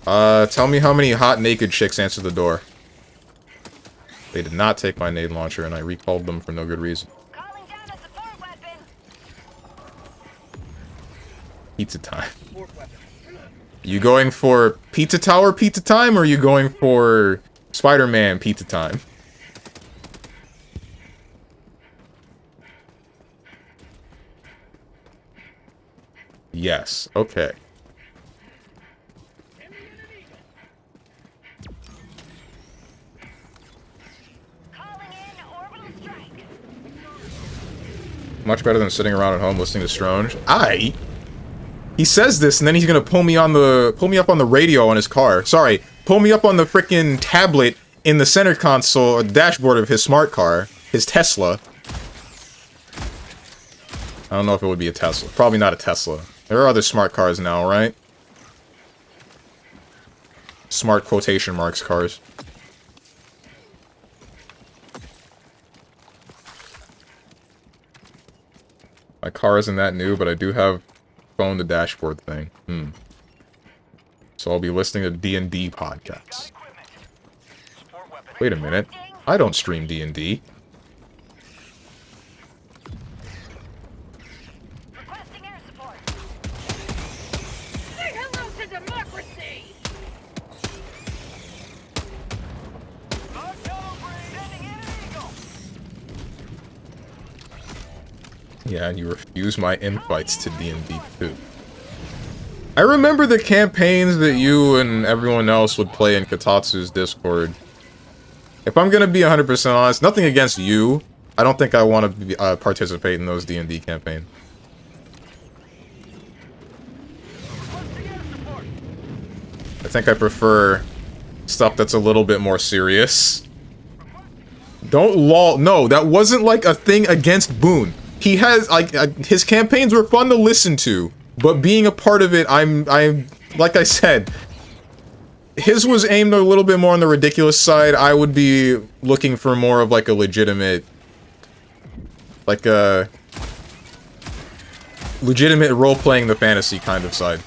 Tell me how many hot naked chicks answered the door. They did not take my nade launcher, and I recalled them for no good reason. Calling down a support weapon. Pizza time. You going for Pizza Tower pizza time, or are you going for Spider-Man pizza time? Yes. Okay. Much better than sitting around at home listening to Strange. He says this, and then he's gonna pull me up on the radio on his car. Sorry, pull me up on the frickin' tablet in the center console or the dashboard of his smart car, his Tesla. I don't know if it would be a Tesla. Probably not a Tesla. There are other smart cars now, right? Smart quotation marks cars. My car isn't that new, but I do have phone to dashboard thing. So I'll be listening to D&D podcasts. Wait a minute. I don't stream D&D. Requesting air support. Say hello to democracy! Sending in an eagle. Yeah, and you refuse my invites to D&D too. I remember the campaigns that you and everyone else would play in Kotatsu's Discord. If I'm gonna be 100% honest, nothing against you. I don't think I want to participate in those D&D campaigns. I think I prefer stuff that's a little bit more serious. Don't lol. No, that wasn't like a thing against Boone. He has, like, his campaigns were fun to listen to, but being a part of it, I'm, like I said, his was aimed a little bit more on the ridiculous side. I would be looking for more of, like, a legitimate, like, a legitimate role-playing the fantasy kind of side.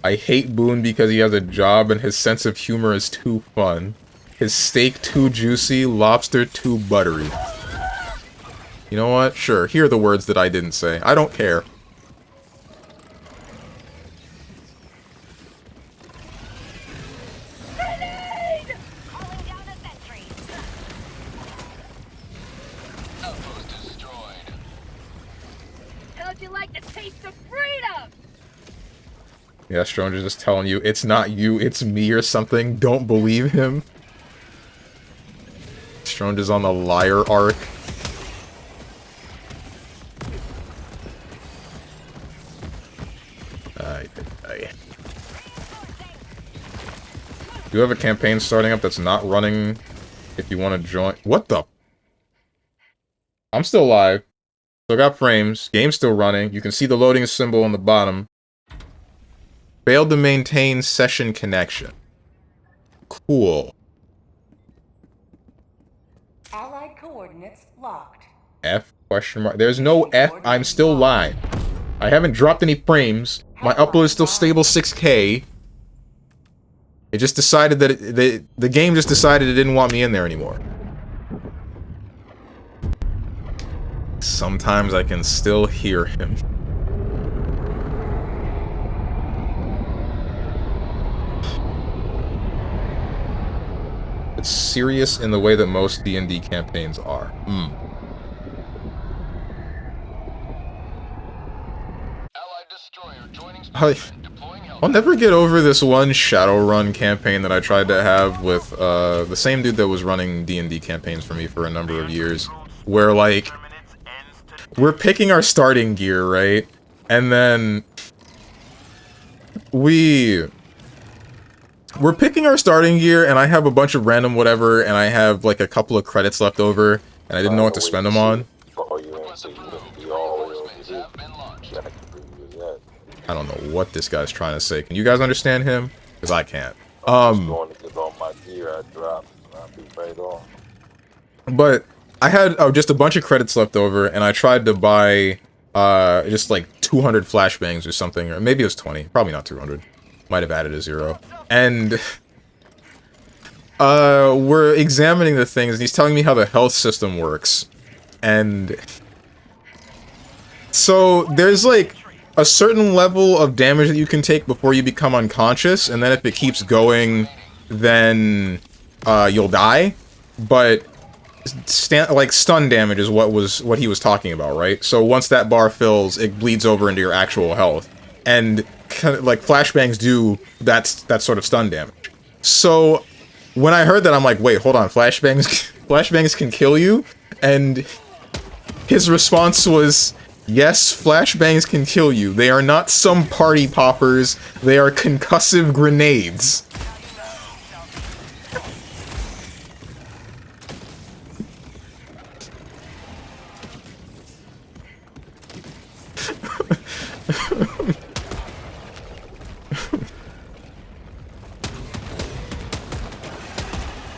I hate Boone because he has a job and his sense of humor is too fun. His steak too juicy, lobster too buttery. You know what? Sure, here are the words that I didn't say. I don't care. Grenade! Calling down a sentry. Outpost destroyed. How'd you like the taste of freedom? Yeah, Stranger's just telling you, it's not you, it's me or something. Don't believe him. Stranger's on the liar arc. Do you have a campaign starting up that's not running if you want to join? What the? I'm still live. Still got frames. Game's still running. You can see the loading symbol on the bottom. Failed to maintain session connection. Cool. Allied coordinates locked. F question mark. There's no F. I'm still live. I haven't dropped any frames. My upload is still stable 6K. It just decided that the game just decided it didn't want me in there anymore. Sometimes I can still hear him. It's serious in the way that most D&D campaigns are. Allied destroyer joining I'll squadron, deploying never get over this one Shadowrun campaign that I tried to have with the same dude that was running D&D campaigns for me for a number of years. Where, like, we're picking our starting gear, right? And then we're picking our starting gear, and I have a bunch of random whatever, and I have, like, a couple of credits left over, and I didn't know what to spend them on. I don't know what this guy's trying to say. Can you guys understand him? Because I can't. But I had just a bunch of credits left over, and I tried to buy just like 200 flashbangs or something, or maybe it was 20. Probably not 200. Might have added a 0. And we're examining the things, and he's telling me how the health system works. And so there's like a certain level of damage that you can take before you become unconscious, and then if it keeps going, then you'll die. But like stun damage is what he was talking about, right? So once that bar fills, it bleeds over into your actual health, and kind of, like flashbangs do that sort of stun damage. So when I heard that, I'm like, wait, hold on, flashbangs can kill you? And his response was, yes, flashbangs can kill you. They are not some party poppers. They are concussive grenades.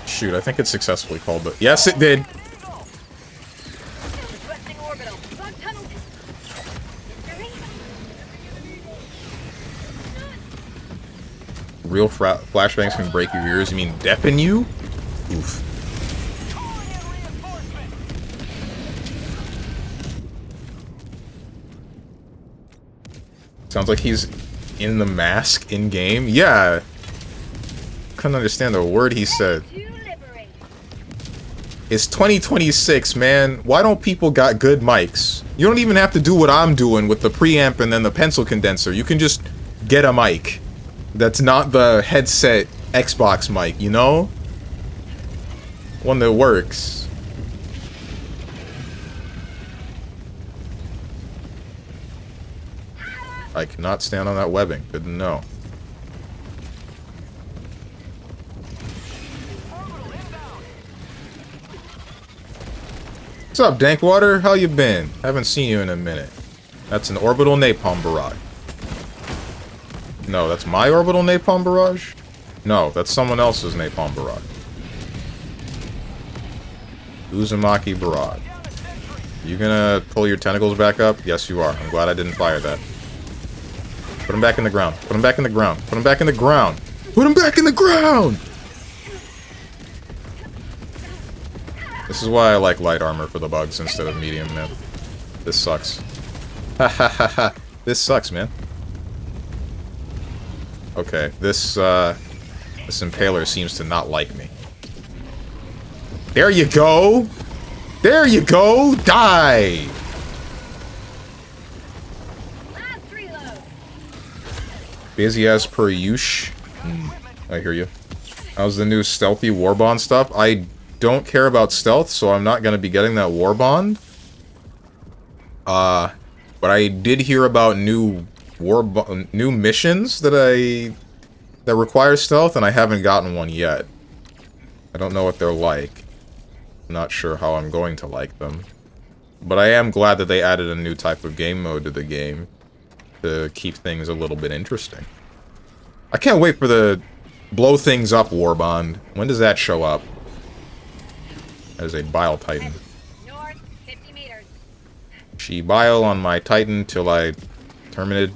Shoot, I think it successfully called it. Yes, it did. Requesting orbital. Bug tunnel. Real flashbangs can break your ears. You mean deafen you? Oof. Sounds like he's in the mask in-game. Yeah. Couldn't understand a word he said. It's 2026, man. Why don't people got good mics? You don't even have to do what I'm doing with the preamp and then the pencil condenser. You can just get a mic that's not the headset Xbox mic, you know? One that works. I cannot stand on that webbing. Good to know. What's up, Dankwater? How you been? Haven't seen you in a minute. That's an orbital napalm barrage. No, that's my orbital napalm barrage? No, that's someone else's napalm barrage. Uzumaki barrage. You gonna pull your tentacles back up? Yes, you are. I'm glad I didn't fire that. Put him back in the ground. Put him back in the ground. Put him back in the ground. Put him back in the ground! This is why I like light armor for the bugs instead of medium, man. This sucks. Ha ha ha ha. This sucks, man. Okay, this impaler seems to not like me. There you go! There you go! Die! Last reload. Busy as per usual. I hear you. How's the new stealthy warbond stuff? I don't care about stealth, so I'm not gonna be getting that warbond. But I did hear about new missions that require stealth, and I haven't gotten one yet. I don't know what they're like. I'm not sure how I'm going to like them. But I am glad that they added a new type of game mode to the game to keep things a little bit interesting. I can't wait for the blow things up warbond. When does that show up? As a Bile Titan. North, 50 meters. She Bile on my Titan till I terminated.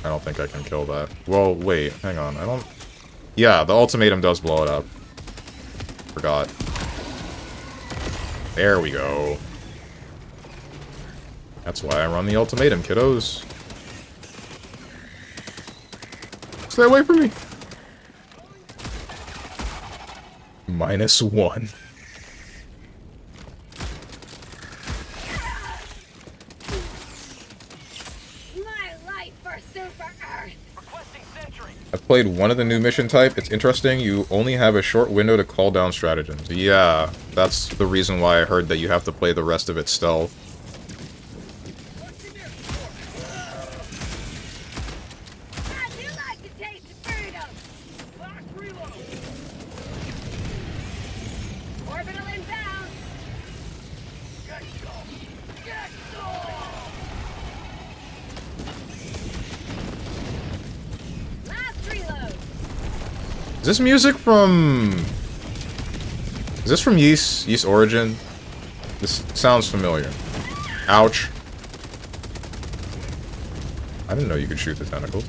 I don't think I can kill that. Well, wait, hang on. I don't... Yeah, the ultimatum does blow it up. Forgot. There we go. That's why I run the ultimatum, kiddos. Stay away from me! -1. My life for Super Earth. Requesting sentry. I've played one of the new mission type. It's interesting. You only have a short window to call down stratagems. Yeah, that's the reason why I heard that you have to play the rest of it stealth. I do like to taste the freedom. Lock reload. Orbital inbound. Get some. Get some. Last reload. Is this music from... Is this from Yeast Origin? This sounds familiar. Ouch. I didn't know you could shoot the tentacles.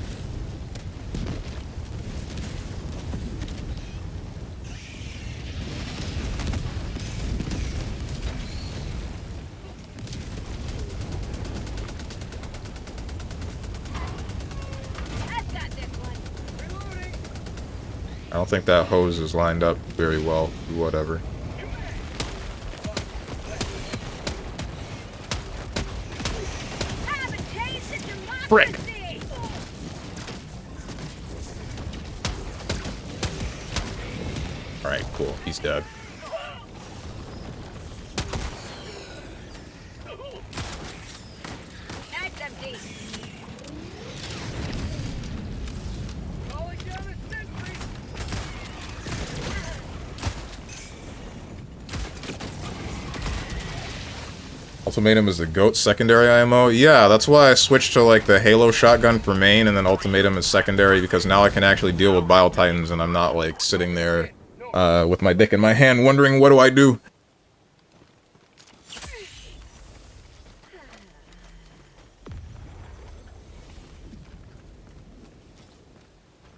I've got this one. Reloading. I don't think that hose is lined up very well. Whatever. Have a taste of democracy. Frick. Alright, cool. He's dead. That's empty. Calling down a sentry. Ultimatum is the GOAT secondary IMO? Yeah, that's why I switched to like the Halo shotgun for main and then Ultimatum is secondary because now I can actually deal with Bile Titans and I'm not like sitting there with my dick in my hand wondering what do I do?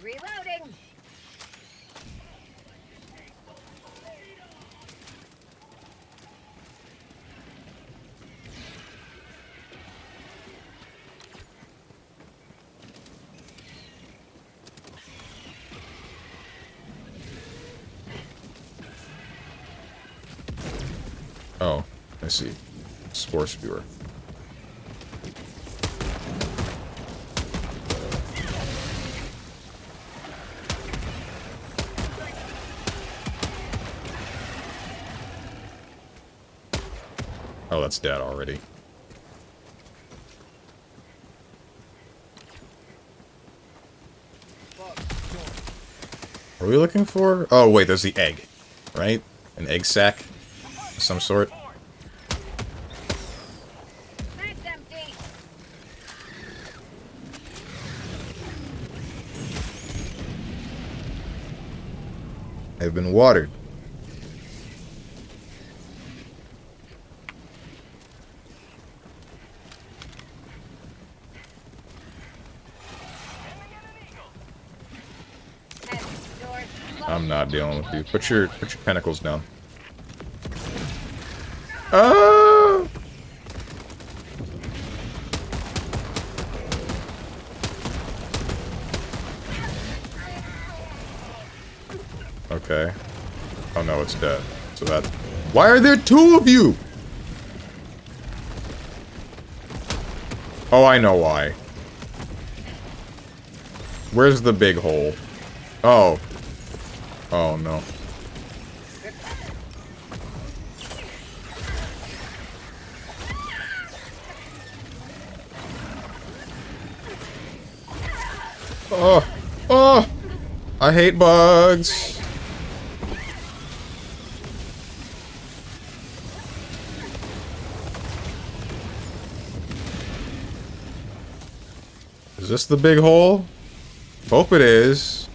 Reloading. Oh, I see. Spore Spewer. Oh, that's dead already. What are we looking for? Oh, wait, there's the egg. Right? An egg sac of some sort. That's empty. I've been watered. I'm not dealing with you. Put your tentacles down. Ah! Okay. Oh no, it's dead. So that... Why are there two of you? Oh, I know why. Where's the big hole? Oh. Oh no. Oh. Oh. I hate bugs. Is this the big hole? Hope it is.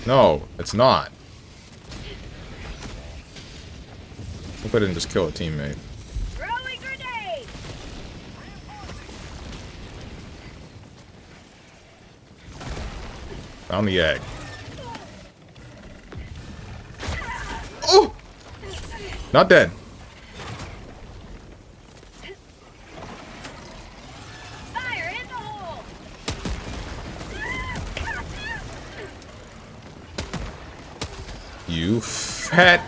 No, it's not. Hope I didn't just kill a teammate. Throwing grenade. Found the egg. Not dead. Fire in the hole! You fat,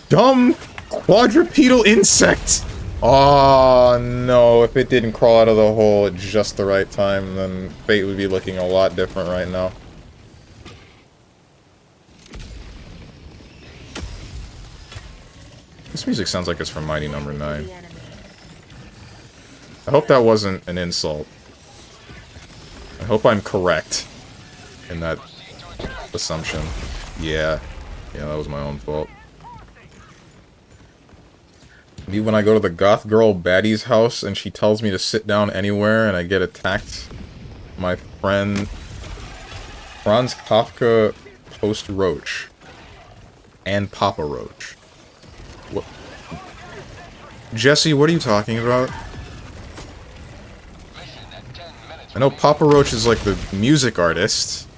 dumb quadrupedal insect! Oh no, if it didn't crawl out of the hole at just the right time, then fate would be looking a lot different right now. This music sounds like it's from Mighty Number 9. I hope that wasn't an insult. I hope I'm correct in that assumption. Yeah, that was my own fault. Maybe when I go to the goth girl baddie's house and she tells me to sit down anywhere and I get attacked, my friend Franz Kafka Post Roach and Papa Roach. What? Jesse, what are you talking about? I know Papa Roach is like the music artist.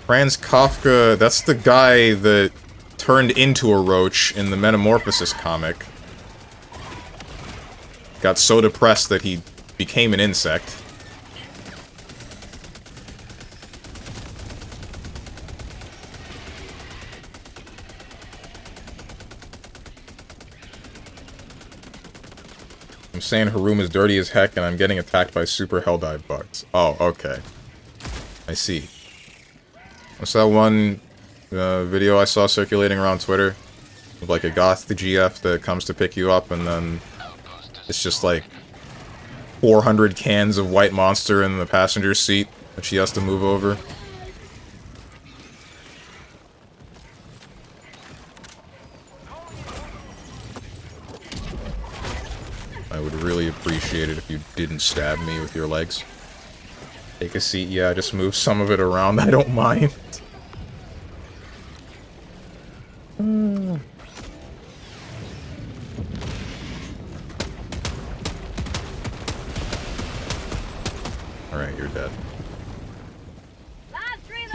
Franz Kafka, that's the guy that turned into a roach in the Metamorphosis comic. Got so depressed that he became an insect. I'm saying Harum is dirty as heck and I'm getting attacked by super Helldive bugs. Oh, okay. I see. What's that one video I saw circulating around Twitter? Of like a goth GF that comes to pick you up and then it's just like 400 cans of White Monster in the passenger seat that she has to move over. I would really appreciate it if you didn't stab me with your legs. Take a seat, yeah, just move some of it around, I don't mind. Alright, you're dead.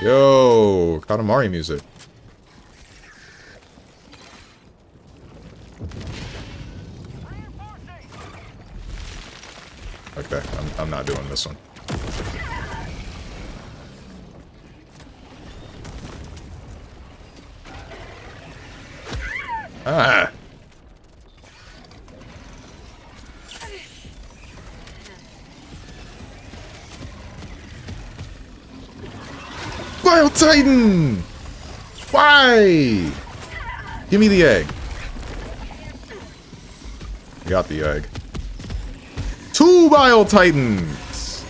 Yo, Katamari music. Okay, I'm not doing this one. Ah! Bile Titan! Why? Give me the egg. Got the egg. 2 Bile Titans!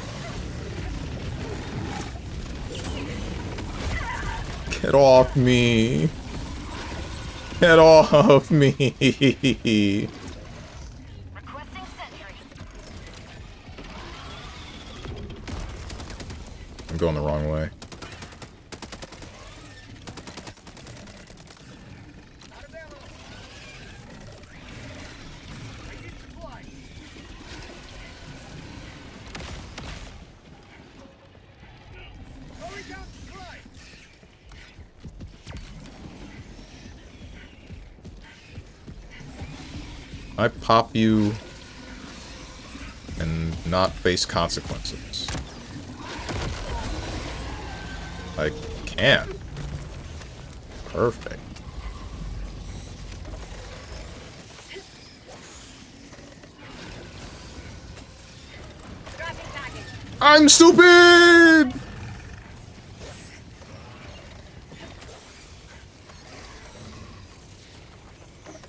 Get off me. Get off me. Requesting sentry. I'm going the wrong way. I pop you and not face consequences. I can. Perfect. I'm stupid!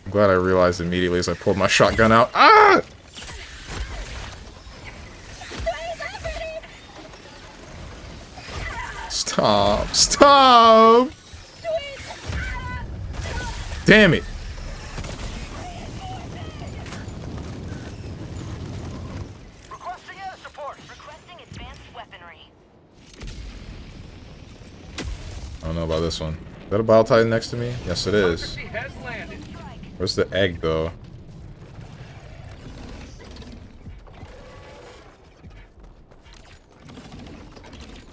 I'm glad I realized immediately as I pulled my shotgun out. Ah! Stop. Stop! Damn it. Requesting air support. Requesting advanced weaponry. I don't know about this one. Is that a Bile Titan next to me? Yes, it is. Prophecy has landed. Where's the egg, though?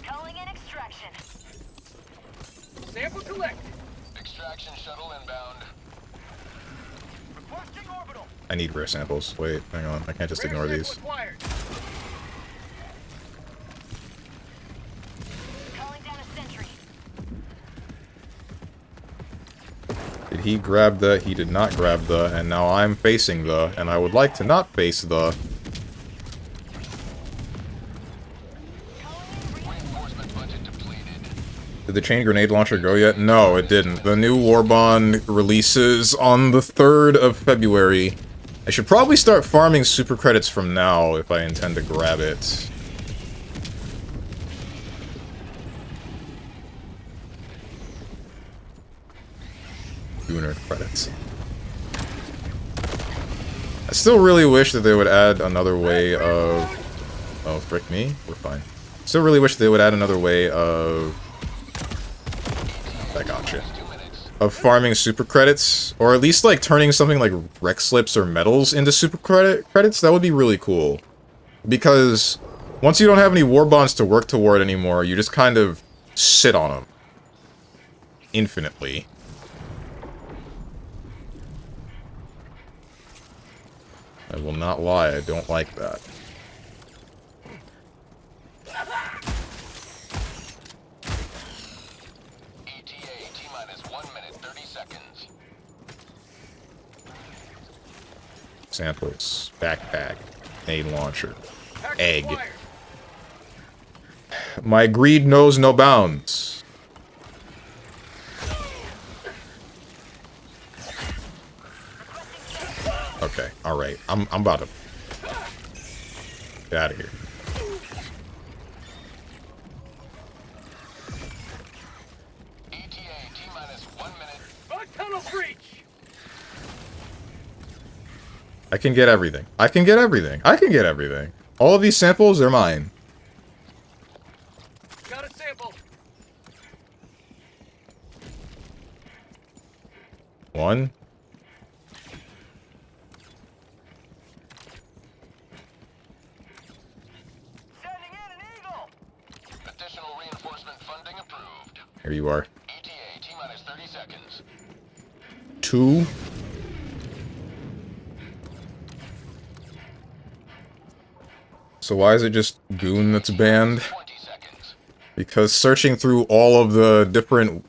Calling in extraction. Sample collected. Extraction shuttle inbound. Requesting orbital. I need rare samples. Wait, hang on. I can't just ignore these. Acquired. Calling down a sentry. Did he grab the? He did not grab the, and now I'm facing the, and I would like to not face the. Reinforcement budget depleted. Did the chain grenade launcher go yet? No, it didn't. The new Warbond releases on the 3rd of February. I should probably start farming super credits from now if I intend to grab it. Gooner credits. I still really wish that they would add another way of... Oh, frick me? We're fine. Still really wish they would add another way of... I gotcha. Of farming super credits, or at least like turning something like rec slips or medals into super credits. That would be really cool. Because once you don't have any war bonds to work toward anymore, you just kind of sit on them. Infinitely. I will not lie, I don't like that. ETA T-minus 1 minute 30 seconds. Samples, backpack, grenade launcher, egg. My greed knows no bounds. Okay, alright. I'm about to get out of here. ETA T-minus 1 minute. Tunnel breach. I can get everything. I can get everything. I can get everything. All of these samples, they're mine. Got a sample. One. Sending in an eagle. Additional reinforcement funding approved. Here you are. ETA T-minus 30 seconds. 2. So why is it just Goon that's banned? 20 seconds. Because searching through all of the different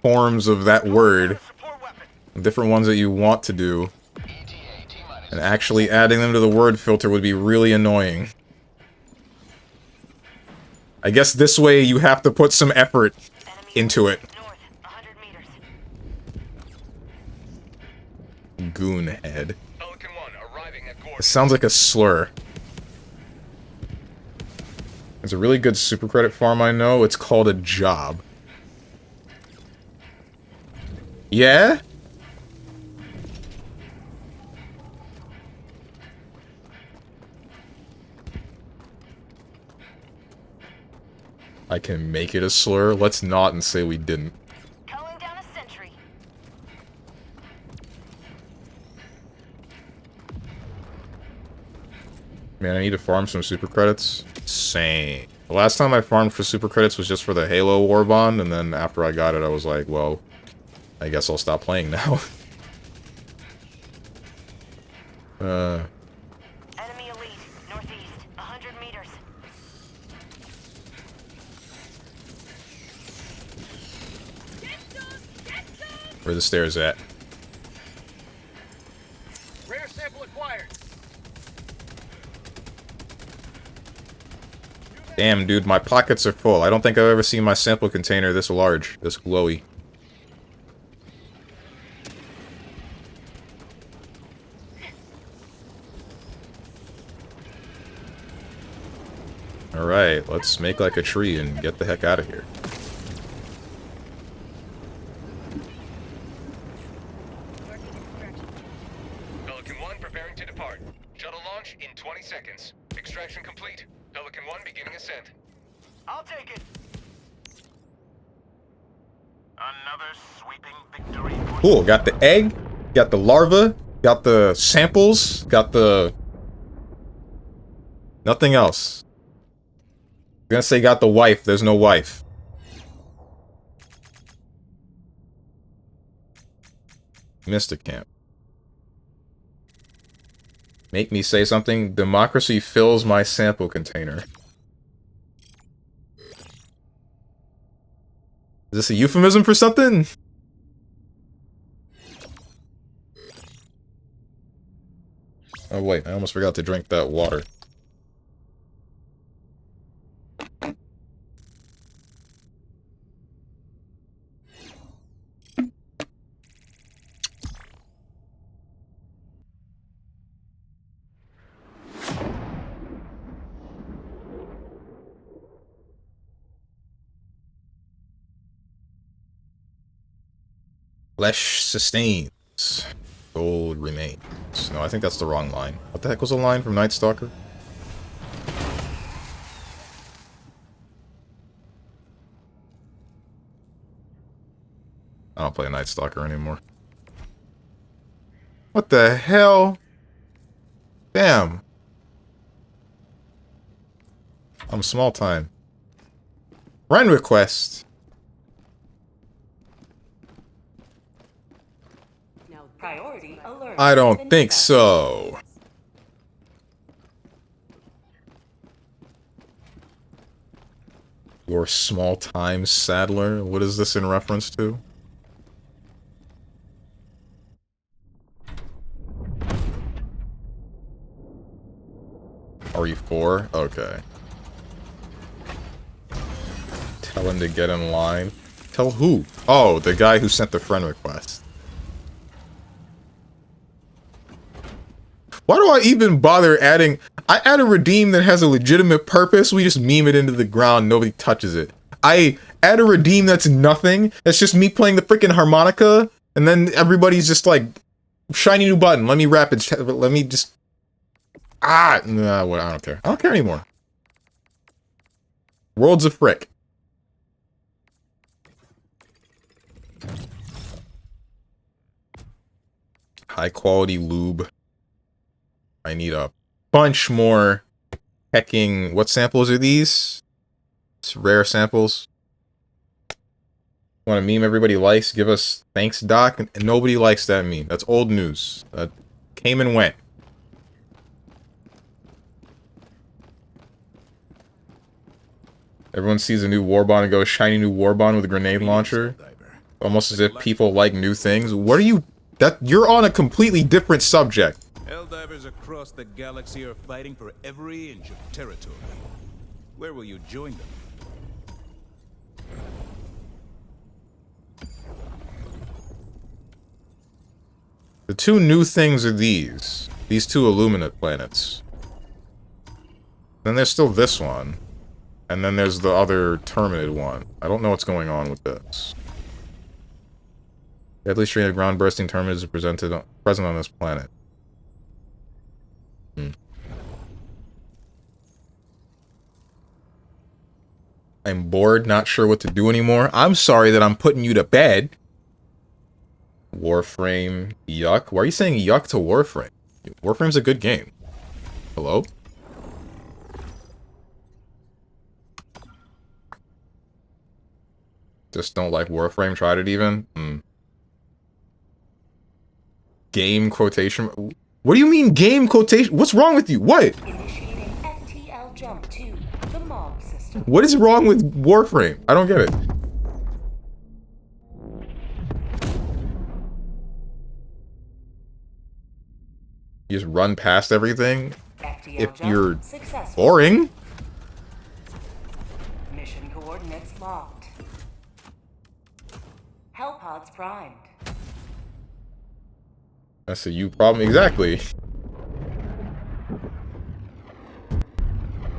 forms of that word, Support weapon. different ones that you want to do, ETA T-minus. and actually adding them to the word filter would be really annoying. I guess this way you have to put some effort Enemy into it. north, 100 meters. Goon head. Pelican 1 arriving at It Gordon. sounds like a slur. There's a really good super credit farm I know. It's called a job. Yeah? I can make it a slur. Let's not and say we didn't. Calling down a sentry. Man, I need to farm some super credits. Same. The last time I farmed for super credits was just for the Halo War Bond, and then after I got it, I was like, well, I guess I'll stop playing now. Enemy elite, northeast, 100 meters. Where the stairs at? Rare sample acquired. Damn, dude, my pockets are full. I don't think I've ever seen my sample container this large, this glowy. Alright, let's make like a tree and get the heck out of here. Pelican 1 preparing to depart. Shuttle launch in 20 seconds. Extraction complete. Pelican 1 beginning ascent. I'll take it. Another sweeping victory. For Cool, got the egg, got the larva, got the samples, got the... Nothing else. I'm gonna say got the wife, there's no wife. Mystic Camp. Make me say something. Democracy fills my sample container. Is this a euphemism for something? Oh wait, I almost forgot to drink that water. Flesh sustains. Gold remains. No, I think that's the wrong line. What the heck was the line from Night Stalker? I don't play Night Stalker anymore. What the hell? Damn. I'm small time. Friend request. Priority alert. I don't think so. Your small time saddler? What is this in reference to? Are you 4? Okay. Tell him to get in line. Tell who? Oh, the guy who sent the friend request. Why do I even bother adding... I add a redeem that has a legitimate purpose, we just meme it into the ground, nobody touches it. I add a redeem that's nothing, it's just me playing the freaking harmonica, and then everybody's just like, shiny new button, let me rap it, let me just... Ah! Nah, what, I don't care. I don't care anymore. World's a frick. High quality lube. I need a bunch more hecking... What samples are these? It's rare samples. Want a meme everybody likes? Give us thanks, Doc. And nobody likes that meme. That's old news. That came and went. Everyone sees a new warbond and goes, shiny new warbond with a grenade launcher. Almost as if people like new things. What are you... You're on a completely different subject. Helldivers across the galaxy are fighting for every inch of territory. Where will you join them? The two new things are these. These two Illuminate planets. Then there's still this one. And then there's the other Terminid one. I don't know what's going on with this. Deadly strain of ground-bursting Terminids are present on this planet. I'm bored, not sure what to do anymore. I'm sorry that I'm putting you to bed. Warframe, yuck. Why are you saying yuck to Warframe? Warframe's a good game. Hello? Just don't like Warframe, tried it even? Game quotation... What do you mean game quotation? What's wrong with you? What? Initiating FTL jump to the mob system. What is wrong with Warframe? I don't get it. You just run past everything? FTL If jump you're successful. boring? Mission coordinates locked. Hellpods primed. That's a you problem. Exactly.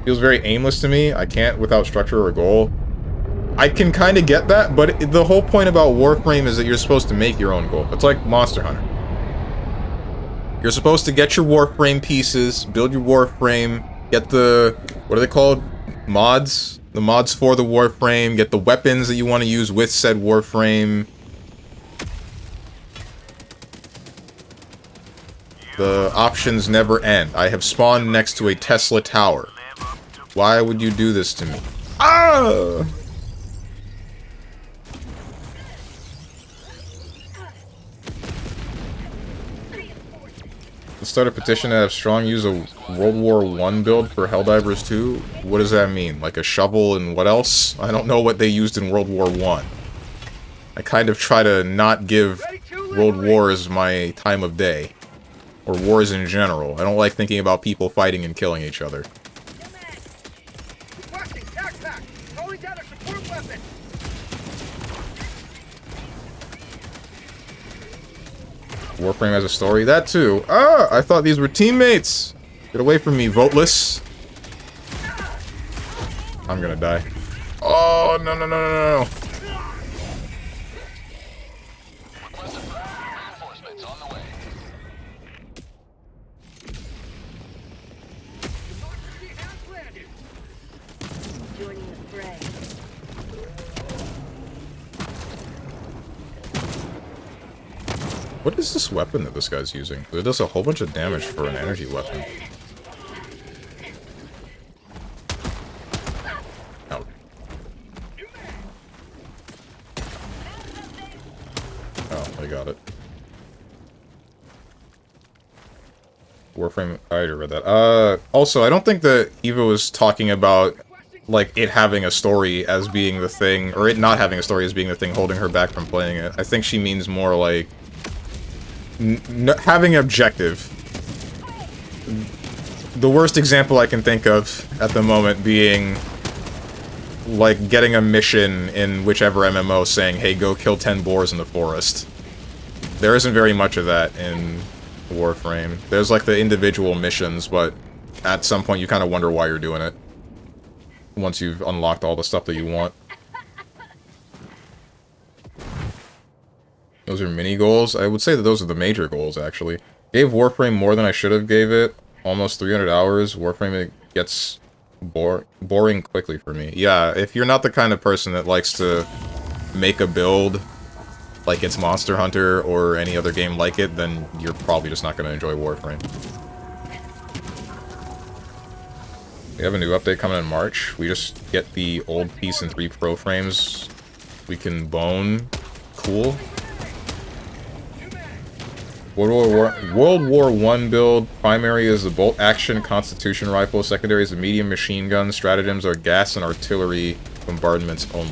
Feels very aimless to me. I can't without structure or goal. I can kind of get that, but the whole point about Warframe is that you're supposed to make your own goal. It's like Monster Hunter. You're supposed to get your Warframe pieces, build your Warframe, get the... What are they called? Mods? The mods for the Warframe, get the weapons that you want to use with said Warframe. The options never end. I have spawned next to a Tesla tower. Why would you do this to me? Ah! Let's start a petition to have Strong use a World War I build for Helldivers 2. What does that mean? Like a shovel and what else? I don't know what they used in World War I. I kind of try to not give World Wars my time of day. Or wars in general. I don't like thinking about people fighting and killing each other. Warframe has a story? That too. Ah! I thought these were teammates! Get away from me, voteless. I'm gonna die. Oh, no, no, no, no, no. Reinforcements on the way. Joining the fray. What is this weapon that this guy's using? It does a whole bunch of damage for an energy weapon. Oh. Oh, I got it. Warframe, I already read that. Also, I don't think that Eva was talking about, like, it having a story as being the thing, or it not having a story as being the thing holding her back from playing it. I think she means more like having an objective. The worst example I can think of at the moment being, like, getting a mission in whichever MMO saying, hey, go kill 10 boars in the forest. There isn't very much of that in Warframe. There's, like, the individual missions, but at some point you kind of wonder why you're doing it. Once you've unlocked all the stuff that you want. Those are mini goals? I would say that those are the major goals, actually. Gave Warframe more than I should have gave it. Almost 300 hours. Warframe, it gets boring quickly for me. Yeah, if you're not the kind of person that likes to make a build like it's Monster Hunter or any other game like it, then you're probably just not going to enjoy Warframe. We have a new update coming in March. We just get the old piece and 3 Pro frames. We can bone. Cool. World War I build. Primary is the bolt action Constitution rifle. Secondary is the medium machine gun. Stratagems are gas and artillery bombardments only.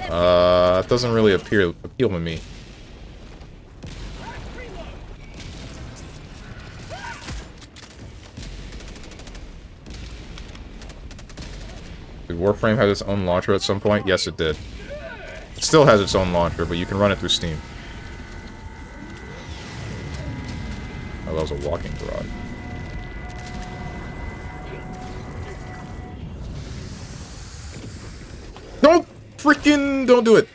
That doesn't really appeal to me. Did Warframe have its own launcher at some point? Yes, it did. It still has its own launcher, but you can run it through Steam. Oh, that was a walking garage. Don't do it!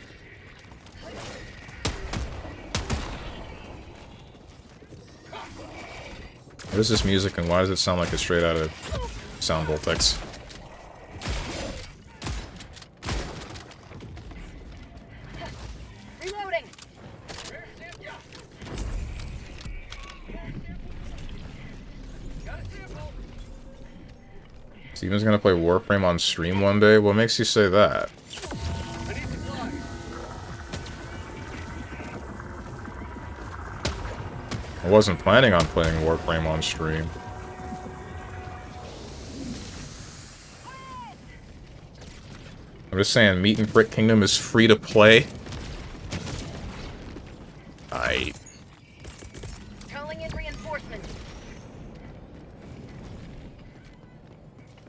What is this music and why does it sound like it's straight out of Sound Vortex? Reloading. Steven's gonna play Warframe on stream one day? What makes you say that? I wasn't planning on playing Warframe on stream. I'm just saying, Meat and Frick Kingdom is free to play. Calling in reinforcements.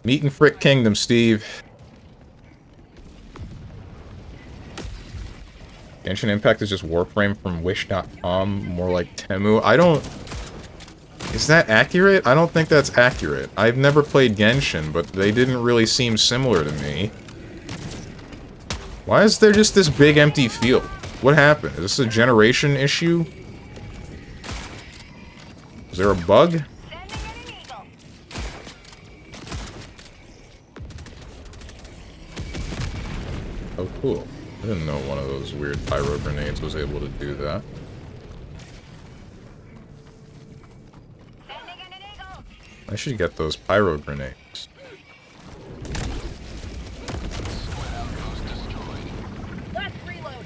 Meat and Frick Kingdom, Steve. Genshin Impact is just Warframe from Wish.com, more like Temu. I don't... Is that accurate? I don't think that's accurate. I've never played Genshin, but they didn't really seem similar to me. Why is there just this big empty field? What happened? Is this a generation issue? Is there a bug? Oh, cool. I didn't know one of those weird pyro grenades was able to do that. I should get those pyro grenades. Last reload.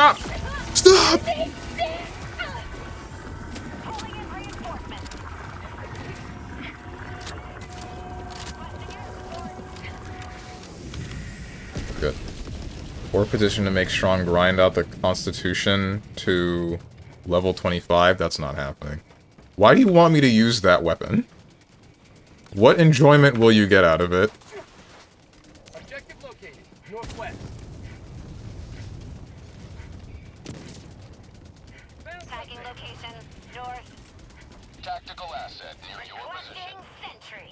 Stop! Stop! Pulling in reinforcements. Good. Or position to make strong grind out the Constitution to level 25. That's not happening. Why do you want me to use that weapon? What enjoyment will you get out of it? Objective located. Northwest. Tagging location. North. Tactical asset near your Requesting position. sentry.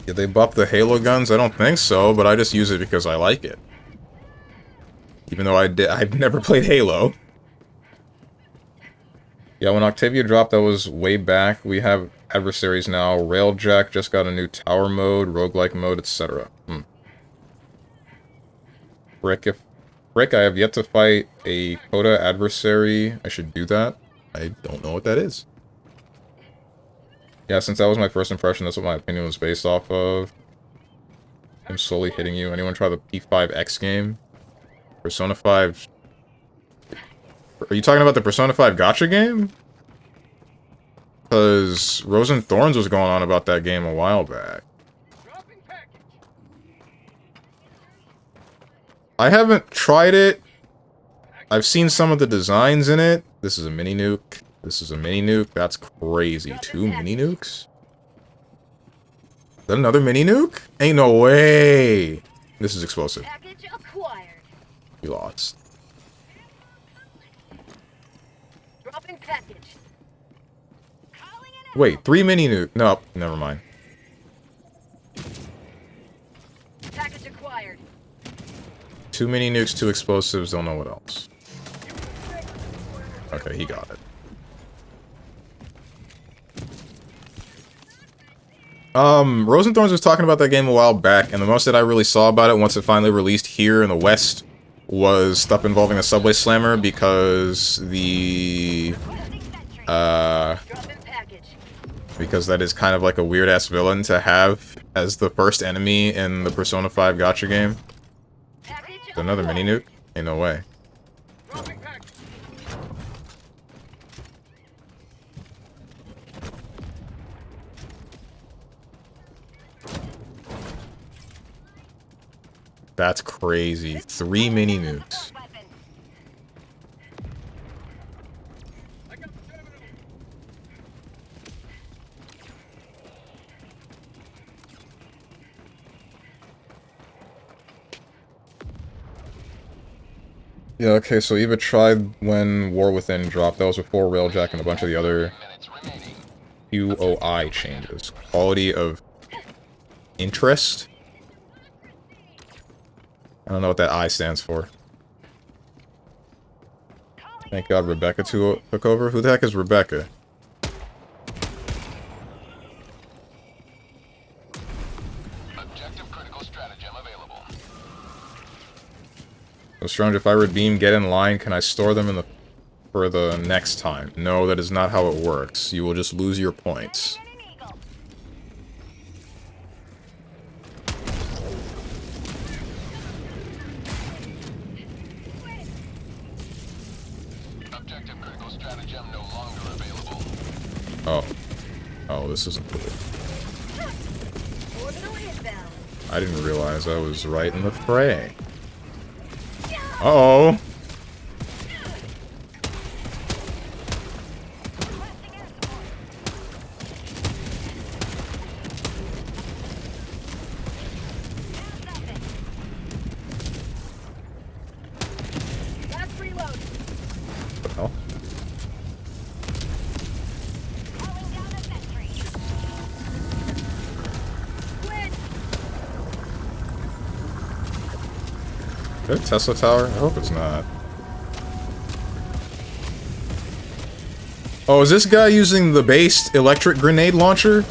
Did they buff the Halo guns? I don't think so, but I just use it because I like it. Even though I've never played Halo. Yeah, when Octavia dropped, that was way back. We have adversaries now. Railjack just got a new tower mode, roguelike mode, etc. Frick, I have yet to fight a Coda adversary. I should do that. I don't know what that is. Yeah, since that was my first impression, that's what my opinion was based off of. I'm slowly hitting you. Anyone try the P5X game? Persona 5... Are you talking about the Persona 5 gacha game? Because Rose and Thorns was going on about that game a while back. Dropping package. I haven't tried it. I've seen some of the designs in it. This is a mini nuke. This is a mini nuke. That's crazy. 2 mini nukes? Is that another mini nuke? Ain't no way. This is explosive. Package acquired. We lost. Dropping package. Wait, 3 mini nuke. Nope, never mind. Package acquired. 2 mini nukes, 2 explosives, don't know what else. Okay, he got it. Rose and Thorns was talking about that game a while back, and the most that I really saw about it once it finally released here in the West was stuff involving the Subway Slammer, because the... Dropping package. because that is kind of like a weird-ass villain to have as the first enemy in the Persona 5 gacha game. Package. Another mini nuke? Ain't no way. Dropping package. That's crazy. 3 mini nukes. Weapon. I got 7 of them. Yeah, okay, so Eva tried when War Within dropped. That was before Railjack and a bunch of the other Minutes remaining. QOI changes. Quality of interest? I don't know what that I stands for. Thank God Rebecca took over. Who the heck is Rebecca? Objective critical stratagem available. So Strange, if I redeem get in line, can I store them in the for the next time? No, that is not how it works. You will just lose your points. An eagle. Objective critical stratagem no longer available. Oh. Oh, this isn't cool. Orbital inbound. I didn't realize I was right in the fray. Uh-oh. Requesting air support. Down something. Last reload. What the hell? Calling down a sentry. Quit. Is that a Tesla tower? I hope it's not. Oh, is this guy using the base electric grenade launcher?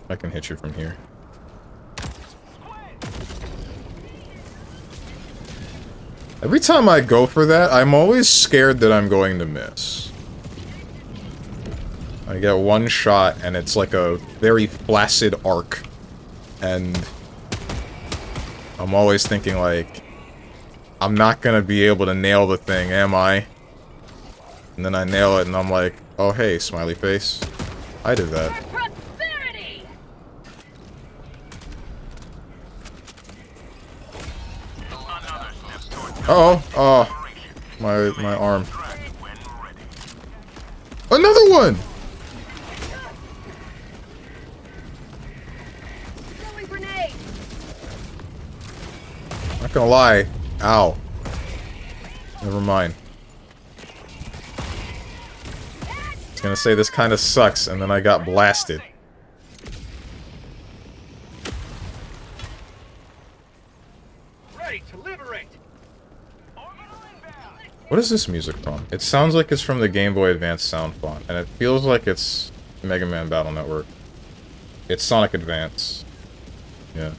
I can hit you from here. Every time I go for that, I'm always scared that I'm going to miss. I get one shot, and it's like a very flaccid arc. And I'm always thinking, like, I'm not gonna be able to nail the thing, am I? And then I nail it, and I'm like, oh hey, smiley face. I did that. Prosperity! Another step towards Oh, my arm. Another one! Throwing grenade! Not gonna lie. Ow. Never mind. I was gonna say this kind of sucks, and then I got blasted. ready to liberate. What is this music from? It sounds like it's from the Game Boy Advance sound font, and it feels like it's Mega Man Battle Network. It's Sonic Advance. Yeah.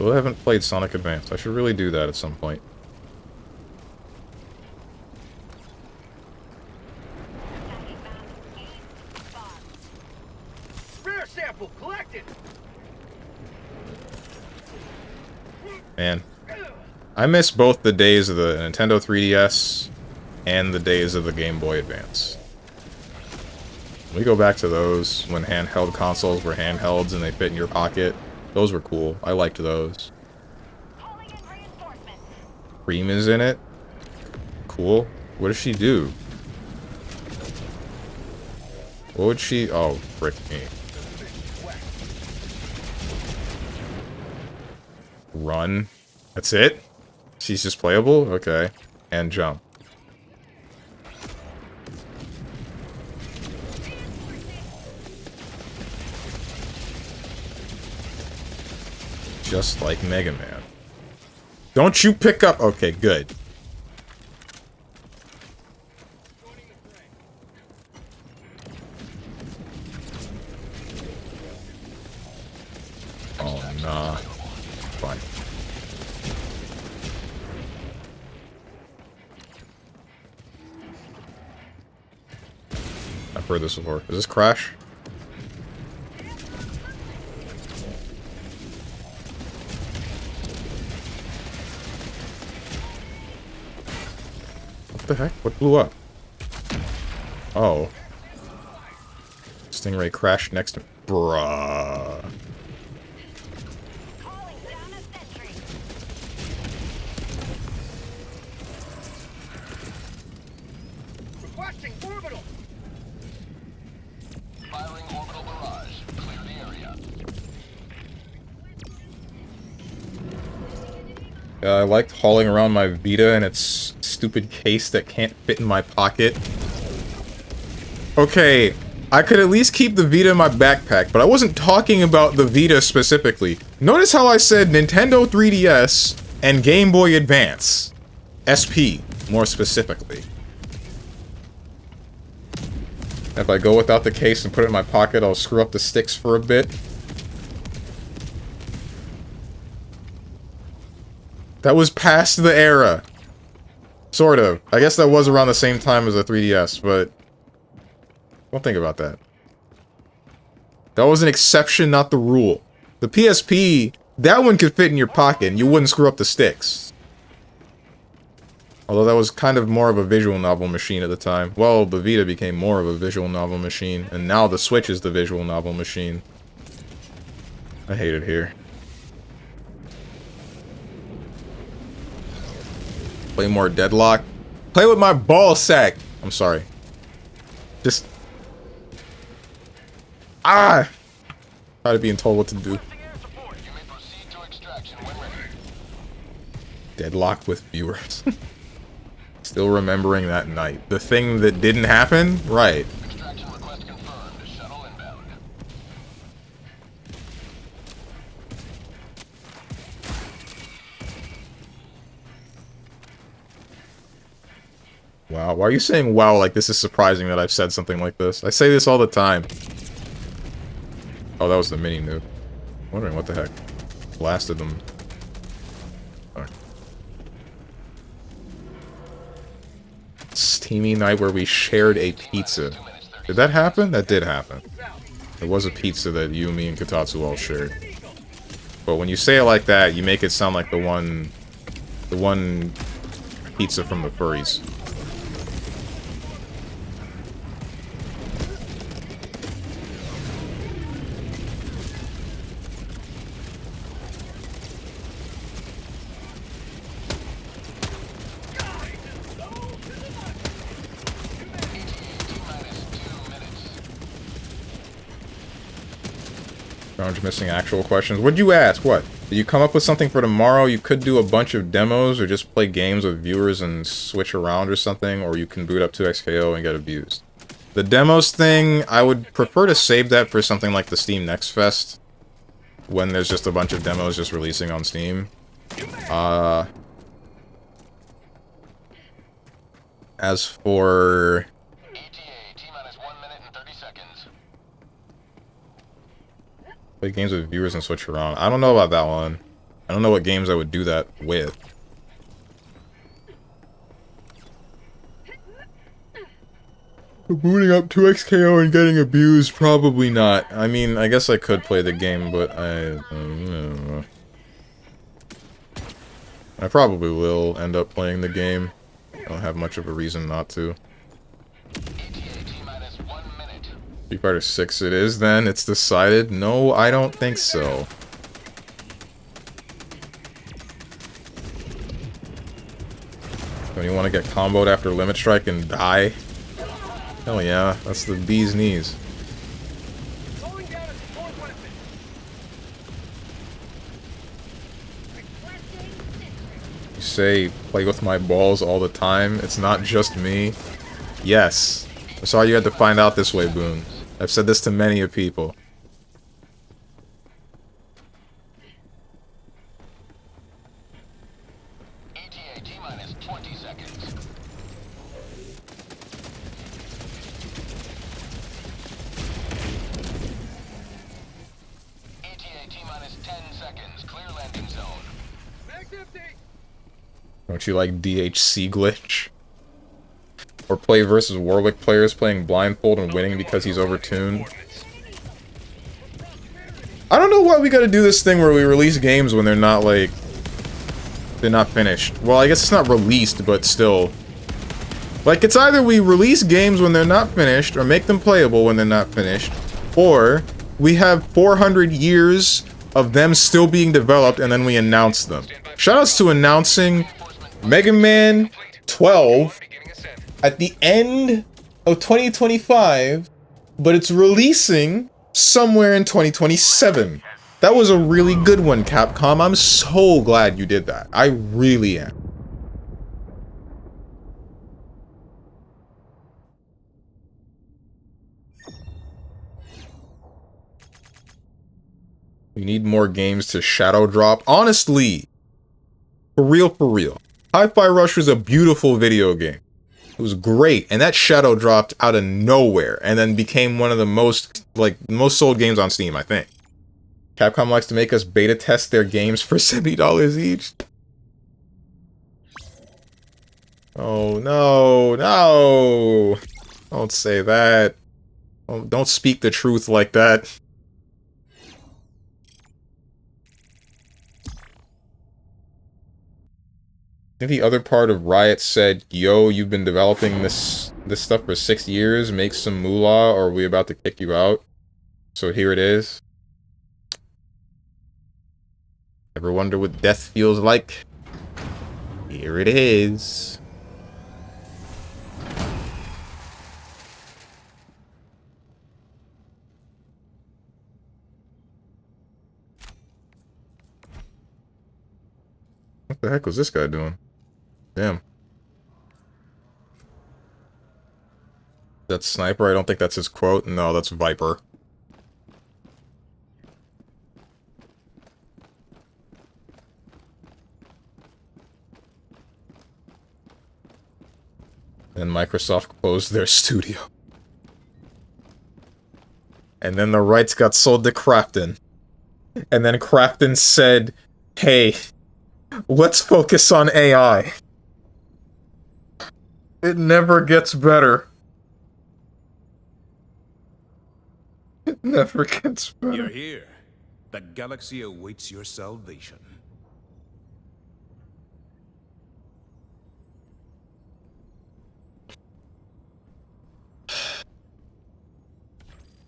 Well, I haven't played Sonic Advance. I should really do that at some point. Rare sample collected. Man. I miss both the days of the Nintendo 3DS and the days of the Game Boy Advance. We go back to those when handheld consoles were handhelds and they fit in your pocket. Those were cool. I liked those. Cream is in it. Cool. What does she do? What would she... Oh, frick me. Run. That's it? She's just playable? Okay. And jump. Just like Mega Man. Don't you pick up... Okay, good. Oh, nah. Fine. I've heard this before. Does this crash? What the heck? What blew up? Oh. Stingray crashed next to... Bruh. Requesting orbital. Firing orbital barrage. Clear the area. I liked hauling around my Vita and its stupid case that can't fit in my pocket. Okay, I could at least keep the Vita in my backpack, but I wasn't talking about the Vita specifically. Notice how I said Nintendo 3DS and Game Boy Advance. SP, more specifically. If I go without the case and put it in my pocket, I'll screw up the sticks for a bit. That was past the era. Sort of. I guess that was around the same time as the 3DS, but... Don't think about that. That was an exception, not the rule. The PSP, that one could fit in your pocket, and you wouldn't screw up the sticks. Although that was kind of more of a visual novel machine at the time. Well, the Vita became more of a visual novel machine, and now the Switch is the visual novel machine. I hate it here. Play more Deadlock. Play with my ball sack. I'm sorry. Just... Ah! Tired of being told what to do. Deadlock with viewers. Still remembering that night. The thing that didn't happen? Right. Extraction request confirmed. Shuttle inbound. Wow. Why are you saying wow like this is surprising that I've said something like this? I say this all the time. Oh, that was the mini nuke. Wondering what the heck blasted them. Alright. Steamy night where we shared a pizza. Did that happen? That did happen. There was a pizza that you, me, and Kotatsu all shared. But when you say it like that, you make it sound like the one pizza from the furries. Challenge missing actual questions. What'd you ask? What? Did you come up with something for tomorrow? You could do a bunch of demos or just play games with viewers and switch around or something, or you can boot up 2XKO and get abused. The demos thing, I would prefer to save that for something like the Steam Next Fest, when there's just a bunch of demos just releasing on Steam. As for... play games with viewers and switch around. I don't know about that one. I don't know what games I would do that with. Booting up 2XKO and getting abused? Probably not. I mean, I guess I could play the game, but I probably will end up playing the game. I don't have much of a reason not to. Street Fighter 6 it is then? It's decided? No, I don't think so. Don't you want to get comboed after Limit Strike and die? Hell yeah, that's the bee's knees. You say, play with my balls all the time? It's not just me. Yes. I'm sorry you had to find out this way, Boone. I've said this to many of people. ETA T-minus 20 seconds. ETA T-minus 10 seconds. Clear landing zone. Don't you like DHC glitch? Or play versus Warwick players playing blindfold and winning because he's overtuned? I don't know why we gotta do this thing where we release games when they're not, like... they're not finished. Well, I guess it's not released, but still. Like, it's either we release games when they're not finished, or make them playable when they're not finished, or we have 400 years of them still being developed and then we announce them. Shoutouts to announcing Mega Man 12 at the end of 2025, but it's releasing somewhere in 2027. That was a really good one, Capcom. I'm so glad you did that. I really am. We need more games to shadow drop. Honestly, for real. Hi-Fi Rush was a beautiful video game. It was great, and that shadow dropped out of nowhere, and then became one of the most sold games on Steam, I think. Capcom likes to make us beta test their games for $70 each. Oh, no. Don't say that. Oh, don't speak the truth like that. I think the other part of Riot said, yo, you've been developing this stuff for 6 years, make some moolah, or are we about to kick you out? So here it is. Ever wonder what death feels like? Here it is. What the heck was this guy doing? Damn. That's Sniper? I don't think that's his quote. No, that's Viper. And Microsoft closed their studio. And then the rights got sold to Crafton. And then Crafton said, hey, let's focus on AI. It never gets better. It never gets better. You're here. The galaxy awaits your salvation.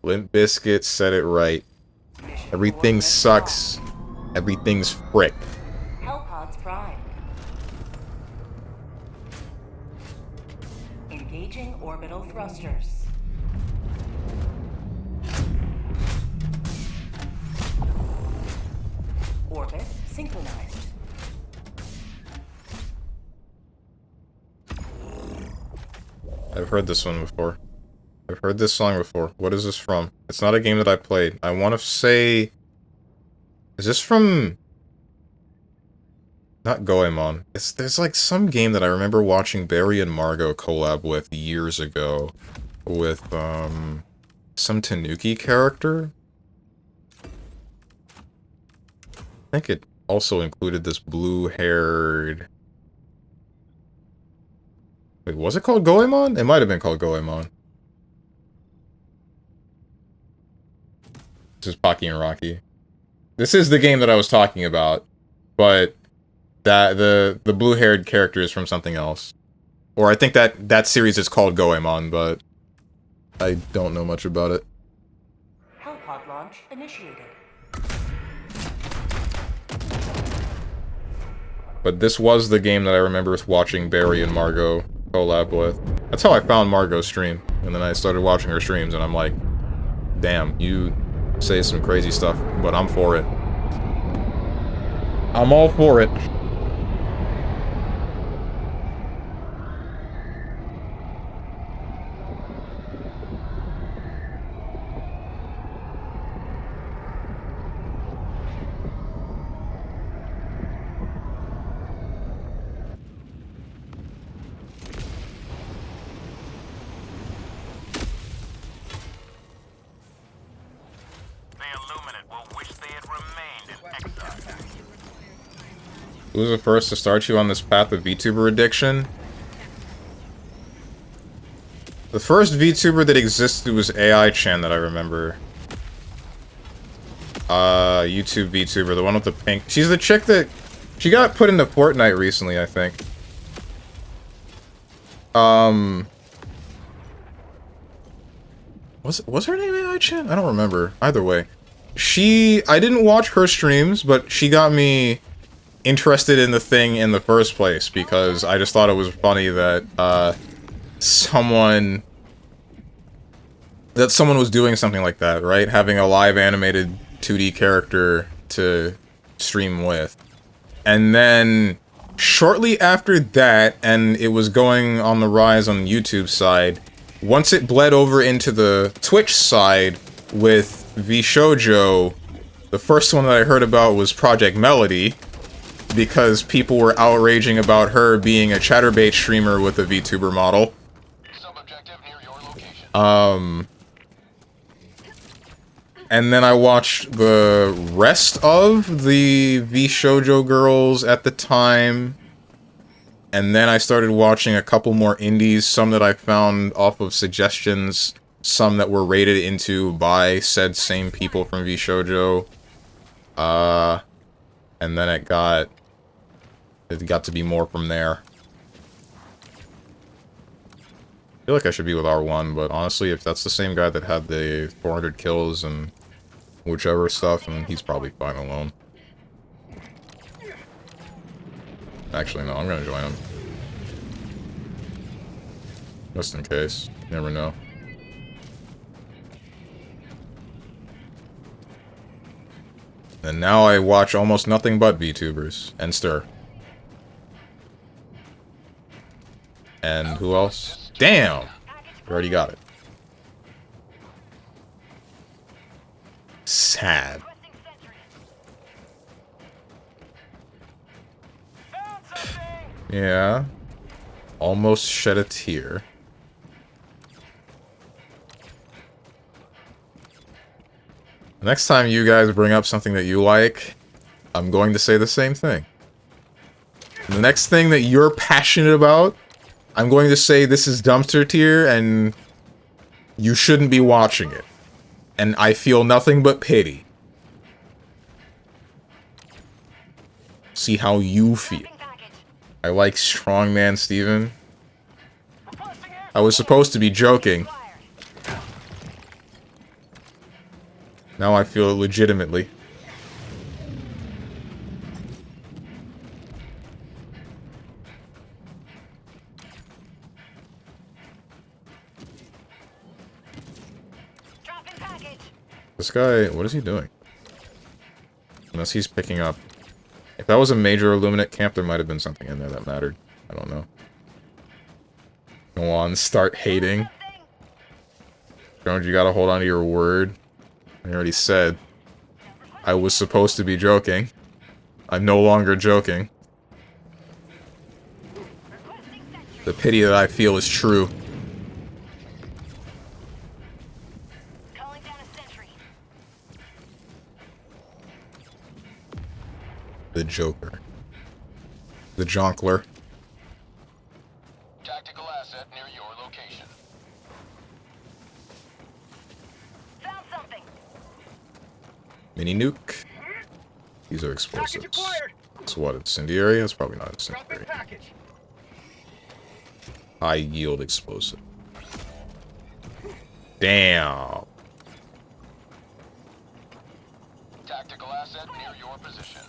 Limp Bizkit said it right. Everything sucks. Everything's frick. Hellpods Prime. Engaging orbital thrusters. Orbit synchronized. I've heard this one before. I've heard this song before. What is this from? It's not a game that I played. I want to say... Is this from... Not Goemon. There's like some game that I remember watching Barry and Margot collab with years ago. With, some Tanuki character? I think it also included this blue-haired... Wait, was it called Goemon? It might have been called Goemon. This is Pocky and Rocky. This is the game that I was talking about, but that the blue-haired character is from something else. Or I think that series is called Goemon, but I don't know much about it. Hellpod launch initiated. But this was the game that I remember watching Barry and Margot collab with. That's how I found Margot's stream, and then I started watching her streams, and I'm like, damn, you say some crazy stuff, but I'm for it. I'm all for it. Who was the first to start you on this path of VTuber addiction? The first VTuber that existed was AI-chan that I remember. YouTube VTuber, the one with the pink... She's the chick that... She got put into Fortnite recently, I think. Was her name AI-chan? I don't remember. Either way. I didn't watch her streams, but she got me interested in the thing in the first place, because I just thought it was funny that, someone was doing something like that, right? Having a live animated 2D character to stream with. And then, shortly after that, and it was going on the rise on the YouTube side, once it bled over into the Twitch side with VShojo, the first one that I heard about was Project Melody, because people were outraging about her being a chatterbait streamer with a VTuber model. And then I watched the rest of the VShojo girls at the time, and then I started watching a couple more indies, some that I found off of suggestions, some that were rated into by said same people from VShojo. And then it got to be more from there. I feel like I should be with R1, but honestly, if that's the same guy that had the 400 kills and whichever stuff, and he's probably fine alone. Actually, no, I'm gonna join him. Just in case. You never know. And now I watch almost nothing but VTubers. And Stir. And who else? Damn! You already got it. Sad. Yeah. Almost shed a tear. Next time you guys bring up something that you like, I'm going to say the same thing. And the next thing that you're passionate about, I'm going to say this is dumpster tier and you shouldn't be watching it. And I feel nothing but pity. See how you feel. I like StrongmanSteven. I was supposed to be joking. Now I feel it legitimately. This guy, what is he doing? Unless he's picking up. If that was a major Illuminate camp, there might have been something in there that mattered. I don't know. Go on, start hating. Jones, you gotta hold on to your word. I already said I was supposed to be joking. I'm no longer joking. The pity that I feel is true. Calling down a sentry. The Joker. The Jonkler. Tactical asset near your location. Found something. Mini nuke. These are explosives. It's what? Incendiary? That's probably not incendiary. High yield explosive. Damn. Tactical asset near your position.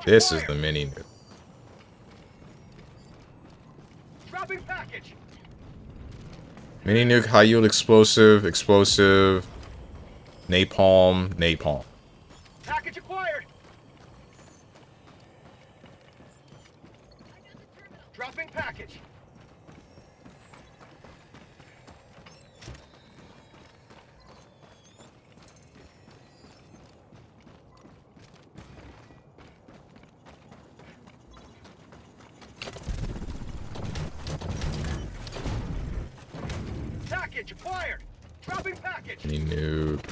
This is the mini nuke. Dropping package. Mini nuke, high yield explosive, explosive, napalm, napalm. Package acquired. Dropping package. Package acquired. Dropping package. Mini nuke,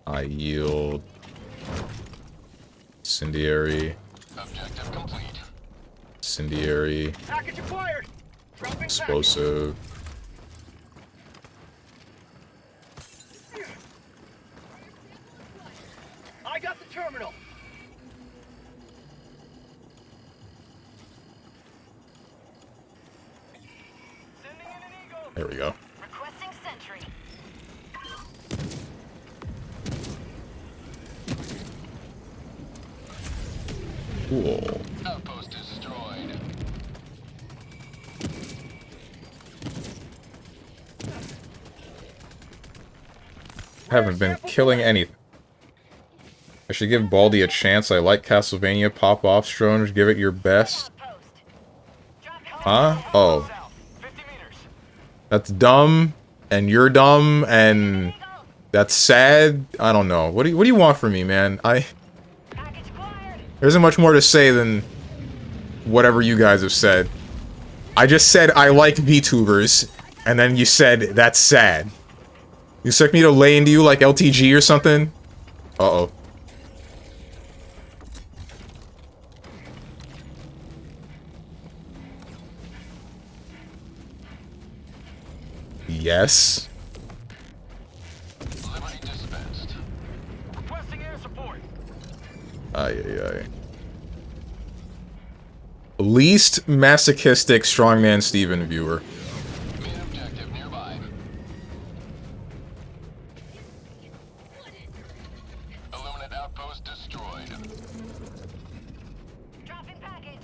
high yield, incendiary, Objective complete. incendiary, Package acquired. Dropping explosive. package. I got the terminal. Sending in an eagle. There we go. Requesting sentry. Cool. Outpost destroyed. Haven't been killing anything. I should give Baldy a chance. I like Castlevania. Pop off, Stronge. Give it your best. Outpost. Drop Huh? Oh. South. 50 meters. That's dumb, and you're dumb, and that's sad. I don't know. What do you want from me, man? package acquired. There isn't much more to say than whatever you guys have said. I just said I like VTubers, and then you said that's sad. You expect me to lay into you like LTG or something? Uh-oh. Yes. Liberty dispensed. Requesting air support. Ay. Least masochistic StrongmanSteven viewer. Main objective nearby. Illuminate outpost destroyed. Dropping package.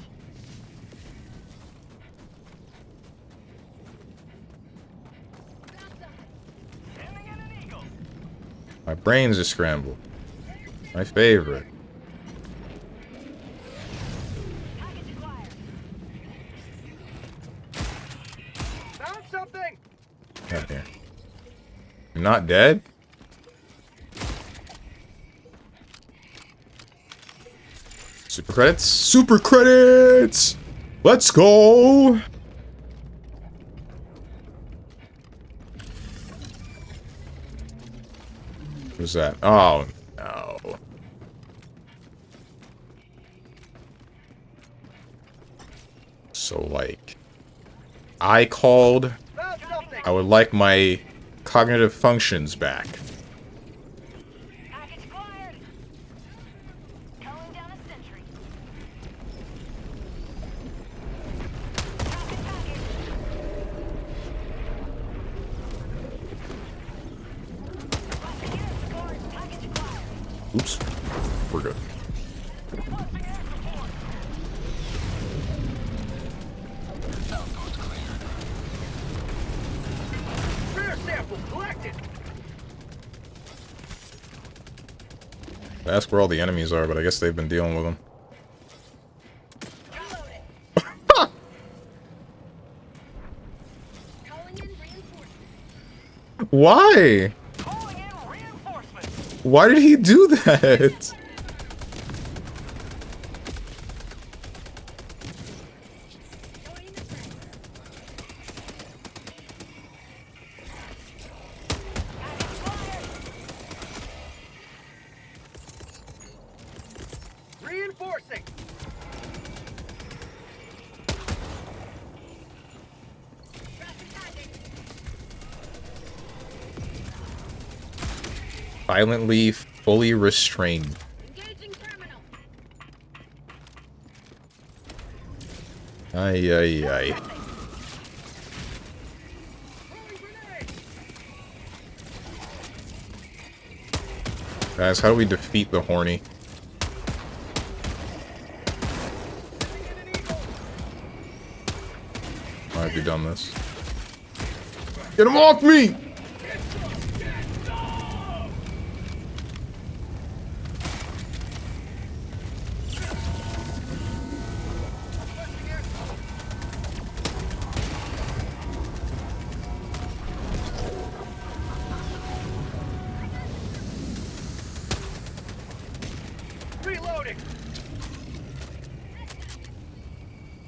Sending in an eagle. My brains are scrambled. My favorite. Package acquired. Found something. God damn. You're not dead? Super credits? Super credits! Let's go! Who's that? Oh, no. So, like, I called. I would like my cognitive functions back. Package acquired. Calling down a sentry. Dropping package. Requesting air support. Package acquired. Oops. We're good. Requesting air support. Outpost cleared. Rare sample collected. I ask where all the enemies are, but I guess they've been dealing with them. Reloading. Calling in reinforcements. Why? Calling in reinforcements. Why did he do that? Joining the fray. Package acquired. Reinforcing. Traffic package. Violently, fully restrained. Engaging terminal. Ay, ay, ay. Throwing grenade. Guys, how do we defeat the horny? Sending in an eagle. Why have you done this? Get him off me! Reloading.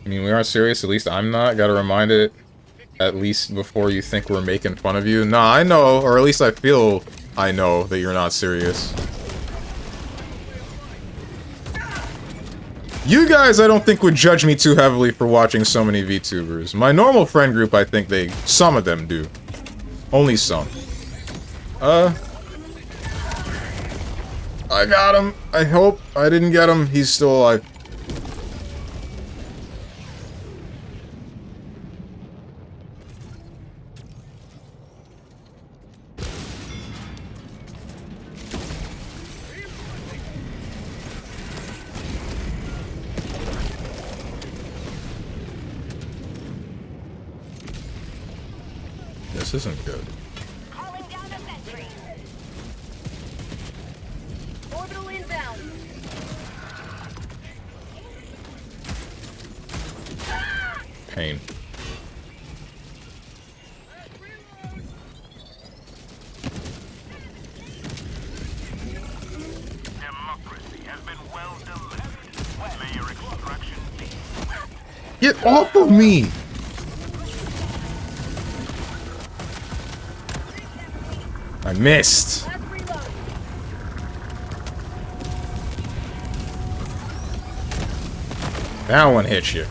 I mean, we aren't serious. At least I'm not. Gotta remind it. At least before you think we're making fun of you. Nah, I know. Or at least I feel I know that you're not serious. You guys, I don't think would judge me too heavily for watching so many VTubers. My normal friend group, I think some of them do. Only some. I got him. I hope I didn't get him. He's still alive. This isn't good. Calling down a sentry. Orbital inbound. Pain. Democracy has been well delivered. May your extraction be. Get off of me! I missed. Let's reload. That one hit you.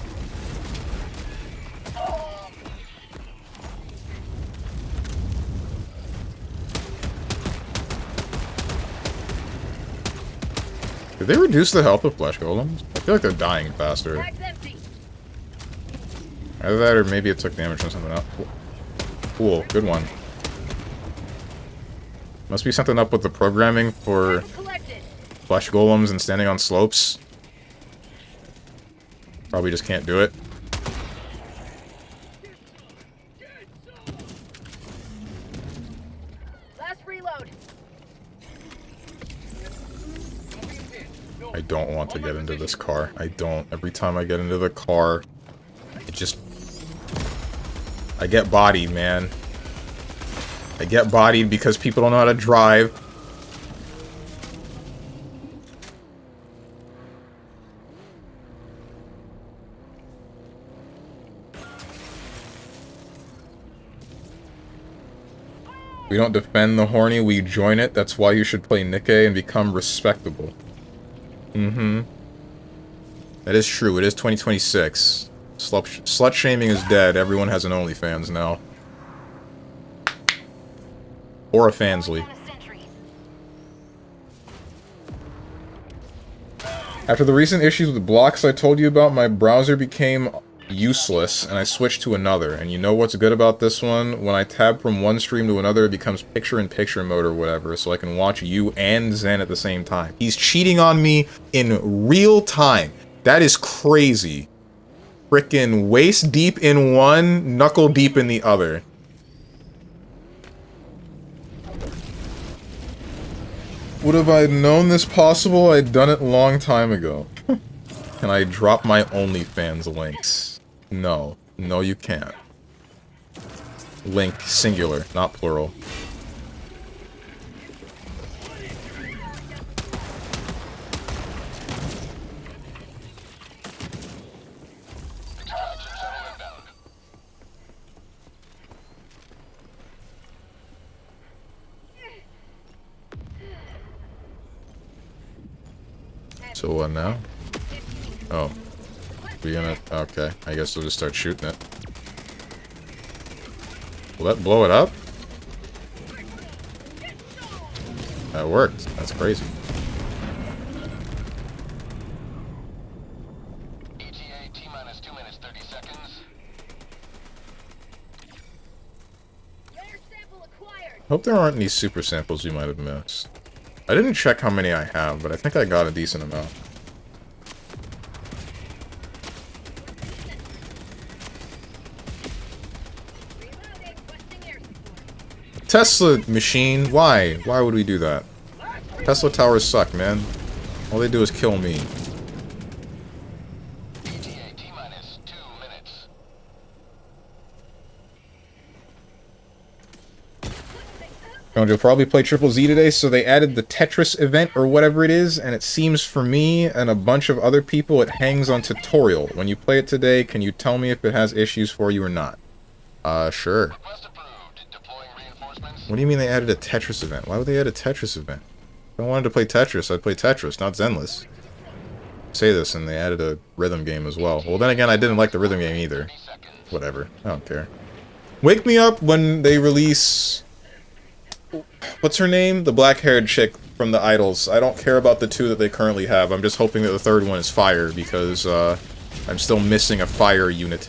Did they reduce the health of flesh golems? I feel like they're dying faster. Bag's empty. Either that or maybe it took damage from something else. Cool, good one. Must be something up with the programming for Sample collected. flesh golems and standing on slopes. Probably just can't do it. Last reload. I don't want to get into this car. I don't. Every time I get into the car, it just... I get bodied, man. I get bodied because people don't know how to drive. We don't defend the horny, we join it. That's why you should play Nikkei and become respectable. Mm-hmm. That is true. It is 2026. Slut shaming is dead. Everyone has an OnlyFans now. Or a Fansly. After the recent issues with blocks I told you about, my browser became useless, and I switched to another. And you know what's good about this one? When I tab from one stream to another, it becomes picture-in-picture mode or whatever, so I can watch you and Zen at the same time. He's cheating on me in real time. That is crazy. Frickin' waist deep in one, knuckle deep in the other. Would have I known this possible, I'd done it a long time ago. Can I drop my OnlyFans links? No. No, you can't. Link, singular, not plural. So what now? Oh. We're gonna... Okay. I guess we'll just start shooting it. Will that blow it up? That worked. That's crazy. ETA T-minus 2 minutes 30 seconds. Hope there aren't any super samples you might have missed. I didn't check how many I have, but I think I got a decent amount. Tesla machine, why? Why would we do that? Tesla towers suck, man. All they do is kill me. ETA T-minus 2 minutes. You'll probably play Triple Z today, so they added the Tetris event or whatever it is, and it seems for me and a bunch of other people it hangs on tutorial. When you play it today, can you tell me if it has issues for you or not? Sure. Request approved. Deploying reinforcements. What do you mean they added a Tetris event? Why would they add a Tetris event? If I wanted to play Tetris, I'd play Tetris, not Zenless. Say this, and they added a rhythm game as well. Well, then again, I didn't like the rhythm game either. Whatever. I don't care. Wake me up when they release... What's her name? The black-haired chick from the Idols. I don't care about the two that they currently have. I'm just hoping that the third one is fire, because, I'm still missing a fire unit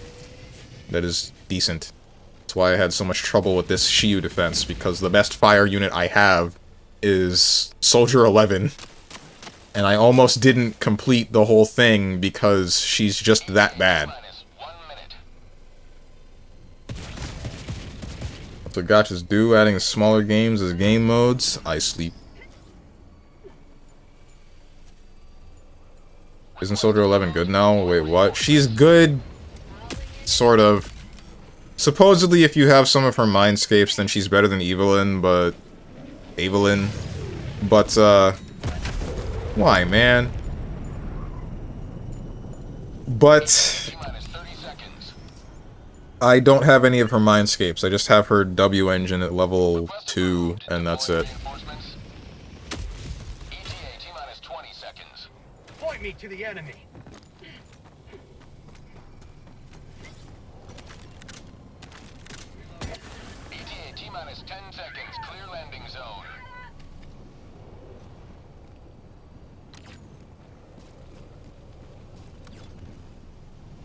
that is decent. That's why I had so much trouble with this Shiyu defense, because the best fire unit I have is Soldier 11. And I almost didn't complete the whole thing because she's just that bad. Minus 1 minute. What the gotchas do, adding smaller games as game modes, I sleep. Isn't Soldier 11 good now? Wait, what? She's good, sort of. Supposedly, if you have some of her mindscapes, then she's better than Evelyn, but... Why, man? But... T-minus 30 seconds. I don't have any of her mindscapes. I just have her W engine at level 2, and that's it. Reinforcements. ETA T-minus 20 seconds. Point me to the enemy. ETA T-minus 10 seconds. Clear landing zone.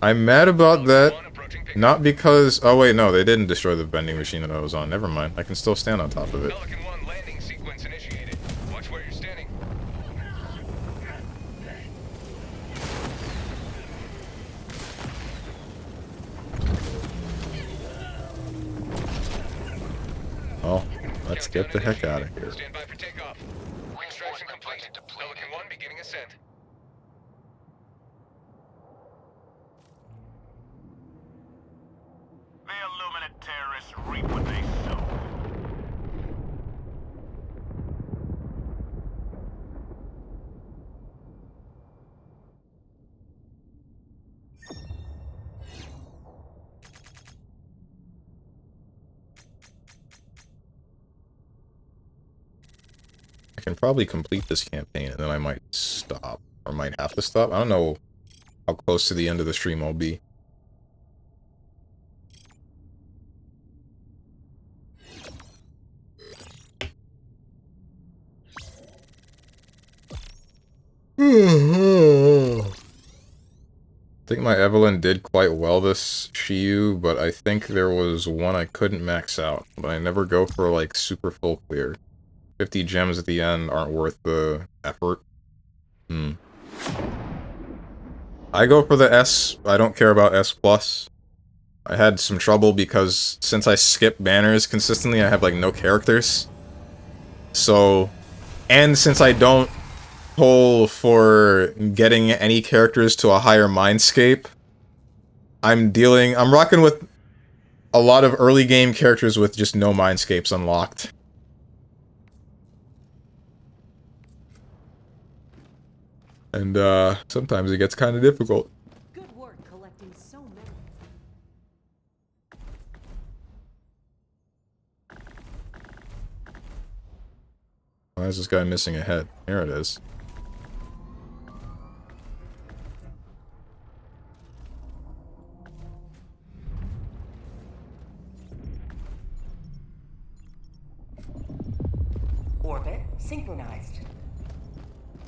I'm mad about that, not because... Oh wait, no, they didn't destroy the vending machine that I was on. Never mind. I can still stand on top of it. Pelican 1 landing sequence initiated. Watch where you're standing. Well, let's get the heck out of here. Stand by for takeoff. Extraction complete. Pelican 1 beginning ascent. The Illuminate terrorists reap what they sow. can probably complete this campaign, and then I might stop. Or might have to stop. I don't know how close to the end of the stream I'll be. I think my Evelyn did quite well this Shiyu, but I think there was one I couldn't max out. But I never go for, like, super full clear. 50 gems at the end aren't worth the effort. I go for the S. I don't care about S+. I had some trouble because since I skip banners consistently, I have, like, no characters. So, and since I don't pull for getting any characters to a higher mindscape, I'm rocking with a lot of early game characters with just no mindscapes unlocked. And, sometimes it gets kind of difficult. Good work collecting so many. Why is this guy missing a head? Here it is. Orbit synchronized.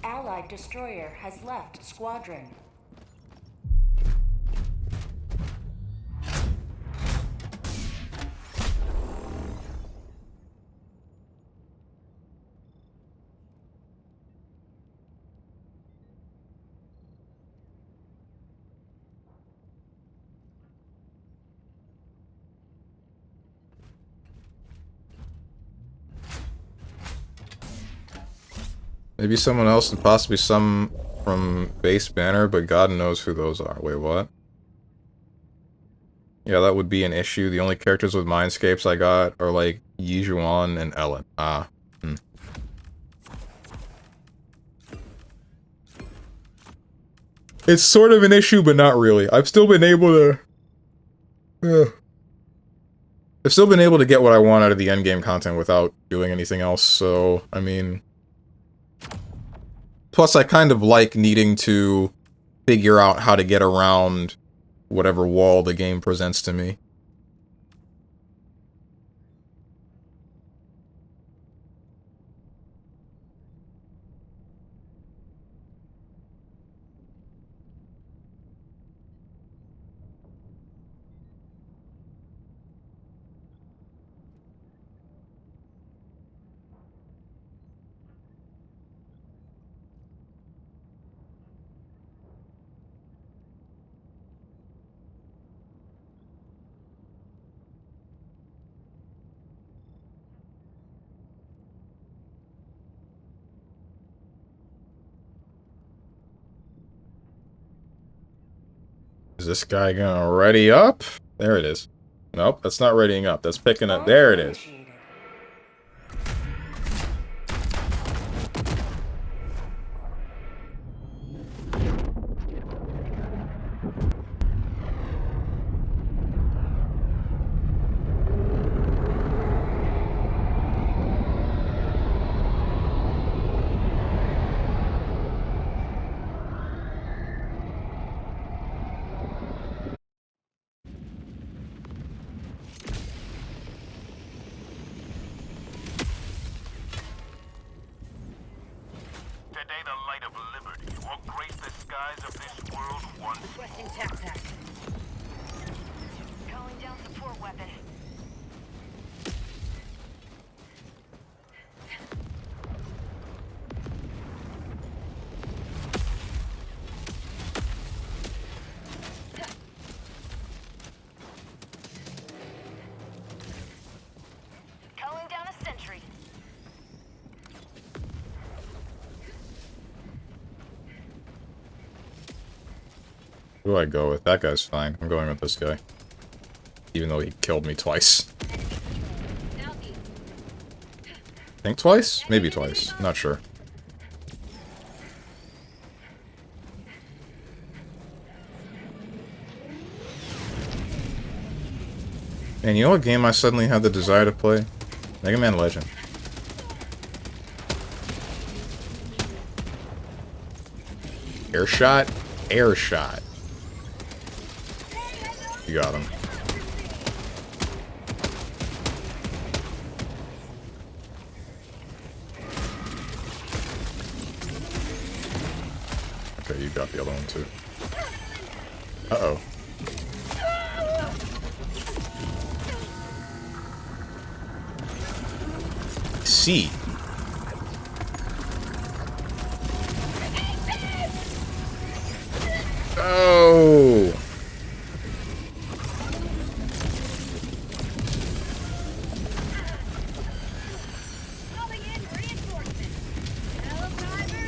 Allied destroyer has left squadron. Maybe someone else and possibly some from base banner, but God knows who those are. Wait, what? Yeah, that would be an issue. The only characters with mindscapes I got are, like, Yijuan and Ellen. Ah. It's sort of an issue, but not really. I've still been able to... I've still been able to get what I want out of the endgame content without doing anything else, so, I mean... Plus, I kind of like needing to figure out how to get around whatever wall the game presents to me. Is this guy gonna ready up? There it is. Nope, that's not readying up. That's picking up. There it is. Today the light of liberty will grace the skies of this world once more. Requesting tac. Calling down support weapon. Calling down a sentry. Who do I go with? That guy's fine. I'm going with this guy. Even though he killed me twice. Southeast. I think twice? Maybe twice. Not sure. And you know what game I suddenly had the desire to play? Mega Man Legend. Air shot? Air shot. You got him. Okay, you got the other one too. Uh-oh. C. Oh. Calling in reinforcements. Helldivers,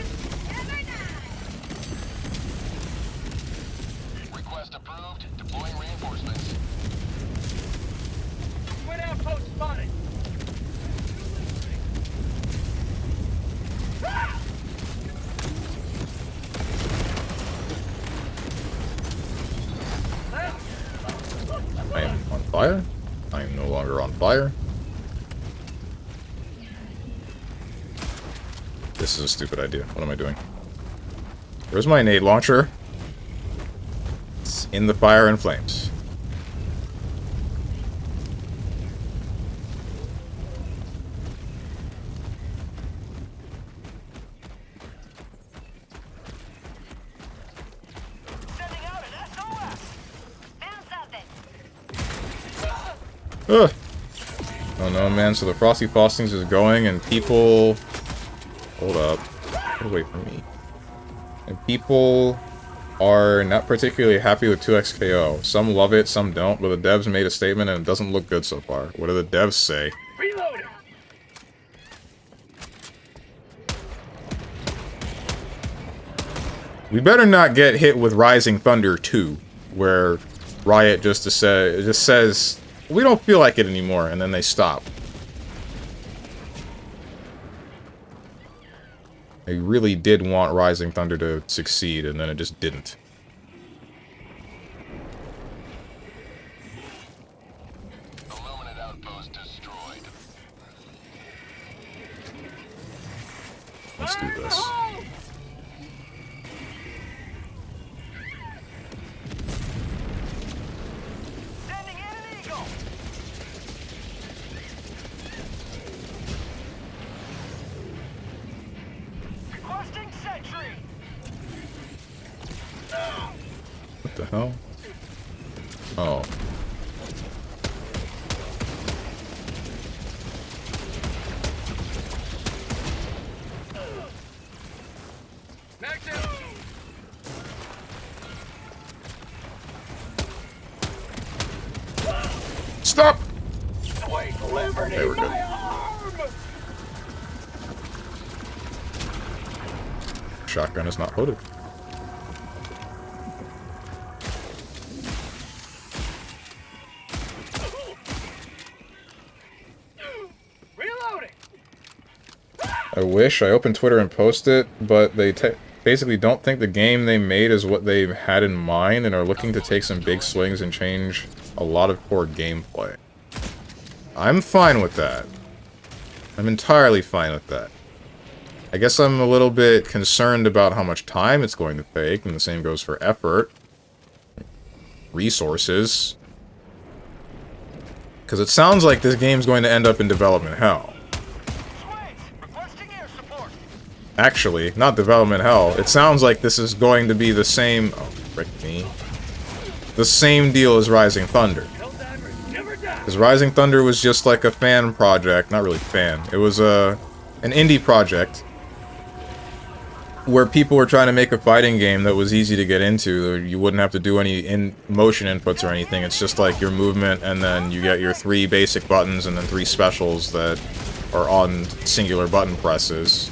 never die. Request approved. Deploying reinforcements. Twin outpost spotted. I am on fire. I am no longer on fire. This is a stupid idea. What am I doing? Where's my nade launcher? It's in the fire and flames. Sending out an SOS. Found something. Ugh. Oh no, man. So the Frosty Frostings is going, and people... Hold up. Get away from me. And people are not particularly happy with 2xKO. Some love it, some don't, but the devs made a statement and it doesn't look good so far. What do the devs say? Reloading. We better not get hit with Rising Thunder 2, where Riot just says, we don't feel like it anymore, and then they stop. They really did want Rising Thunder to succeed, and then it just didn't. Illuminate outpost destroyed. Let's do this. Sending in an eagle. Requesting sentry. What the hell? Oh. Max out. Stop! Wait, liberty. Okay, we're good. My arm. Shotgun is not loaded. Reloading. I wish I opened Twitter and posted it, but they basically don't think the game they made is what they had in mind and are looking to take some big swings and change a lot of core gameplay. I'm fine with that. I'm entirely fine with that. I guess I'm a little bit concerned about how much time it's going to take, and the same goes for effort. Resources. Because it sounds like this game's going to end up in development hell. Swains, requesting air support. Actually, not development hell. It sounds like this is going to be the same... Oh, frick me. The same deal as Rising Thunder. Helldivers, never die. Because Rising Thunder was just like a fan project. Not really fan. It was an indie project where people were trying to make a fighting game that was easy to get into. You wouldn't have to do any motion inputs or anything. It's just like your movement, and then you get your 3 basic buttons and then 3 specials that are on singular button presses.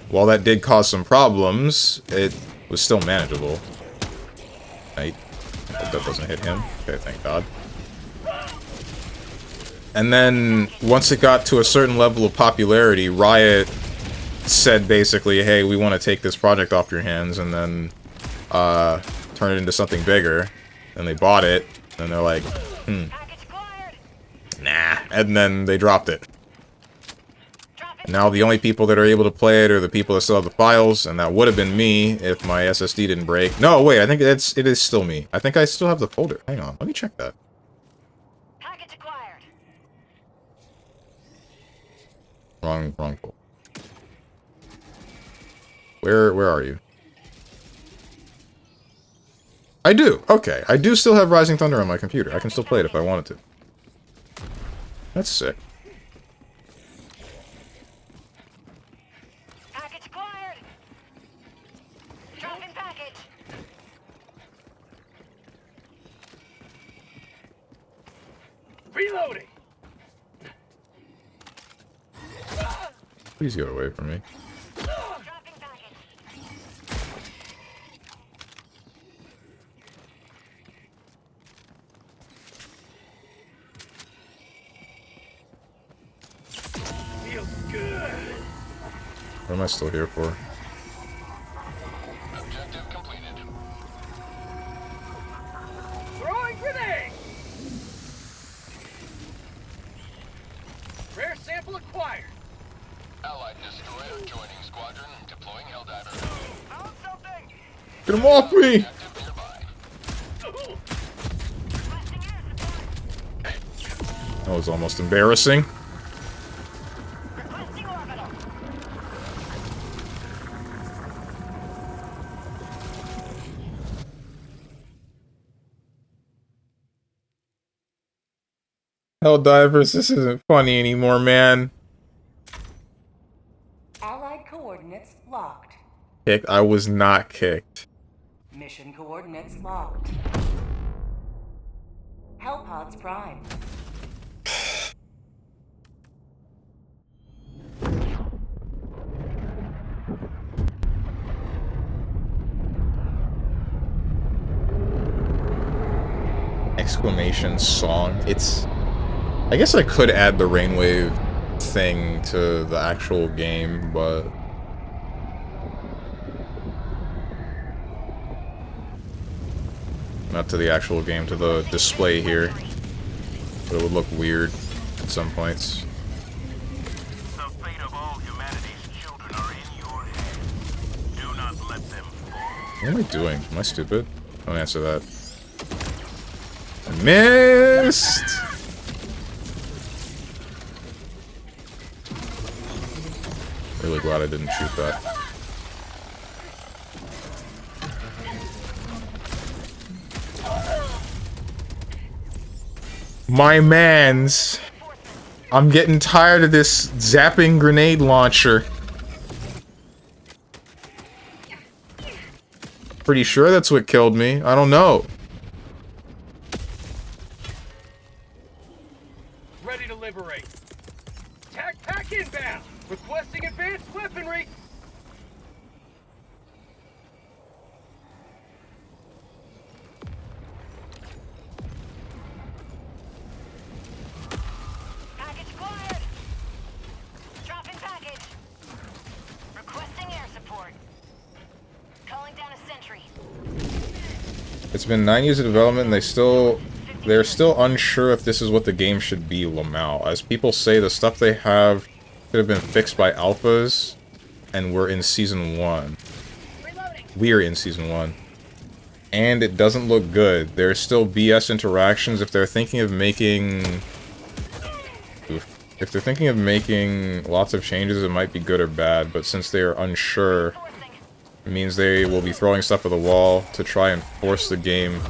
While that did cause some problems, it was still manageable. I hope that doesn't hit him. Okay, thank God. And then, once it got to a certain level of popularity, Riot said basically, hey, we want to take this project off your hands and then turn it into something bigger. And they bought it, and they're like, Package cleared. nah. And then they dropped it. Dropping Now the only people that are able to play it are the people that still have the files, and that would have been me if my SSD didn't break. No, wait, I think it is still me. I think I still have the folder. Hang on, let me check that. Package acquired. Wrong folder. Where are you? I do. Okay, I do still have Rising Thunder on my computer. I can still play it if I wanted to. That's sick. Package acquired. Dropping package. Reloading. Please get away from me. Dropping package. Feels good. What am I still here for? Objective completed. Throwing grenade. Rare sample acquired. Allied destroyer joining squadron. Deploying Helldiver. Found something. Get him off me! Active nearby. Requesting air support. That was almost embarrassing. Requesting orbital. Helldivers, this isn't funny anymore, man. Allied coordinates locked. Kicked? I was not kicked. Mission coordinates locked. Hellpods prime. Exclamation song. It's... I guess I could add the Rainwave thing to the actual game, but... Not to the actual game, to the display here. But it would look weird at some points. The fate of all humanity's children are in your hands. Do not let them fall. What am I doing? Am I stupid? Don't answer that. I missed! Really glad I didn't shoot that. My mans! I'm getting tired of this zapping grenade launcher. Pretty sure that's what killed me. I don't know. Ready to liberate. Tac pack inbound. Requesting advanced weaponry. Package acquired. Dropping package. Requesting air support. Calling down a sentry. It's been 9 years of development and they're still unsure if this is what the game should be, Lamau. As people say, the stuff they have could have been fixed by alphas, and we're in Season 1. We're in Season 1. And it doesn't look good. There's still BS interactions. If they're thinking of making... If they're thinking of making lots of changes, it might be good or bad, but since they are unsure, it means they will be throwing stuff at the wall to try and force the game.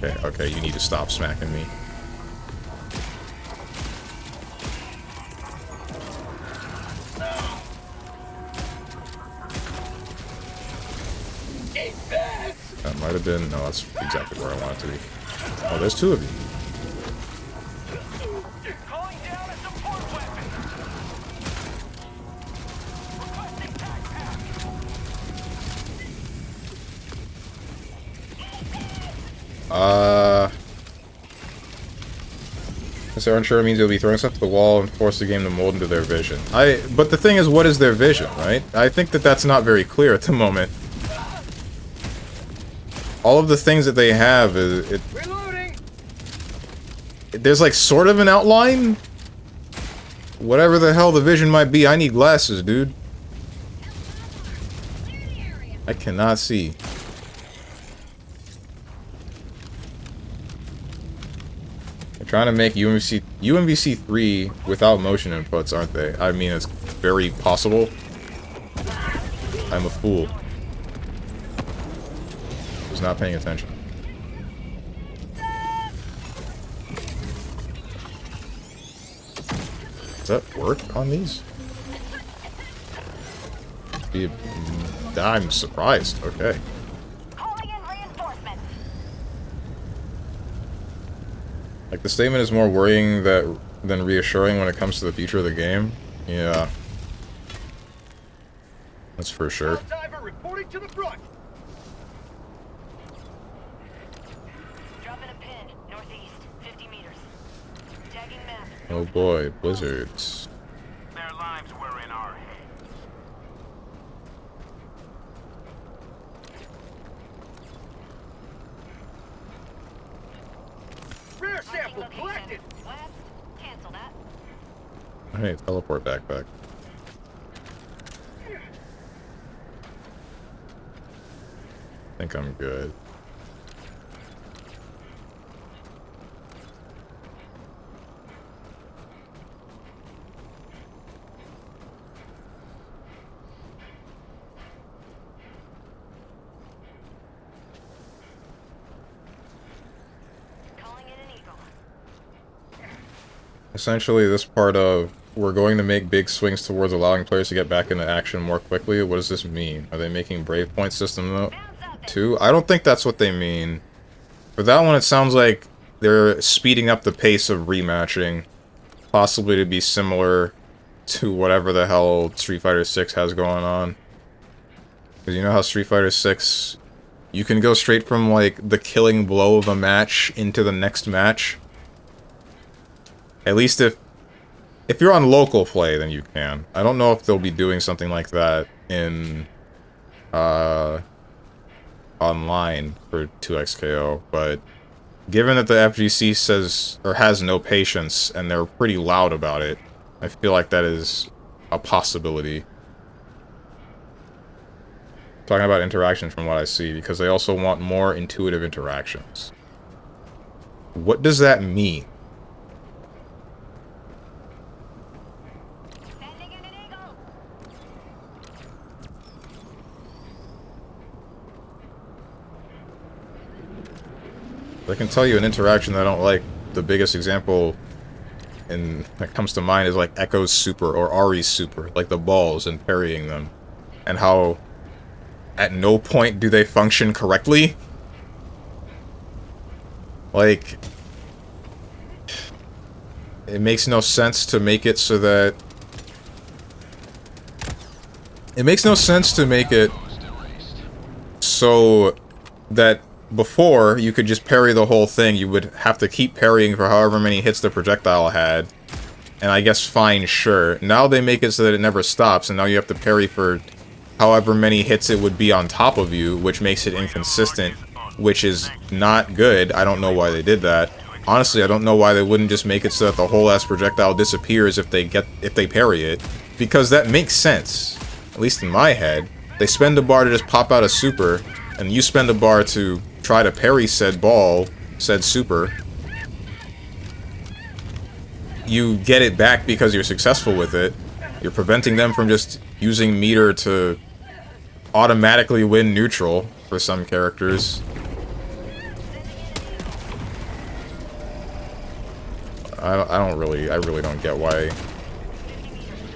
Okay, you need to stop smacking me. That might have been... No, that's exactly where I want it to be. Oh, there's two of you. Calling down a support weapon. Requesting tac pack. Since they're unsure, it means they'll be throwing stuff at the wall and force the game to mold into their vision. But the thing is, what is their vision, right? I think that that's not very clear at the moment. All of the things that they have, Reloading. there's like sort of an outline, Whatever the hell the vision might be, I need glasses, dude. I cannot see. They're trying to make UMVC 3 without motion inputs, aren't they? I mean, it's very possible. I'm a fool. Was not paying attention. Does that work on these? I'm surprised. Okay. Calling in reinforcements. Like, the statement is more worrying than reassuring when it comes to the future of the game. Yeah. That's for sure. Helldiver reporting to the front. Dropping a pin, northeast, 50 meters. Tagging map. Oh boy, blizzards. Their lives were in our hands. Rare Marking sample location. collected. West. Cancel that. Hey, teleport backpack. I think I'm good. Calling in an eagle. Essentially, this part of we're going to make big swings towards allowing players to get back into action more quickly. What does this mean? Are they making Brave Point system though? Too? I don't think that's what they mean. For that one, it sounds like they're speeding up the pace of rematching, possibly to be similar to whatever the hell Street Fighter 6 has going on. Because you know how Street Fighter 6, you can go straight from like the killing blow of a match into the next match. At least if you're on local play, then you can. I don't know if they'll be doing something like that in online for 2XKO, but given that the FGC says or has no patience and they're pretty loud about it, I feel like that is a possibility. Talking about interactions from what I see, because they also want more intuitive interactions. What does that mean? Sending in an eagle. I can tell you an interaction that I don't like. The biggest example that comes to mind is like Echo's super or Ari's super, like the balls and parrying them, and how at no point do they function correctly. Like, it makes no sense to make it so that so that before you could just parry the whole thing, you would have to keep parrying for however many hits the projectile had. And I guess fine, sure. Now they make it so that it never stops, and now you have to parry for however many hits it would be on top of you, which makes it inconsistent, which is not good. I don't know why they did that. Honestly, I don't know why they wouldn't just make it so that the whole ass projectile disappears if they parry it, because that makes sense. At least in my head. They spend a bar to just pop out a super, and you spend a bar to try to parry said ball, said super. You get it back because you're successful with it. You're preventing them from just using meter to automatically win neutral for some characters. I really don't get why.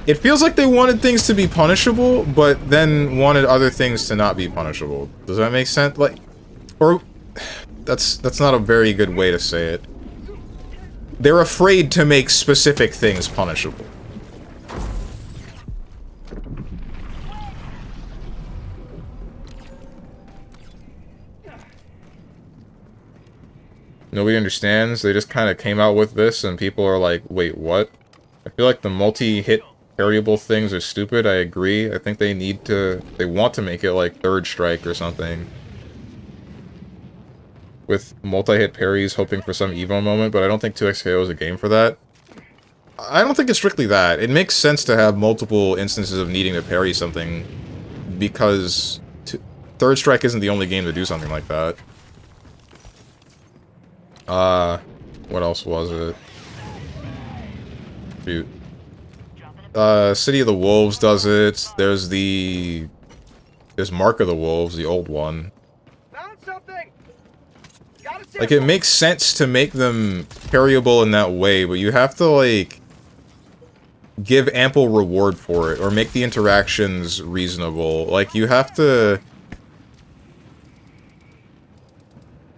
It feels like they wanted things to be punishable, but then wanted other things to not be punishable. Does that make sense? Like, or that's not a very good way to say it. They're afraid to make specific things punishable. Nobody understands. They just kind of came out with this, and people are like, wait, what? I feel like the multi-hit parryable things are stupid. I agree. I think they want to make it like Third Strike or something. With multi-hit parries, hoping for some Evo moment, but I don't think 2XKO is a game for that. I don't think it's strictly that. It makes sense to have multiple instances of needing to parry something, because Third Strike isn't the only game to do something like that. What else was it? Shoot. City of the Wolves does it. There's Mark of the Wolves, the old one. Found something. Got a Like, it makes sense to make them parryable in that way, but you have to, like, give ample reward for it, or make the interactions reasonable. Like, you have to...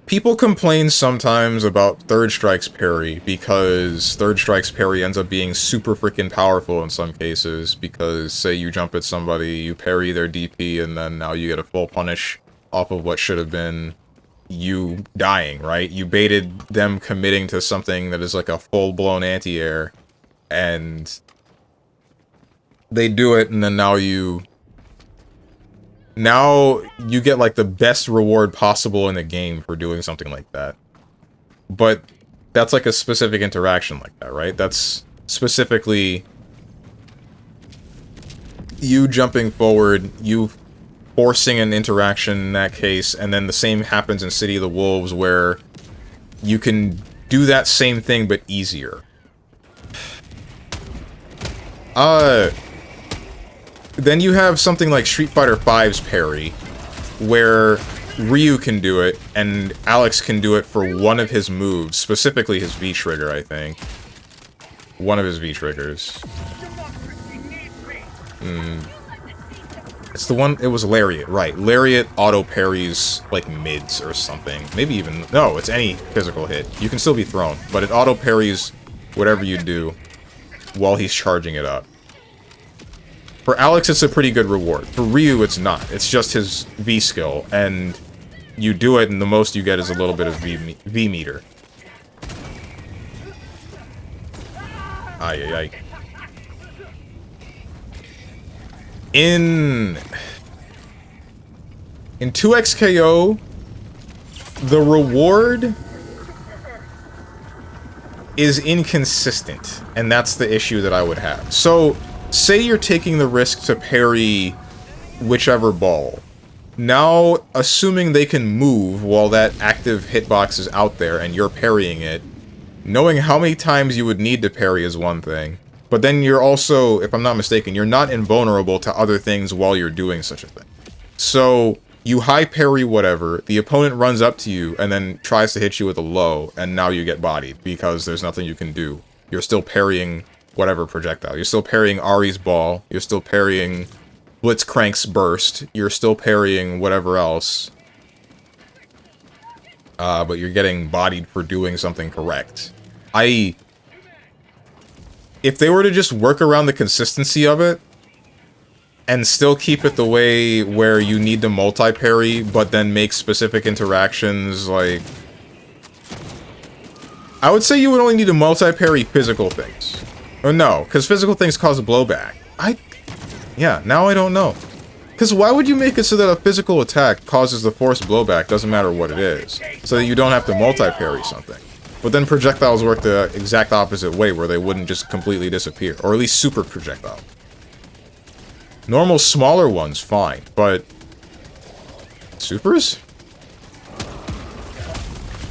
People complain sometimes about Third Strike's parry, because Third Strike's parry ends up being super freaking powerful in some cases, because, say you jump at somebody, you parry their DP, and then now you get a full punish off of what should have been you dying, right? You baited them committing to something that is like a full-blown anti-air, and they do it, and then now you get, like, the best reward possible in the game for doing something like that. But that's, like, a specific interaction like that, right? That's specifically you jumping forward, you forcing an interaction in that case, and then the same happens in City of the Wolves, where you can do that same thing, but easier. Then you have something like Street Fighter V's parry, where Ryu can do it, and Alex can do it for one of his moves, specifically his V-trigger, I think. One of his V-triggers. It's the one, it was Lariat, right. Lariat auto-parries, like, mids or something. Maybe even, no, it's any physical hit. You can still be thrown, but it auto-parries whatever you do while he's charging it up. For Alex, it's a pretty good reward. For Ryu, it's not. It's just his V-skill, and you do it, and the most you get is a little bit of V-meter. Ay. In 2XKO, the reward is inconsistent, and that's the issue that I would have. So, say you're taking the risk to parry whichever ball. Now, assuming they can move while that active hitbox is out there and you're parrying it, knowing how many times you would need to parry is one thing, but then you're also, if I'm not mistaken, you're not invulnerable to other things while you're doing such a thing. So, you high parry whatever, the opponent runs up to you and then tries to hit you with a low, and now you get bodied because there's nothing you can do. You're still parrying whatever projectile. You're still parrying Ari's ball. You're still parrying Blitzcrank's burst. You're still parrying whatever else. But you're getting bodied for doing something correct. If they were to just work around the consistency of it, and still keep it the way where you need to multi-parry, but then make specific interactions, like... I would say you would only need to multi-parry physical things. Or no, because physical things cause blowback. Yeah, now I don't know. Because why would you make it so that a physical attack causes the force blowback, doesn't matter what it is, so that you don't have to multi-parry something? But then projectiles work the exact opposite way, where they wouldn't just completely disappear. Or at least super projectile. Normal, smaller ones, fine, but... Supers?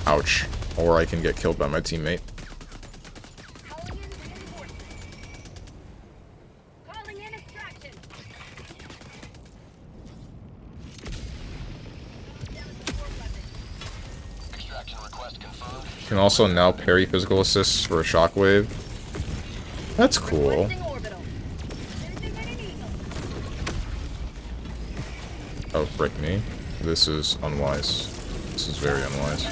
Ouch. Or I can get killed by my teammate. You can also now parry physical assists for a shockwave. That's cool. Oh, frick me. This is unwise. This is very unwise.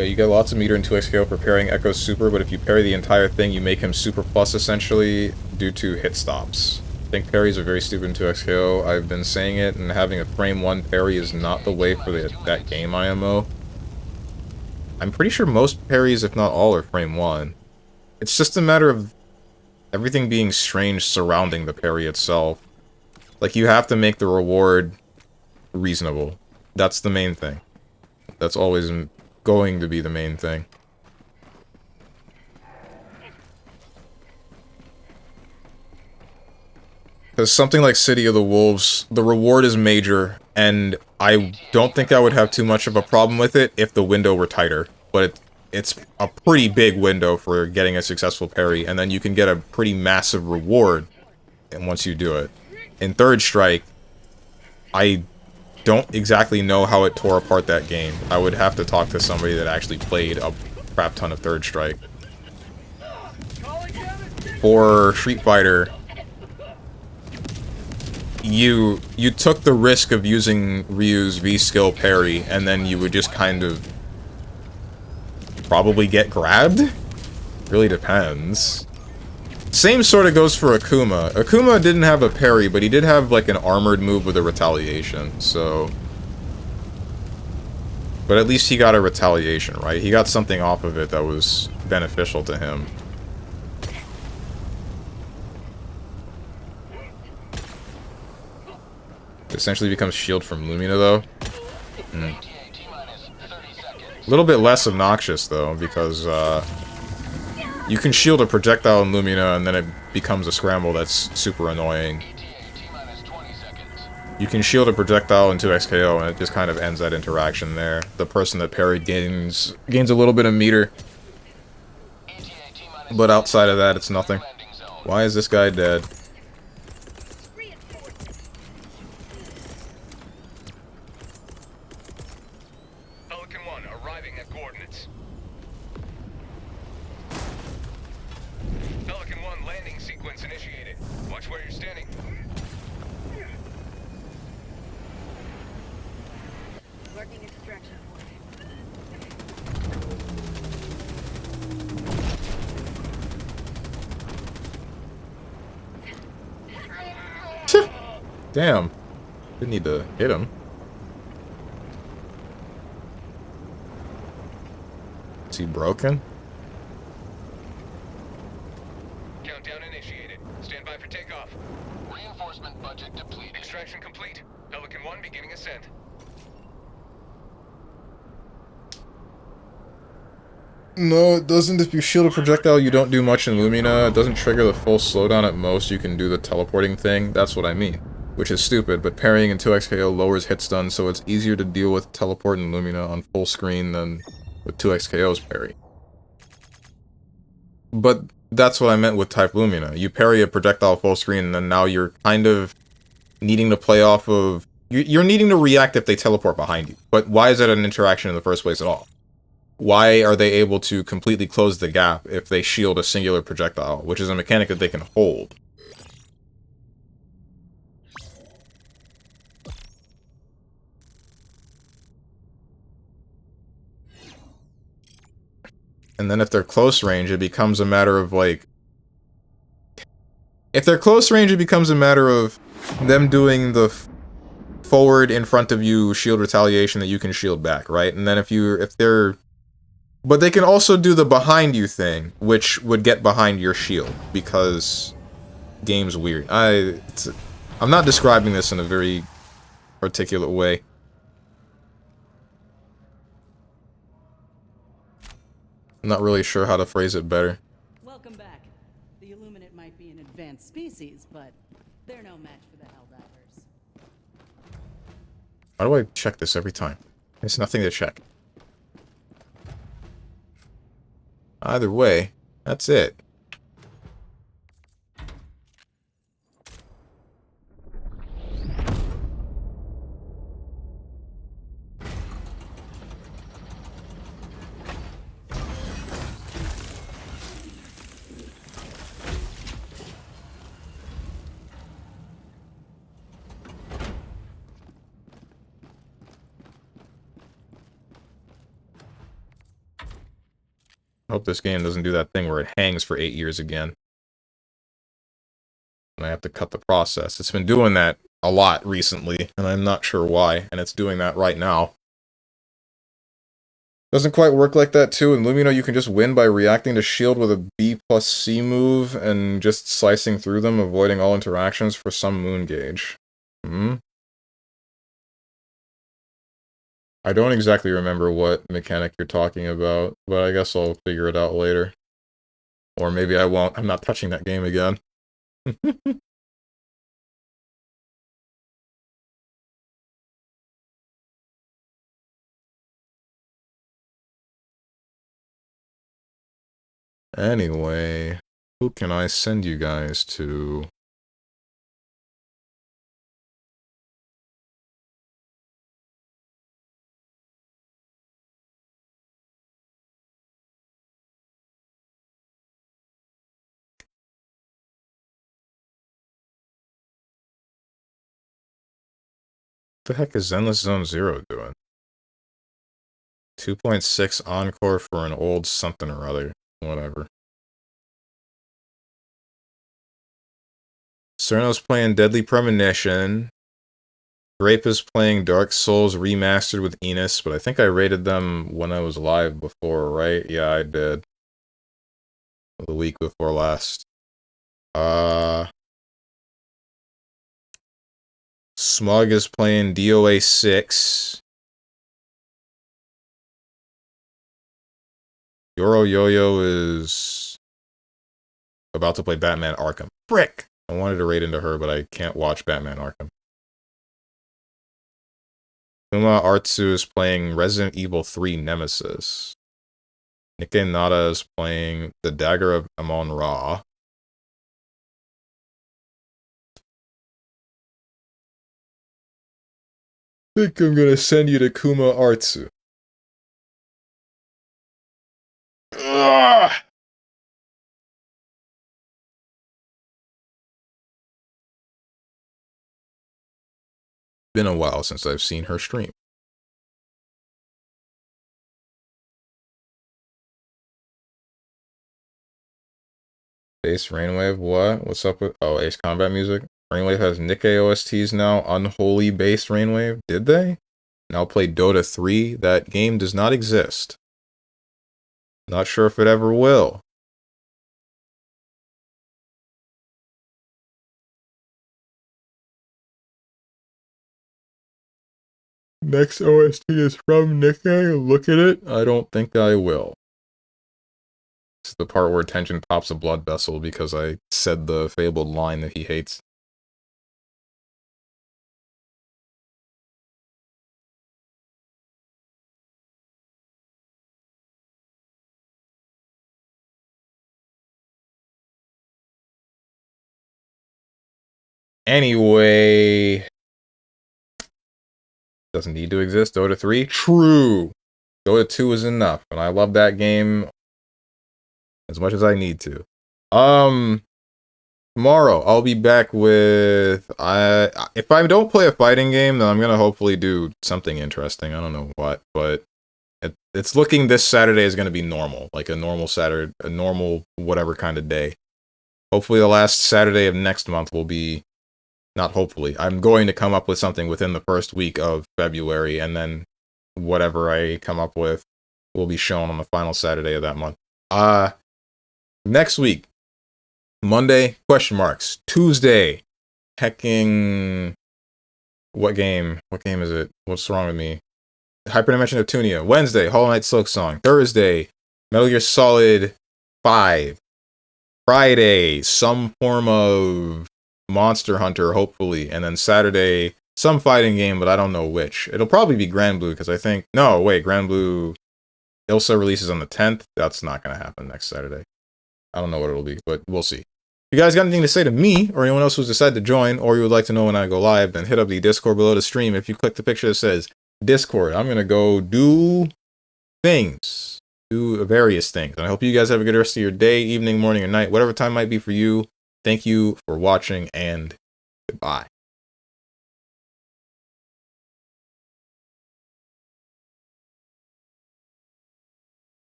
Yeah, you get lots of meter in 2x KO for parrying Echo's super, but if you parry the entire thing, you make him super plus essentially due to hit stops. I think parries are very stupid in 2x KO. I've been saying it, and having a frame 1 parry is not the way for that game IMO. I'm pretty sure most parries, if not all, are frame 1. It's just a matter of everything being strange surrounding the parry itself. Like, you have to make the reward reasonable. That's the main thing. That's always going to be the main thing. Because something like City of the Wolves, the reward is major, and I don't think I would have too much of a problem with it if the window were tighter. But it's a pretty big window for getting a successful parry, and then you can get a pretty massive reward once you do it. In Third Strike, I don't exactly know how it tore apart that game. I would have to talk to somebody that actually played a crap ton of Third Strike. For Street Fighter, you took the risk of using Ryu's V-skill parry, and then you would just kind of probably get grabbed? Really depends. Same sort of goes for Akuma. Akuma didn't have a parry, but he did have like an armored move with a retaliation, so... But at least he got a retaliation, right? He got something off of it that was beneficial to him. Essentially becomes shield from Lumina, though. A little bit less obnoxious, though, because you can shield a projectile in Lumina, and then it becomes a scramble that's super annoying. You can shield a projectile in 2x KO, and it just kind of ends that interaction there. The person that parried gains a little bit of meter. But outside of that, it's nothing. Why is this guy dead? Pelican 1 arriving at coordinates. Pelican 1 landing sequence initiated. Watch where you're standing. Working extraction point. Damn. Didn't need to hit him. Is he broken? Countdown initiated. Stand by for takeoff. Reinforcement budget depleted. Extraction complete. Pelican 1 beginning ascent. No, it doesn't. If you shield a projectile, you don't do much in Lumina. It doesn't trigger the full slowdown at most. You can do the teleporting thing. That's what I mean. Which is stupid, but parrying in 2x KO lowers hit stun, so it's easier to deal with teleport in Lumina on full screen than with 2x KO's parry. But that's what I meant with Type Lumina. You parry a projectile full screen, and then now you're kind of needing to play off of... You're needing to react if they teleport behind you. But why is that an interaction in the first place at all? Why are they able to completely close the gap if they shield a singular projectile, which is a mechanic that they can hold? And then if they're close range, it becomes a matter of, like... If they're close range, it becomes a matter of them doing the forward in front of you shield retaliation that you can shield back, right? And then if they're... But they can also do the behind you thing, which would get behind your shield, because game's weird. I'm not describing this in a very articulate way. I'm not really sure how to phrase it better. Welcome back. The Illuminate might be an advanced species, but they're no match for the Helldivers. Why do I check this every time? There's nothing to check. Either way, that's it. I hope this game doesn't do that thing where it hangs for 8 years again. And I have to cut the process. It's been doing that a lot recently, and I'm not sure why, and it's doing that right now. Doesn't quite work like that too. In Lumino, you can just win by reacting to shield with a B+C move and just slicing through them, avoiding all interactions for some moon gauge. I don't exactly remember what mechanic you're talking about, but I guess I'll figure it out later. Or maybe I won't. I'm not touching that game again. Anyway, who can I send you guys to? What the heck is Endless Zone Zero doing? 2.6 encore for an old something or other. Whatever. Cerno's playing Deadly Premonition. Grape is playing Dark Souls Remastered with Enos, but I think I rated them when I was live before, right? Yeah, I did. The week before last. Smug is playing DOA 6. Yoro Yo-Yo is about to play Batman Arkham. Frick! I wanted to raid into her, but I can't watch Batman Arkham. Kuma Artsu is playing Resident Evil 3 Nemesis. Nikkei Nada is playing The Dagger of Amon-Ra. I think I'm gonna send you to Kuma Artsu. Ugh! Been a while since I've seen her stream. Ace Rainwave, what? What's up with... Oh, Ace Combat Music? Rainwave has Nikkei OSTs now. Unholy based Rainwave? Did they? Now play Dota 3? That game does not exist. Not sure if it ever will. Next OST is from Nikkei. Look at it. I don't think I will. This is the part where Tension pops a blood vessel because I said the fabled line that he hates. Anyway... Doesn't need to exist. Dota 3? True! Dota 2 is enough, and I love that game as much as I need to. Tomorrow, I'll be back with... if I don't play a fighting game, then I'm gonna hopefully do something interesting. I don't know what, but... It's looking this Saturday is gonna be normal. Like a normal Saturday, a normal whatever kind of day. Hopefully the last Saturday of next month will be... Not hopefully. I'm going to come up with something within the first week of February, and then whatever I come up with will be shown on the final Saturday of that month. Next week, Monday, question marks. Tuesday, hecking... What game? What game is it? What's wrong with me? Hyperdimension of Tunia. Wednesday, Hollow Knight Silk Song. Thursday, Metal Gear Solid 5. Friday, some form of Monster Hunter, hopefully. And then Saturday, some fighting game, but I don't know which. It'll probably be Grand Blue, because I think... No, wait, Grand Blue... Ilsa releases on the 10th. That's not going to happen next Saturday. I don't know what it'll be, but we'll see. If you guys got anything to say to me, or anyone else who's decided to join, or you would like to know when I go live, then hit up the Discord below the stream. If you click the picture that says Discord, I'm going to go do things. Do various things. And I hope you guys have a good rest of your day, evening, morning, or night, whatever time might be for you. Thank you for watching, and goodbye.